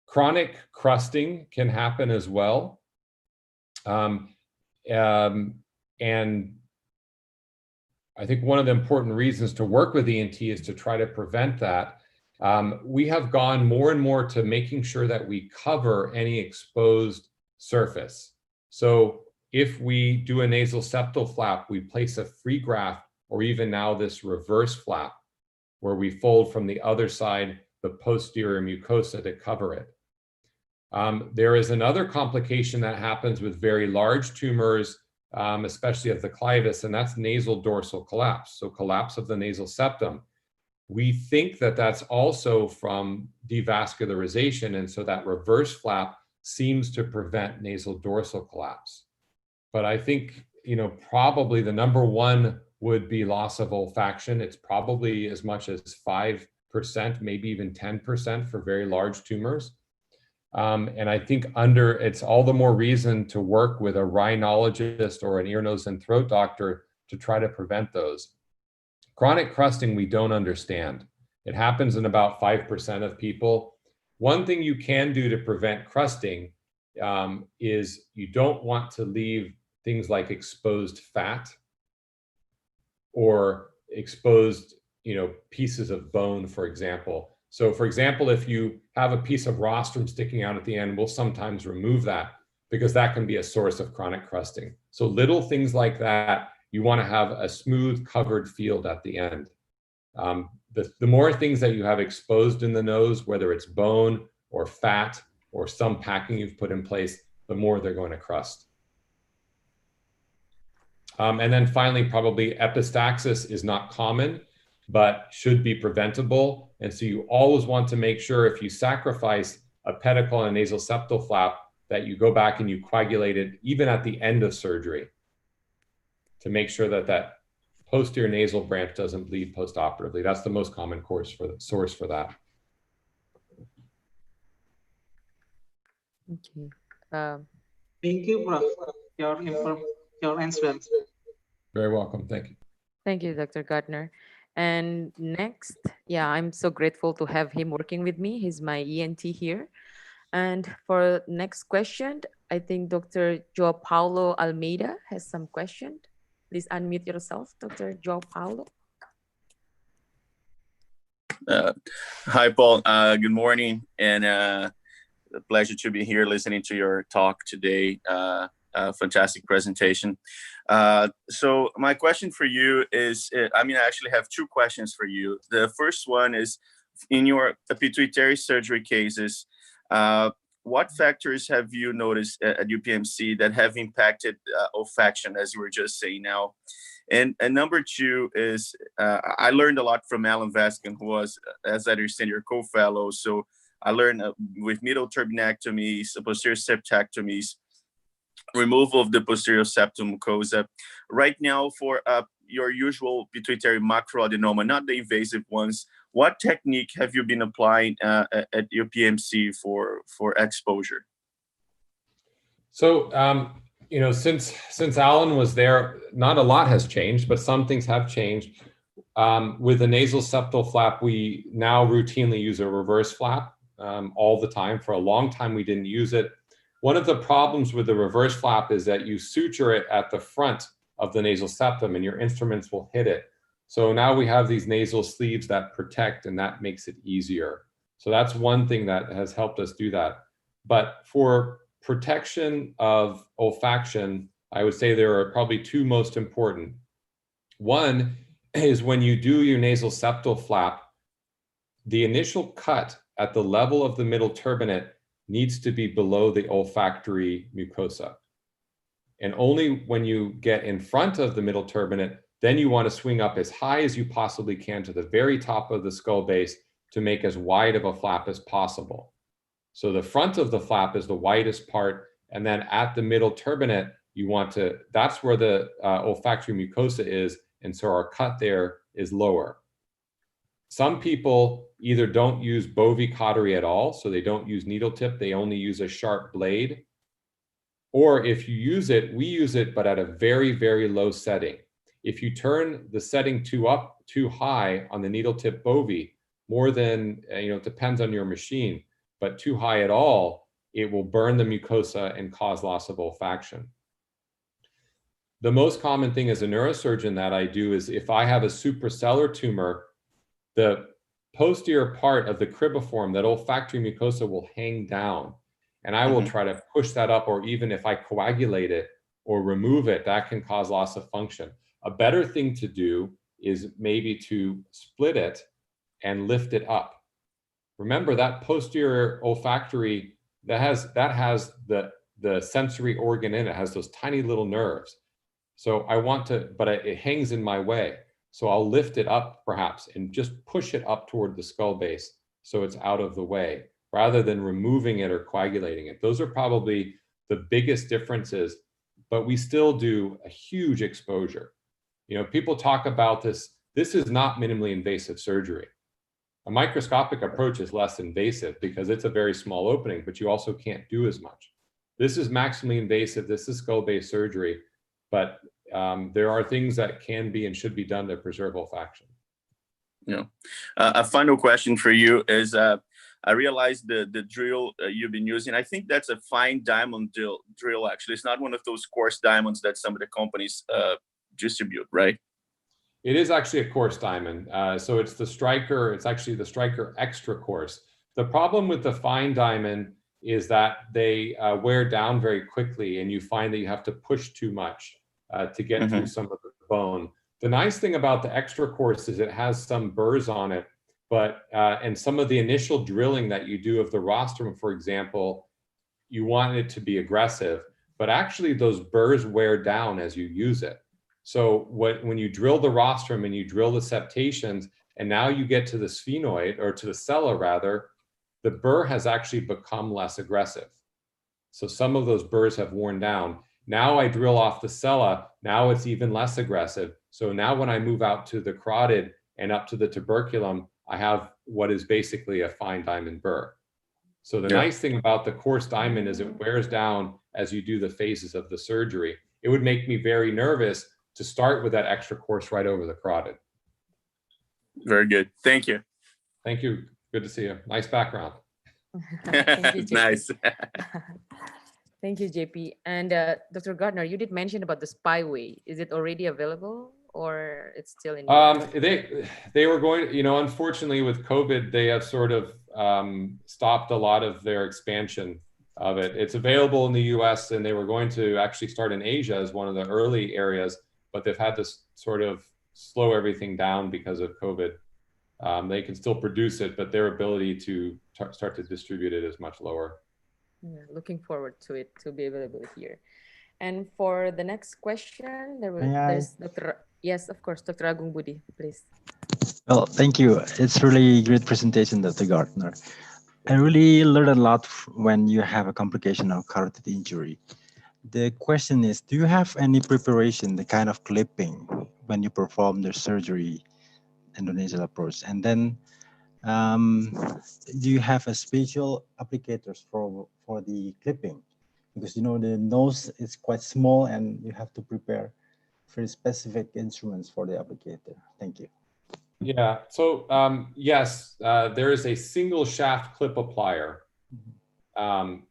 Chronic crusting can happen as well. And I think one of the important reasons to work with ENT is to try to prevent that. We have gone more and more to making sure that we cover any exposed surface. So if we do a nasal septal flap, we place a free graft, or even now this reverse flap, where we fold from the other side the posterior mucosa to cover it. There is another complication that happens with very large tumors, especially of the clivus, and that's nasal dorsal collapse, so collapse of the nasal septum. We think that that's also from devascularization, and so that reverse flap seems to prevent nasal dorsal collapse. But I think, probably the number one would be loss of olfaction. It's probably as much as 5%, maybe even 10% for very large tumors. And I think it's all the more reason to work with a rhinologist or an ear, nose, and throat doctor to try to prevent those. Chronic crusting, we don't understand. It happens in about 5% of people. One thing you can do to prevent crusting is you don't want to leave things like exposed fat or exposed, pieces of bone, for example. So for example, if you have a piece of rostrum sticking out at the end, we'll sometimes remove that because that can be a source of chronic crusting. So little things like that, you want to have a smooth covered field at the end. The more things that you have exposed in the nose, whether it's bone or fat or some packing you've put in place, the more they're going to crust. And then finally, probably epistaxis is not common, but should be preventable. And so you always want to make sure if you sacrifice a pedicle and a nasal septal flap, that you go back and you coagulate it even at the end of surgery to make sure that that posterior nasal branch doesn't bleed postoperatively. That's the most common source for that. Okay. Thank you, Prof. Your answer. Very welcome. Thank you. Thank you, Dr. Gardner. And next, I'm so grateful to have him working with me. He's my ENT here. And for next question, I think Dr. Joao Paulo Almeida has some question. Please unmute yourself, Dr. Joao Paulo. Hi, Paul. Good morning, and a pleasure to be here listening to your talk today. Fantastic presentation. So my question for you is, I actually have two questions for you. The first one is, in your pituitary surgery cases, what factors have you noticed at UPMC that have impacted olfaction, as you were just saying now? And number two is, I learned a lot from Alan Vaskin, who was, as I understand, your co-fellow. So I learned with middle turbinectomies, posterior septectomies, removal of the posterior septum mucosa. Right now, for your usual pituitary macroadenoma, not the invasive ones, what technique have you been applying at your PMC for exposure? So, since Alan was there, not a lot has changed, but some things have changed. With the nasal septal flap, we now routinely use a reverse flap all the time. For a long time, we didn't use it. One of the problems with the reverse flap is that you suture it at the front of the nasal septum and your instruments will hit it. So now we have these nasal sleeves that protect, and that makes it easier. So that's one thing that has helped us do that. But for protection of olfaction, I would say there are probably two most important. One is when you do your nasal septal flap, the initial cut at the level of the middle turbinate needs to be below the olfactory mucosa. And only when you get in front of the middle turbinate, then you want to swing up as high as you possibly can to the very top of the skull base to make as wide of a flap as possible. So the front of the flap is the widest part, and then at the middle turbinate, you want to, that's where the olfactory mucosa is, and so our cut there is lower. Some people either don't use bovie cautery at all, so they don't use needle tip, they only use a sharp blade. Or if you use it, we use it, but at a very, very low setting. If you turn the setting too high on the needle tip bovie, more than, it depends on your machine, but too high at all, it will burn the mucosa and cause loss of olfaction. The most common thing as a neurosurgeon that I do is if I have a suprasellar tumor, the posterior part of the cribriform, that olfactory mucosa will hang down. And I will try to push that up, or even if I coagulate it or remove it, that can cause loss of function. A better thing to do is maybe to split it and lift it up. Remember that posterior olfactory, that has the sensory organ in it, has those tiny little nerves. So I want to, but it hangs in my way. So I'll lift it up perhaps and just push it up toward the skull base so it's out of the way, rather than removing it or coagulating it. Those are probably the biggest differences, but we still do a huge exposure. People talk about this. This is not minimally invasive surgery. A microscopic approach is less invasive because it's a very small opening, but you also can't do as much. This is maximally invasive. This is skull-based surgery, but there are things that can be and should be done to preserve olfaction. A final question for you is, I realized the drill you've been using, I think that's a fine diamond drill, actually. It's not one of those coarse diamonds that some of the companies distribute, right? It is actually a coarse diamond. So it's the Striker, it's actually the Striker Extra Coarse. The problem with the fine diamond is that they wear down very quickly, and you find that you have to push too much to get through some of the bone. The nice thing about the Extra Coarse is it has some burrs on it, but and some of the initial drilling that you do of the rostrum, for example, you want it to be aggressive, but actually those burrs wear down as you use it. So when you drill the rostrum and you drill the septations, and now you get to the sphenoid, or to the sella rather, the burr has actually become less aggressive. So some of those burrs have worn down. Now I drill off the sella, now it's even less aggressive. So now when I move out to the carotid and up to the tuberculum, I have what is basically a fine diamond burr. So the nice thing about the coarse diamond is it wears down as you do the phases of the surgery. It would make me very nervous to start with that extra coarse right over the carotid. Very good. Thank you. Thank you. Good to see you. Nice background. Thank you, JP. Nice. Thank you, JP. And Dr. Gardner, you did mention about the spyway. Is it already available, or it's still in? They were going, unfortunately with COVID, they have sort of stopped a lot of their expansion of it. It's available in the US, and they were going to actually start in Asia as one of the early areas, but they've had to sort of slow everything down because of COVID. They can still produce it, but their ability to start to distribute it is much lower. Yeah, looking forward to it to be available here. And for the next question, there's Dr. Yes, of course, Dr. Agung Budi, please. Well, thank you. It's really great presentation, Dr. Gardner. I really learned a lot when you have a complication of carotid injury. The question is, do you have any preparation, the kind of clipping when you perform the surgery, Indonesian approach? And then do you have a special applicators for the clipping? Because the nose is quite small and you have to prepare very specific instruments for the applicator. Thank you. Yeah, so yes, there is a single shaft clip applier.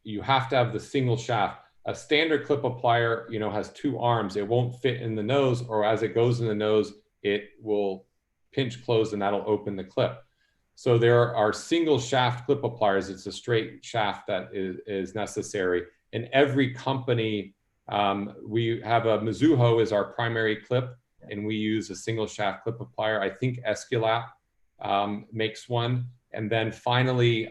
You have to have the single shaft. A standard clip applier, has two arms. It won't fit in the nose, or as it goes in the nose, it will pinch closed and that'll open the clip. So there are single shaft clip appliers. It's a straight shaft that is necessary. In every company, we have a Mizuho is our primary clip, and we use a single shaft clip applier. I think Esculap makes one. And then finally,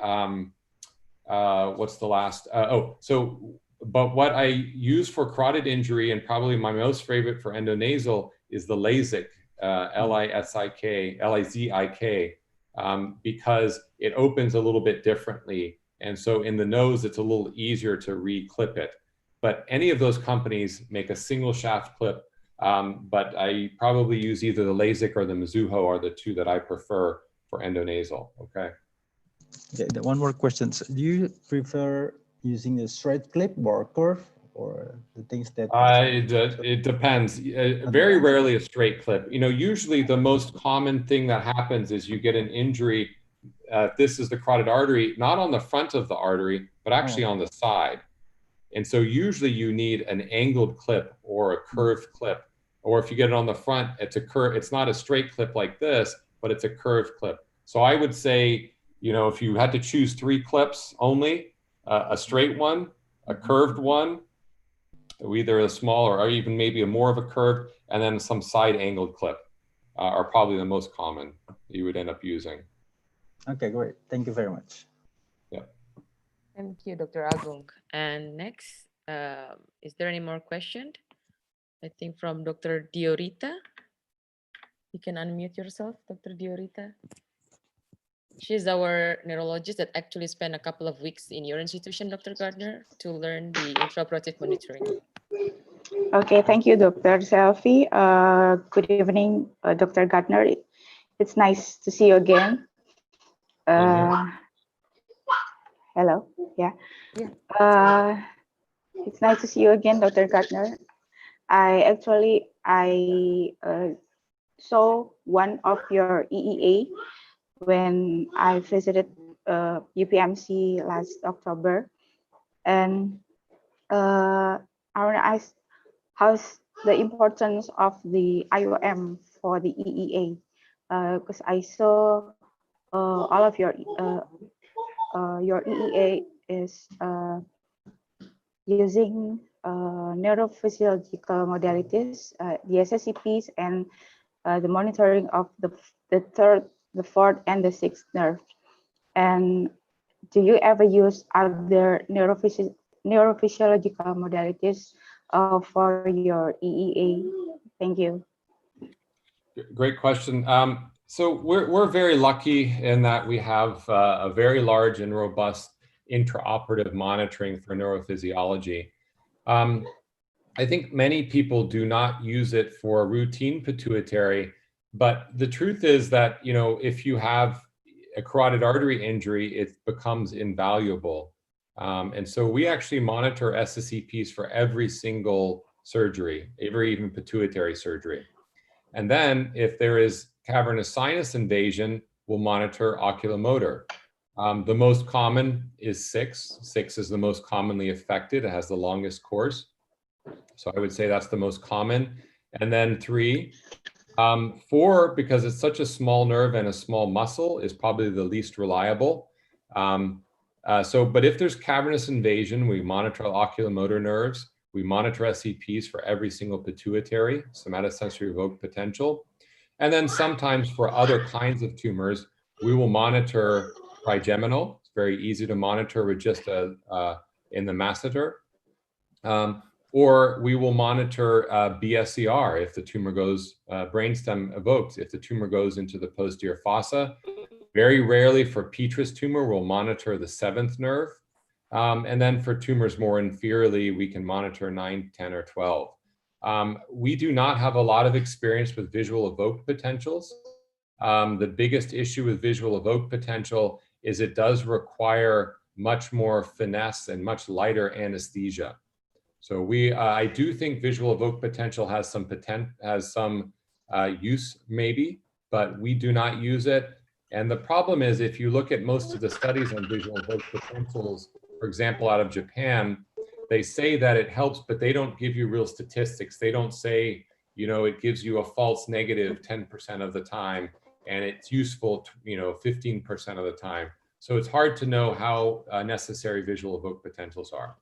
what's the last? But what I use for carotid injury, and probably my most favorite for endonasal, is the LASIK, L-I-Z-I-K, because it opens a little bit differently. And so in the nose, it's a little easier to re-clip it. But any of those companies make a single shaft clip, but I probably use either the LASIK or the Mizuho are the two that I prefer for endonasal, okay? Okay, one more question. So do you prefer using a straight clip or curve, or the things that? It depends. Very rarely a straight clip. You know, usually the most common thing that happens is you get an injury. This is the carotid artery, not on the front of the artery, but actually on the side. And so usually you need an angled clip or a curved clip. Or if you get it on the front, it's a curve. It's not a straight clip like this, but it's a curved clip. So I would say, you know, if you had to choose 3 clips only, a straight one, a curved one, either a small or even maybe a more of a curved, and then some side angled clip are probably the most common you would end up using. Okay, great. Thank you very much. Yeah. Thank you, Dr. Agung. And next, is there any more question? I think from Dr. Diorita. You can unmute yourself, Dr. Diorita. She's our neurologist that actually spent a couple of weeks in your institution, Dr. Gardner, to learn the intraoperative monitoring. Okay, thank you, Dr. Selfie. Good evening, Dr. Gardner. It's nice to see you again. Hello, yeah. It's nice to see you again, Dr. Gardner. I saw one of your EEA when I visited UPMC last October, and I want to ask, how's the importance of the IOM for the EEA? Because I saw all of your EEA is using neurophysiological modalities, the SSCPs, and the monitoring of the third, the fourth, and the sixth nerve. And do you ever use other neurophysiological modalities for your EEA? Thank you. Great question. So we're very lucky in that we have a very large and robust intraoperative monitoring for neurophysiology. I think many people do not use it for routine pituitary, but the truth is that, you know, if you have a carotid artery injury, it becomes invaluable. And so we actually monitor SSCPs for every single surgery, even pituitary surgery. And then if there is cavernous sinus invasion, we'll monitor oculomotor. The most common is 6. 6 is the most commonly affected. It has the longest course. So I would say that's the most common. And then 3. 4, because it's such a small nerve and a small muscle, is probably the least reliable. But if there's cavernous invasion, we monitor oculomotor nerves. We monitor SCPs for every single pituitary, somatosensory evoked potential. And then sometimes for other kinds of tumors, we will monitor trigeminal. It's very easy to monitor with just in the masseter. Or we will monitor BSER if the tumor goes, brainstem evoked, if the tumor goes into the posterior fossa. Very rarely for petrous tumor, we'll monitor the 7th nerve. And then for tumors more inferiorly, we can monitor 9, 10, or 12. We do not have a lot of experience with visual evoked potentials. The biggest issue with visual evoked potential is it does require much more finesse and much lighter anesthesia. So I do think visual evoked potential has some use maybe, but we do not use it. And the problem is, if you look at most of the studies on visual evoked potentials, for example, out of Japan, they say that it helps, but they don't give you real statistics. They don't say, you know, it gives you a false negative 10% of the time. and it's useful, 15% of the time. So it's hard to know how necessary visual evoked potentials are.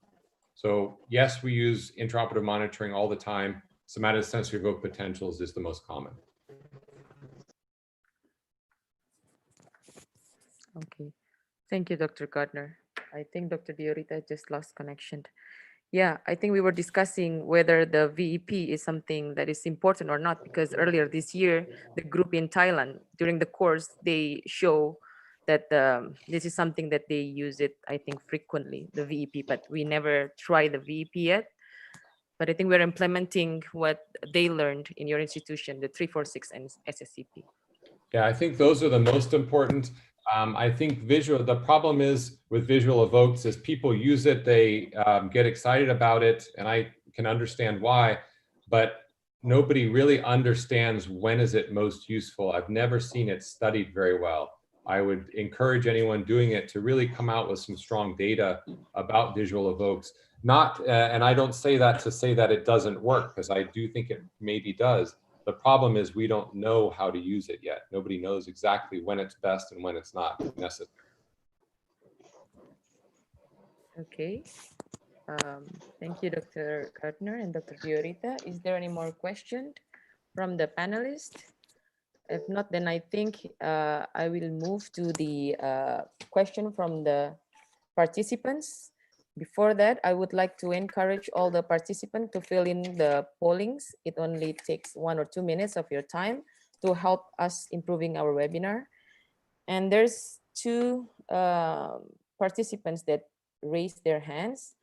So yes, we use intraoperative monitoring all the time. Somatosensory evoked potentials is the most common. Okay, thank you, Dr. Gardner. I think Dr. Diorita just lost connection. Yeah, I think we were discussing whether the VEP is something that is important or not, because earlier this year, the group in Thailand, during the course, they show that this is something that they use it, I think, frequently, the VEP, but we never tried the VEP yet. But I think we're implementing what they learned in your institution, the 346 and SSCP. Yeah, I think those are the most important. I think the problem is with visual evokes is people use it, they get excited about it, and I can understand why, but nobody really understands when is it most useful. I've never seen it studied very well. I would encourage anyone doing it to really come out with some strong data about visual evokes. And I don't say that to say that it doesn't work, because I do think it maybe does. The problem is we don't know how to use it yet. Nobody knows exactly when it's best and when it's not necessary. Okay. Thank you, Dr. Gardner and Dr. Diorita. Is there any more questions from the panelists? If not, then I think I will move to the question from the participants. Before that, I would like to encourage all the participants to fill in the pollings. It only takes 1 or 2 minutes of your time to help us improving our webinar. And there's 2 participants that raised their hands.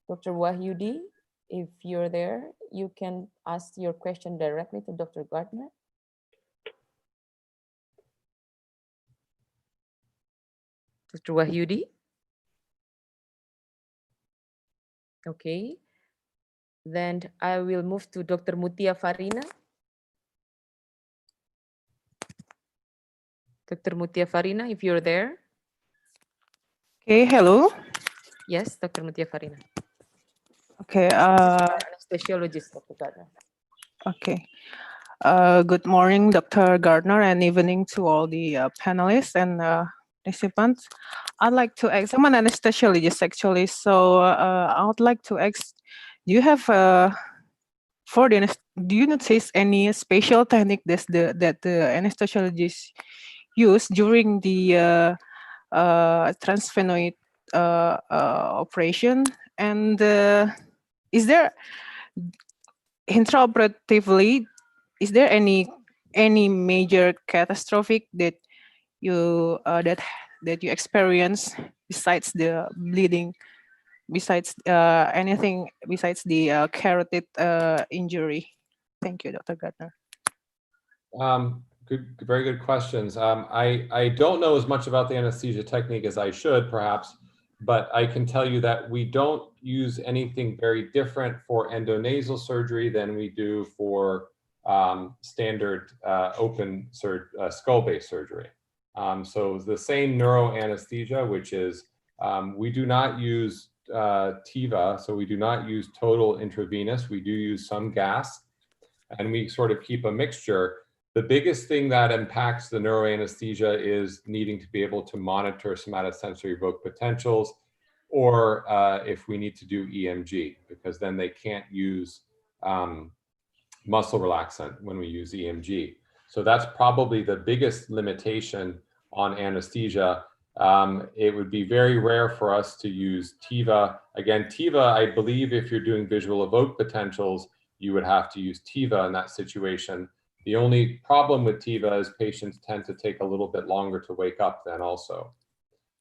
Dr. Wahyudi, if you're there, you can ask your question directly to Dr. Gardner. Dr. Wahyudi? Okay, then I will move to Dr. Mutia Farina. Dr. Mutia Farina, if you're there. Okay, hello. Yes, Dr. Mutia Farina. Okay. Anesthesiologist, Dr. Gardner. Okay. Good morning, Dr. Gardner, and evening to all the panelists and participants. I'd like to ask, I'm an anesthesiologist actually, so I would like to ask, do you have do you notice any special technique that the anesthesiologists use during the transsphenoid operation? And is there intraoperatively, is there any major catastrophic that you that you experience besides the bleeding, besides anything besides the carotid injury? Thank you, Dr. Gardner. Very good questions. I don't know as much about the anesthesia technique as I should, perhaps, but I can tell you that we don't use anything very different for endonasal surgery than we do for standard open skull-based surgery. So the same neuroanesthesia, which is we do not use TIVA, so we do not use total intravenous. We do use some gas, and we sort of keep a mixture. The biggest thing that impacts the neuroanesthesia is needing to be able to monitor somatosensory evoked potentials, or if we need to do EMG, because then they can't use muscle relaxant when we use EMG. So that's probably the biggest limitation on anesthesia. It would be very rare for us to use TIVA. Again, TIVA, I believe if you're doing visual evoked potentials, you would have to use TIVA in that situation. The only problem with TIVA is patients tend to take a little bit longer to wake up then also.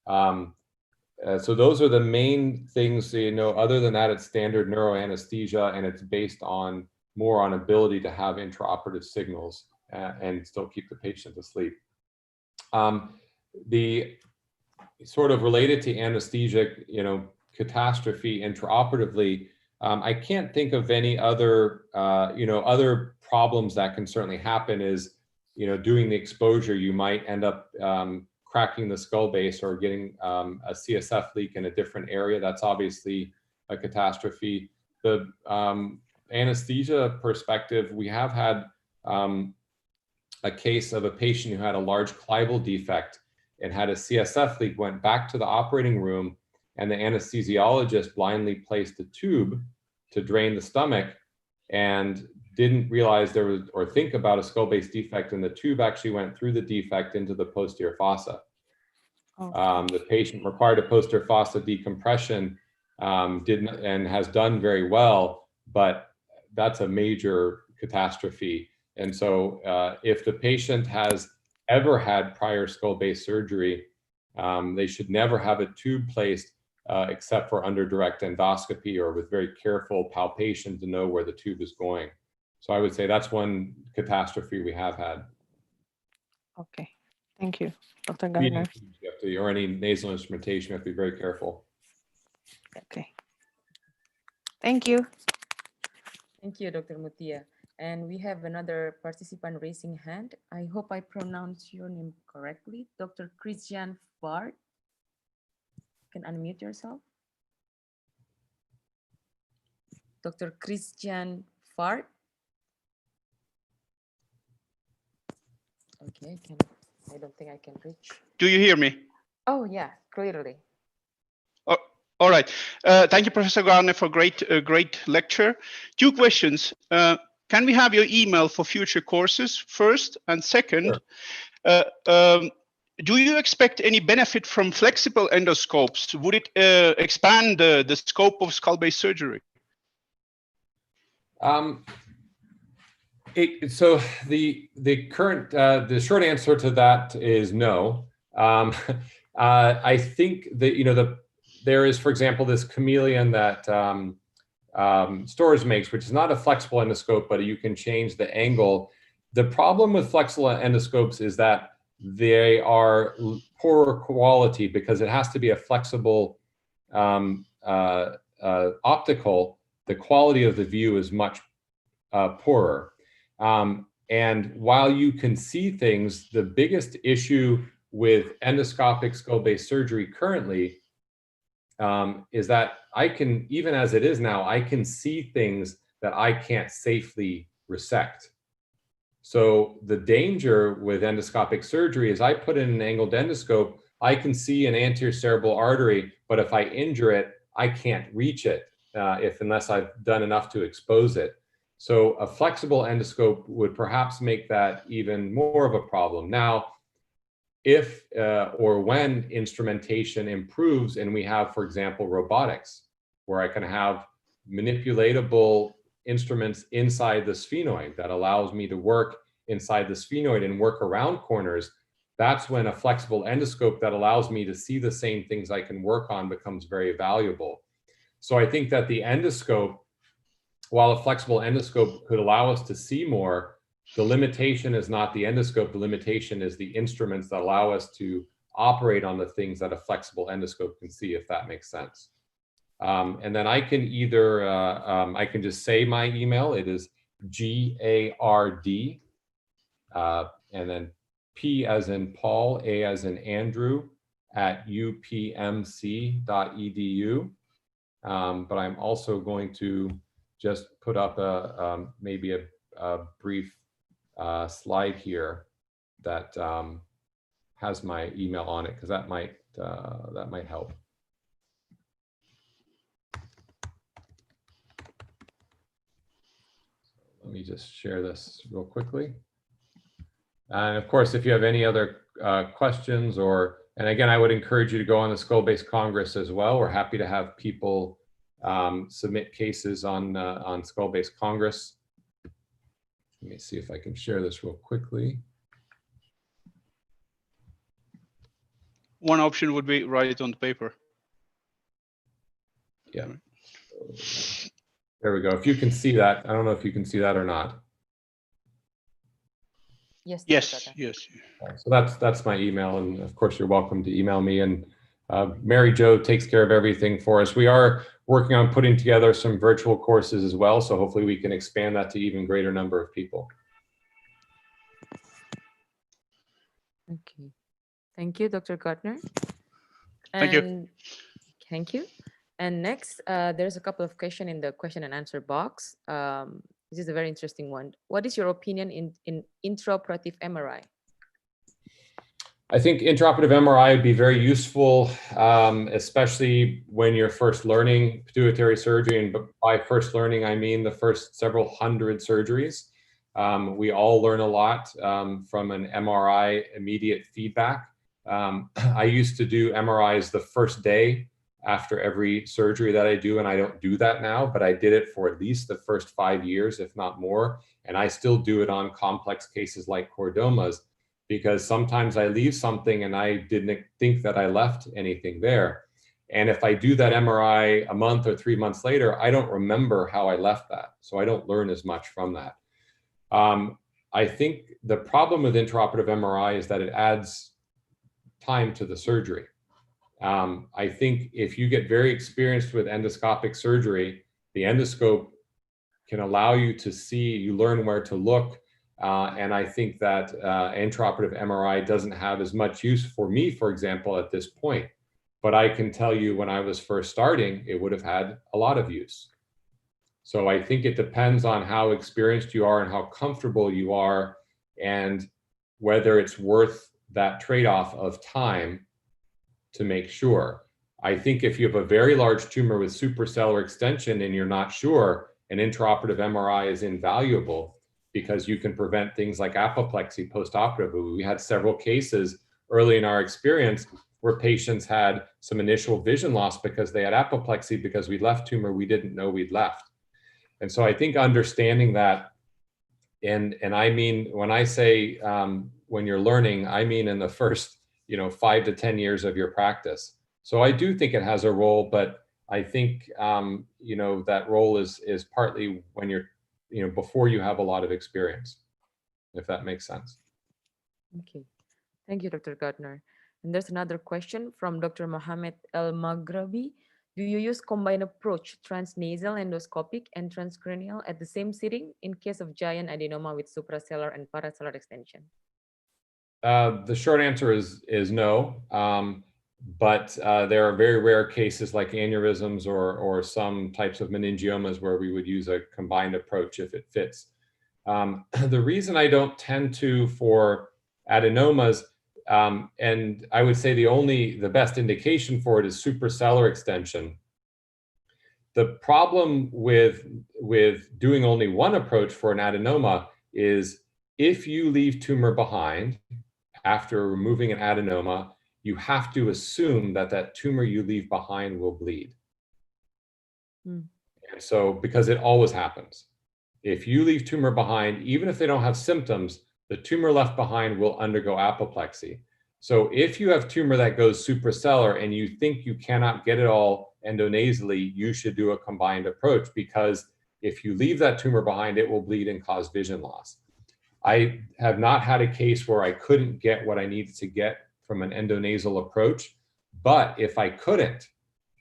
So those are the main things, other than that, it's standard neuroanesthesia, and it's based on more on ability to have intraoperative signals and still keep the patient asleep. The sort of related to anesthesia, catastrophe intraoperatively, I can't think of any other, other problems that can certainly happen is, doing the exposure, you might end up cracking the skull base or getting a CSF leak in a different area. That's obviously a catastrophe. The anesthesia perspective, we have had a case of a patient who had a large clival defect and had a CSF leak, went back to the operating room, and the anesthesiologist blindly placed a tube to drain the stomach and didn't realize there was, or think about a skull base defect, and the tube actually went through the defect into the posterior fossa. The patient required a posterior fossa decompression, didn't, and has done very well, but that's a major catastrophe. And so if the patient has ever had prior skull base surgery, they should never have a tube placed except for under direct endoscopy or with very careful palpation to know where the tube is going. So I would say that's one catastrophe we have had. Okay, thank you, Dr. Gardner. Or any nasal instrumentation, you have to be very careful. Okay, thank you. Thank you, Dr. Mutia. And we have another participant raising hand. I hope I pronounced your name correctly. Dr. Christian Fart. You can unmute yourself. Dr. Christian Fart. Okay, I don't think I can reach. Do you hear me? Oh yeah, clearly. Oh, all right. Thank you, Professor Gardner, for great lecture. Two questions. Can we have your email for future courses first? And second, sure. Do you expect any benefit from flexible endoscopes? Would it expand the scope of skull-based surgery? So the current the short answer to that is no. I think that there is, for example, this chameleon that Storrs makes, which is not a flexible endoscope, but you can change the angle. The problem with flexible endoscopes is that they are poorer quality because it has to be a flexible optical. The quality of the view is much poorer. And while you can see things, the biggest issue with endoscopic skull-based surgery currently is that I can, even as it is now, I can see things that I can't safely resect. So the danger with endoscopic surgery is I put in an angled endoscope, I can see an anterior cerebral artery, but if I injure it, I can't reach it unless I've done enough to expose it. So a flexible endoscope would perhaps make that even more of a problem. Now, if or when instrumentation improves and we have, for example, robotics, where I can have manipulatable instruments inside the sphenoid that allows me to work inside the sphenoid and work around corners, that's when a flexible endoscope that allows me to see the same things I can work on becomes very valuable. So I think that the endoscope, while a flexible endoscope could allow us to see more, the limitation is not the endoscope, the limitation is the instruments that allow us to operate on the things that a flexible endoscope can see, if that makes sense. And then I can either, I can just say my email, it is GARD, and then P as in Paul, A as in Andrew, at upmc.edu. But I'm also going to just put up maybe a brief slide here that has my email on it, because that might help. Let me just share this real quickly. And of course, if you have any other questions, and again, I would encourage you to go on the Skull Base Congress as well. We're happy to have people submit cases on Skull Base Congress. Let me see if I can share this real quickly. One option would be write it on the paper. Yeah. There we go. If you can see that, I don't know if you can see that or not. Yes. Yes. Yes. So that's my email, and of course you're welcome to email me. And Mary Jo takes care of everything for us. We are working on putting together some virtual courses as well, so hopefully we can expand that to even greater number of people. Okay. Thank you, Dr. Gardner. Thank you. Thank you. And next, there's a couple of questions in the question and answer box. This is a very interesting one. What is your opinion in intraoperative MRI? I think intraoperative MRI would be very useful, especially when you're first learning pituitary surgery. And by first learning, I mean the first several hundred surgeries. We all learn a lot from an MRI immediate feedback. I used to do MRIs the first day after every surgery that I do, and I don't do that now, but I did it for at least the first 5 years, if not more. And I still do it on complex cases like chordomas, because sometimes I leave something and I didn't think that I left anything there. And if I do that MRI a month or 3 months later, I don't remember how I left that. So I don't learn as much from that. I think the problem with intraoperative MRI is that it adds time to the surgery. I think if you get very experienced with endoscopic surgery, the endoscope can allow you to see, you learn where to look. And I think that intraoperative MRI doesn't have as much use for me, for example, at this point. But I can tell you when I was first starting, it would have had a lot of use. So I think it depends on how experienced you are and how comfortable you are, and whether it's worth that trade-off of time to make sure. I think if you have a very large tumor with supracellular extension and you're not sure, an intraoperative MRI is invaluable, because you can prevent things like apoplexy postoperatively. We had several cases early in our experience where patients had some initial vision loss because they had apoplexy because we left tumor we didn't know we'd left. And so I think understanding that, and I mean, when I say when you're learning, I mean in the first 5 to 10 years of your practice. So I do think it has a role, but I think that role is partly when you're before you have a lot of experience, if that makes sense. Okay, thank you, Dr. Gardner. And there's another question from Dr. Mohammed El Maghrabi. Do you use combined approach, transnasal, endoscopic, and transcranial at the same sitting in case of giant adenoma with supracellular and paracellular extension? The short answer is no. But there are very rare cases like aneurysms or some types of meningiomas where we would use a combined approach if it fits. The reason I don't tend to for adenomas, and I would say the best indication for it is supracellular extension. The problem with doing only one approach for an adenoma is if you leave tumor behind after removing an adenoma, you have to assume that that tumor you leave behind will bleed. And so, because it always happens. If you leave tumor behind, even if they don't have symptoms, the tumor left behind will undergo apoplexy. So if you have tumor that goes supracellular and you think you cannot get it all endonasally, you should do a combined approach, because if you leave that tumor behind, it will bleed and cause vision loss. I have not had a case where I couldn't get what I needed to get from an endonasal approach, but if I couldn't,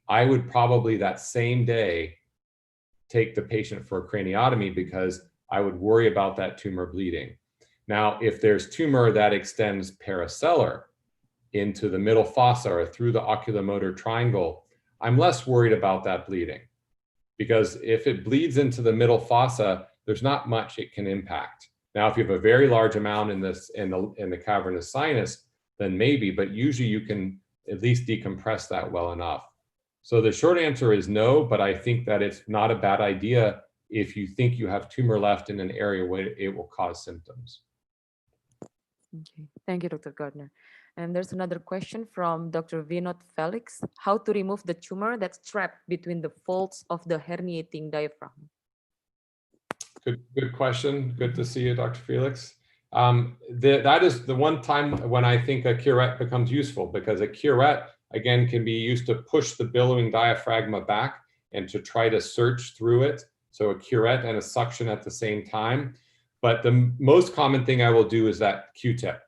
I would probably that same day take the patient for a craniotomy, because I would worry about that tumor bleeding. Now, if there's tumor that extends paracellular into the middle fossa or through the oculomotor triangle, I'm less worried about that bleeding, because if it bleeds into the middle fossa, there's not much it can impact. Now, if you have a very large amount in the cavernous sinus, then maybe, but usually you can at least decompress that well enough. So the short answer is no, but I think that it's not a bad idea if you think you have tumor left in an area where it will cause symptoms. Okay, thank you, Dr. Gardner. And there's another question from Dr. Vinod Felix. How to remove the tumor that's trapped between the folds of the herniating diaphragm? Good question. Good to see you, Dr. Felix. That is the one time when I think a curette becomes useful, because a curette, again, can be used to push the billowing diaphragma back and to try to search through it. So a curette and a suction at the same time. But the most common thing I will do is that Q-tip.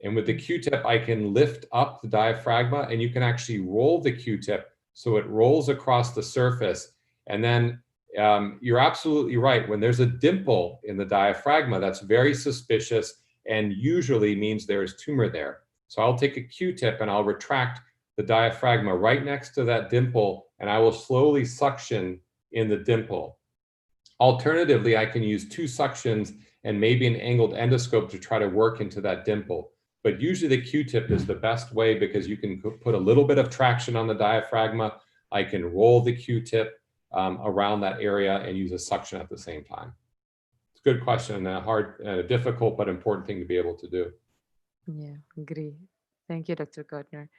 And with the Q-tip, I can lift up the diaphragma, and you can actually roll the Q-tip so it rolls across the surface. And then you're absolutely right. When there's a dimple in the diaphragma, that's very suspicious and usually means there's tumor there. So I'll take a Q-tip and I'll retract the diaphragma right next to that dimple, and I will slowly suction in the dimple. Alternatively, I can use 2 suctions and maybe an angled endoscope to try to work into that dimple. But usually the Q-tip is the best way because you can put a little bit of traction on the diaphragma. I can roll the Q-tip around that area and use a suction at the same time. It's a good question and a difficult but important thing to be able to do. Yeah, agree. Thank you, Dr. Gardner.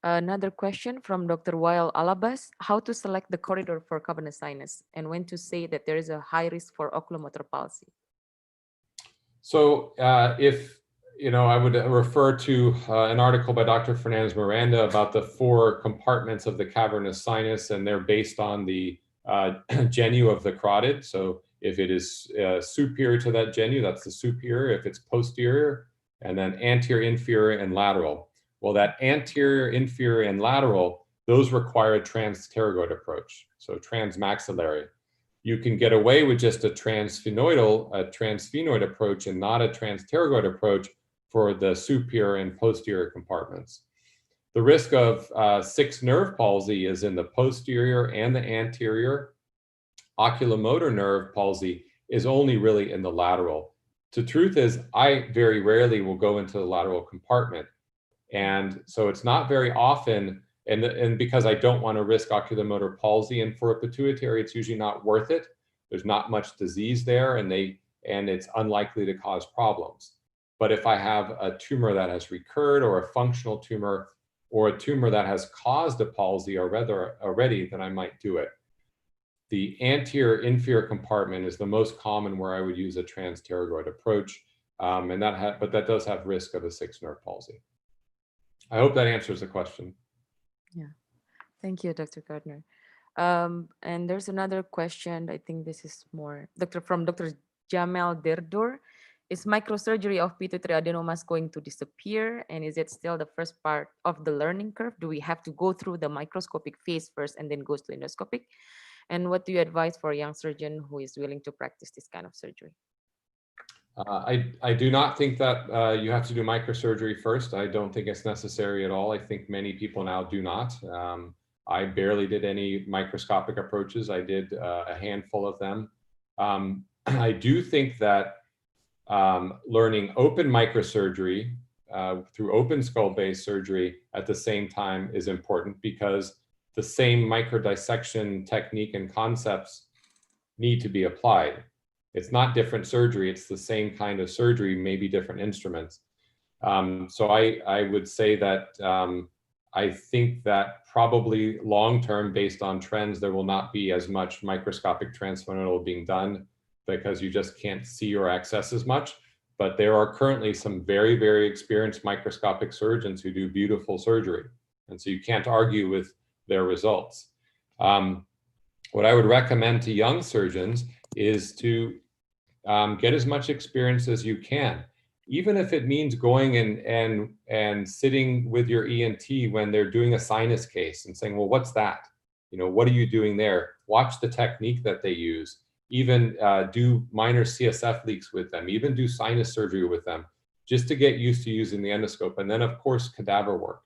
Another question from Dr. Wael Alabas: how to select the corridor for cavernous sinus and when to say that there is a high risk for oculomotor palsy? So if, I would refer to an article by Dr. Fernandez Miranda about the 4 compartments of the cavernous sinus, and they're based on the genu of the carotid. So if it is superior to that genu, that's the superior. If it's posterior, and then anterior, inferior, and lateral. Well, that anterior, inferior, and lateral, those require a transpterygoid approach, so transmaxillary. You can get away with just a transphenoid approach and not a transpterygoid approach for the superior and posterior compartments. The risk of 6 nerve palsy is in the posterior and the anterior. Oculomotor nerve palsy is only really in the lateral. The truth is, I very rarely will go into the lateral compartment. And so it's not very often, and because I don't want to risk oculomotor palsy, and for a pituitary, it's usually not worth it. There's not much disease there, and it's unlikely to cause problems. But if I have a tumor that has recurred, or a functional tumor, or a tumor that has caused a palsy already, then I might do it. The anterior inferior compartment is the most common where I would use a transpterygoid approach, but that does have risk of a 6 nerve palsy. I hope that answers the question. Yeah, thank you, Dr. Gardner. And there's another question. I think this is more from Dr. Jamel Derdur. Is microsurgery of pituitary adenomas going to disappear? And is it still the first part of the learning curve? Do we have to go through the microscopic phase first and then goes to endoscopic? And what do you advise for a young surgeon who is willing to practice this kind of surgery? I do not think that you have to do microsurgery first. I don't think it's necessary at all. I think many people now do not. I barely did any microscopic approaches. I did a handful of them. I do think that learning open microsurgery through open skull-based surgery at the same time is important, because the same microdissection technique and concepts need to be applied. It's not different surgery, it's the same kind of surgery, maybe different instruments. So I would say that I think that probably long-term, based on trends, there will not be as much microscopic transphenyl being done, because you just can't see or access as much. But there are currently some very, very experienced microscopic surgeons who do beautiful surgery. And so you can't argue with their results. What I would recommend to young surgeons is to get as much experience as you can, even if it means going and sitting with your ENT when they're doing a sinus case and saying, well, what's that? What are you doing there? Watch the technique that they use. Even do minor CSF leaks with them, even do sinus surgery with them, just to get used to using the endoscope. And then, of course, cadaver work.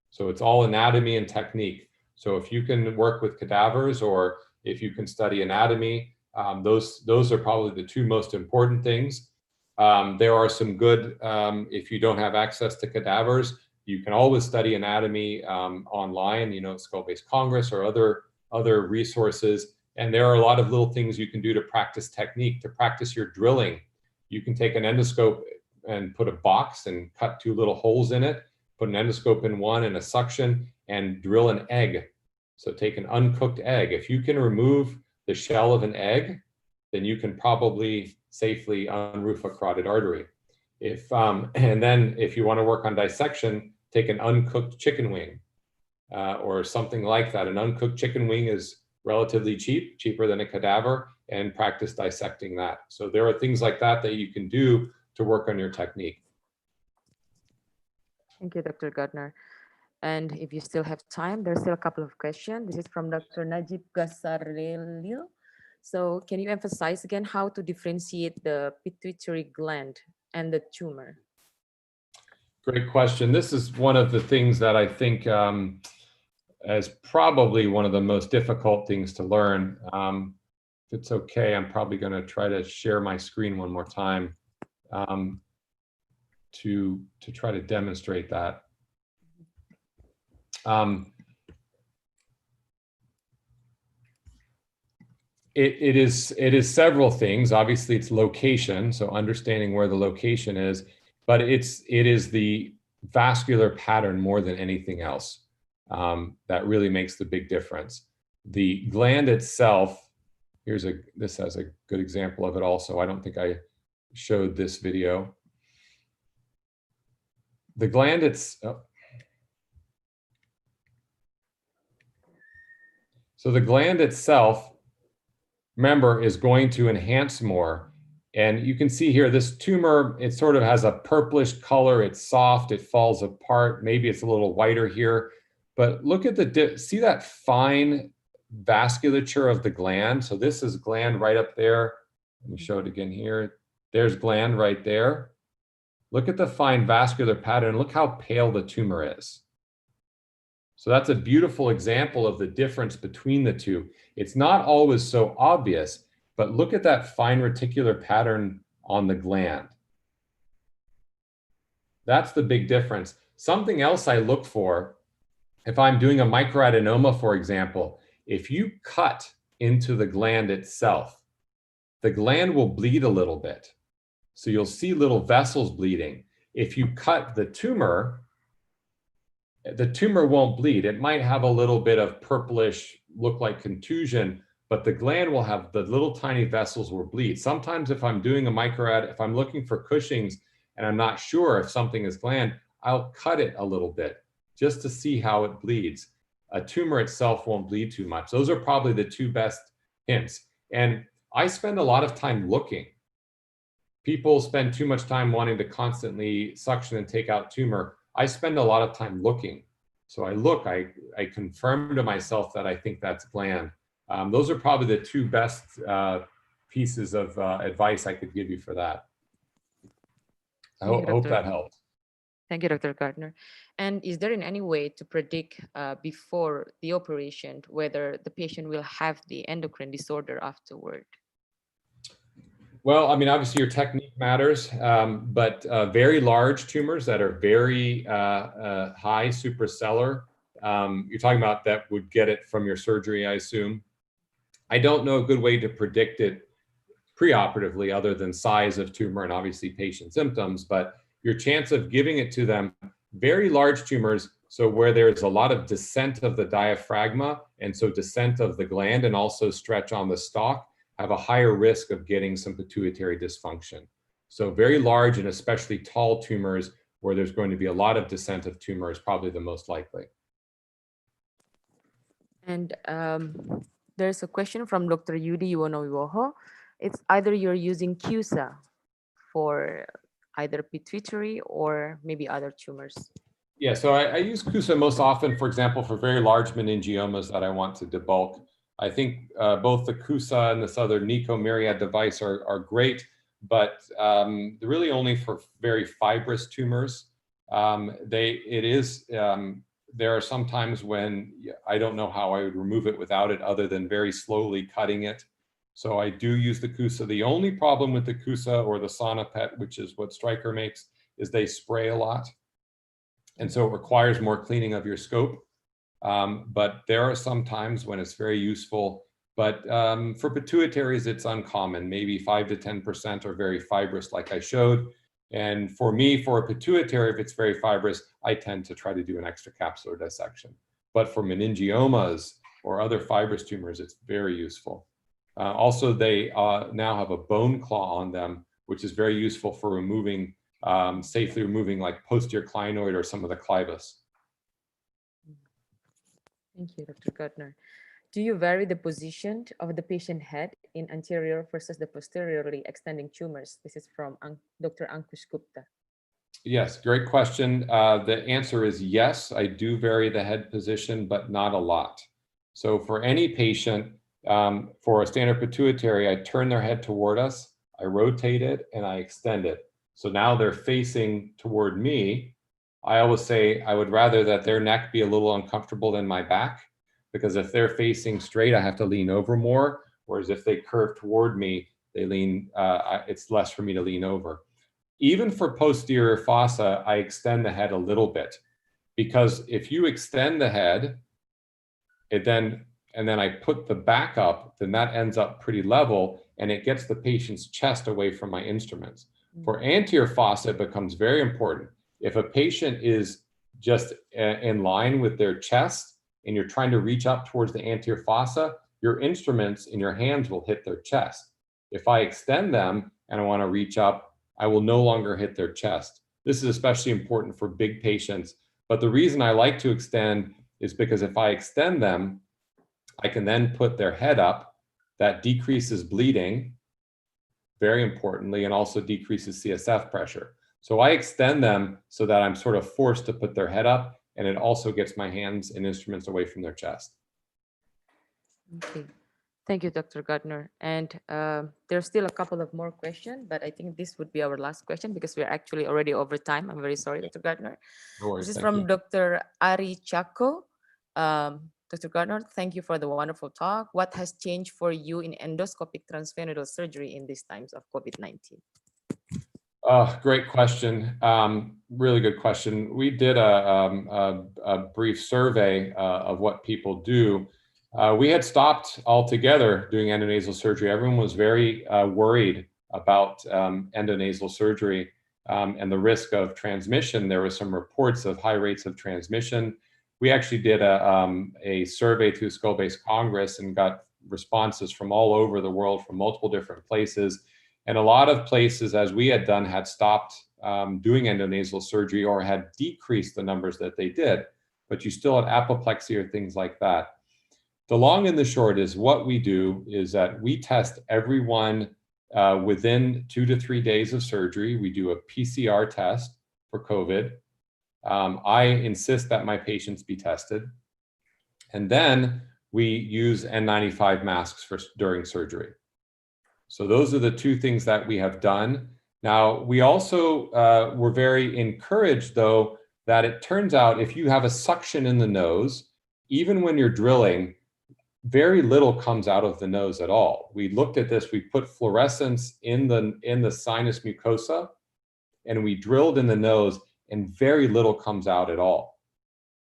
So it's all anatomy and technique. So if you can work with cadavers, or if you can study anatomy, those are probably the 2 most important things. There are some good, if you don't have access to cadavers, you can always study anatomy online, Skull-Based Congress or other resources. And there are a lot of little things you can do to practice technique, to practice your drilling. You can take an endoscope and put a box and cut 2 little holes in it, put an endoscope in one and a suction, and drill an egg. So take an uncooked egg. If you can remove the shell of an egg, then you can probably safely unroof a carotid artery. And then if you want to work on dissection, take an uncooked chicken wing or something like that. An uncooked chicken wing is relatively cheap, cheaper than a cadaver, and practice dissecting that. So there are things like that that you can do to work on your technique. Thank you, Dr. Gardner. And if you still have time, there's still a couple of questions. This is from Dr. Najib Gassarelil. So can you emphasize again how to differentiate the pituitary gland and the tumor? Great question. This is one of the things that I think is probably one of the most difficult things to learn. it's okay, I'm probably going to try to share my screen one more time to try to demonstrate that. It is several things. Obviously, it's location, so understanding where the location is, but it is the vascular pattern more than anything else that really makes the big difference. The gland itself, this has a good example of it also. I don't think I showed this video. The gland so the gland itself, remember, is going to enhance more. And you can see here, this tumor, it sort of has a purplish color. It's soft, it falls apart. Maybe it's a little whiter here, but look at see that fine vasculature of the gland. So this is gland right up there. Let me show it again here. There's gland right there. Look at the fine vascular pattern. Look how pale the tumor is. So that's a beautiful example of the difference between the two. It's not always so obvious, but look at that fine reticular pattern on the gland. That's the big difference. Something else I look for, if I'm doing a microadenoma, for example, if you cut into the gland itself, the gland will bleed a little bit. So you'll see little vessels bleeding. If you cut the tumor won't bleed. It might have a little bit of purplish, look like contusion, but the gland will have the little tiny vessels will bleed. Sometimes if I'm doing a if I'm looking for Cushing's and I'm not sure if something is gland, I'll cut it a little bit just to see how it bleeds. A tumor itself won't bleed too much. Those are probably the two best hints. And I spend a lot of time looking. People spend too much time wanting to constantly suction and take out tumor. I spend a lot of time looking. So I look, I confirm to myself that I think that's gland. Those are probably the two best pieces of advice I could give you for that. I hope that helps. Thank you, Dr. Gardner. And is there in any way to predict before the operation whether the patient will have the endocrine disorder afterward? Well, I mean, obviously your technique matters, but very large tumors that are very high supracellular, you're talking about that would get it from your surgery, I assume. I don't know a good way to predict it preoperatively other than size of tumor and obviously patient symptoms, but your chance of giving it to them, very large tumors, so where there's a lot of descent of the diaphragma and so descent of the gland and also stretch on the stalk, have a higher risk of getting some pituitary dysfunction. So very large and especially tall tumors where there's going to be a lot of descent of tumor is probably the most likely. And there's a question from Dr. Yudi Iwono-Wiwoho. It's either you're using CUSA for either pituitary or maybe other tumors. Yeah, so I use CUSA most often, for example, for very large meningiomas that I want to debulk. I think both the CUSA and this other Nico Myriad device are great, but really only for very fibrous tumors. There are some times when I don't know how I would remove it without it other than very slowly cutting it. So I do use the CUSA. The only problem with the CUSA or the Sonopet, which is what Stryker makes, is they spray a lot. And so it requires more cleaning of your scope. But there are some times when it's very useful. But for pituitaries, it's uncommon. Maybe 5 to 10% are very fibrous, like I showed. And for me, for a pituitary, if it's very fibrous, I tend to try to do an extracapsular dissection. But for meningiomas or other fibrous tumors, it's very useful. Also, they now have a bone claw on them, which is very useful for removing, safely removing like posterior clinoid or some of the clivus. Thank you, Dr. Gardner. Do you vary the position of the patient head in anterior versus the posteriorly extending tumors? This is from Dr. Ankush Gupta. Yes, great question. The answer is yes, I do vary the head position, but not a lot. So for any patient, for a standard pituitary, I turn their head toward us, I rotate it, and I extend it. So now they're facing toward me. I always say I would rather that their neck be a little uncomfortable than my back, because if they're facing straight, I have to lean over more, Whereas if they curve toward me, they lean, it's less for me to lean over. Even for posterior fossa, I extend the head a little bit, because if you extend the head, and then I put the back up, then that ends up pretty level and it gets the patient's chest away from my instruments. For anterior fossa, it becomes very important. If a patient is just in line with their chest and you're trying to reach up towards the anterior fossa, your instruments in your hands will hit their chest. If I extend them and I want to reach up, I will no longer hit their chest. This is especially important for big patients. But the reason I like to extend is because if I extend them, I can then put their head up. That decreases bleeding, very importantly, and also decreases CSF pressure. So I extend them so that I'm sort of forced to put their head up, and it also gets my hands and instruments away from their chest. Okay. Thank you, Dr. Gardner. And there's still a couple of more questions, but I think this would be our last question because we're actually already over time. I'm very sorry, Dr. Gardner. No worries, This is thank from you. Dr. Ari Chako. Dr. Gardner, thank you for the wonderful talk. What has changed for you in endoscopic transfemoral surgery in these times of COVID-19? Great question. Really good question. We did a brief survey of what people do. We had stopped altogether doing endonasal surgery. Everyone was very worried about endonasal surgery and the risk of transmission. There were some reports of high rates of transmission. We actually did a survey through Skull-Based Congress and got responses from all over the world, from multiple different places. And a lot of places, as we had done, had stopped doing endonasal surgery or had decreased the numbers that they did. But you still had apoplexy or things like that. The long and the short is what we do is that we test everyone within 2 to 3 days of surgery. We do a PCR test for COVID. I insist that my patients be tested. And then we use N95 masks during surgery. So those are the two things that we have done. Now, we also were very encouraged, though, that it turns out if you have a suction in the nose, even when you're drilling, very little comes out of the nose at all. We looked at this, we put fluorescence in the sinus mucosa, and we drilled in the nose, and very little comes out at all.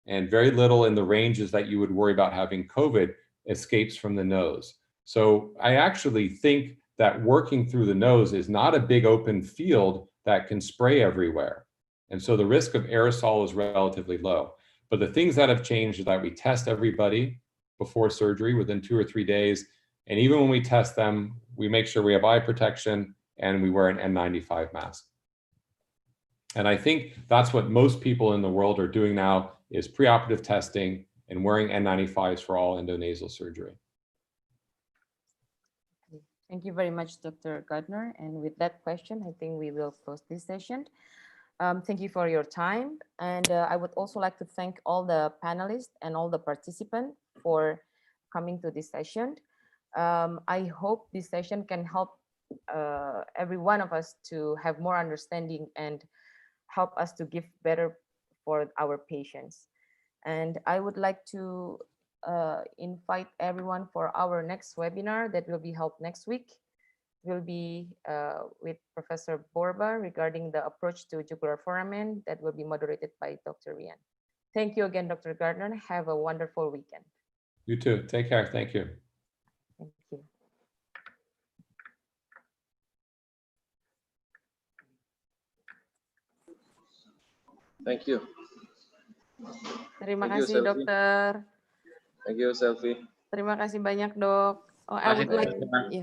And very little in the ranges that you would worry about having COVID escapes from the nose. So I actually think that working through the nose is not a big open field that can spray everywhere. And so the risk of aerosol is relatively low. But the things that have changed is that we test everybody before surgery within 2 or 3 days. And even when we test them, we make sure we have eye protection and we wear an N95 mask. And I think that's what most people in the world are doing now is preoperative testing and wearing N95s for all endonasal surgery. Thank you very much, Dr. Gardner. And with that question, I think we will close this session. Thank you for your time. And I would also like to thank all the panelists and all the participants for coming to this session. I hope this session can help every one of us to have more understanding and help us to give better for our patients. And I would like to invite everyone for our next webinar that will be held next week. Will be with Professor Borba regarding the approach to jugular foramen that will be moderated by Dr. Rian. Thank you again, Dr. Gardner. Have a wonderful weekend. You too. Take care. Thank you. Thank you. Thank you. Terima Thank you, kasih, Selfie. Dokter. Thank you, Selfie. Terima kasih banyak, Dok. Oh, I would like to remind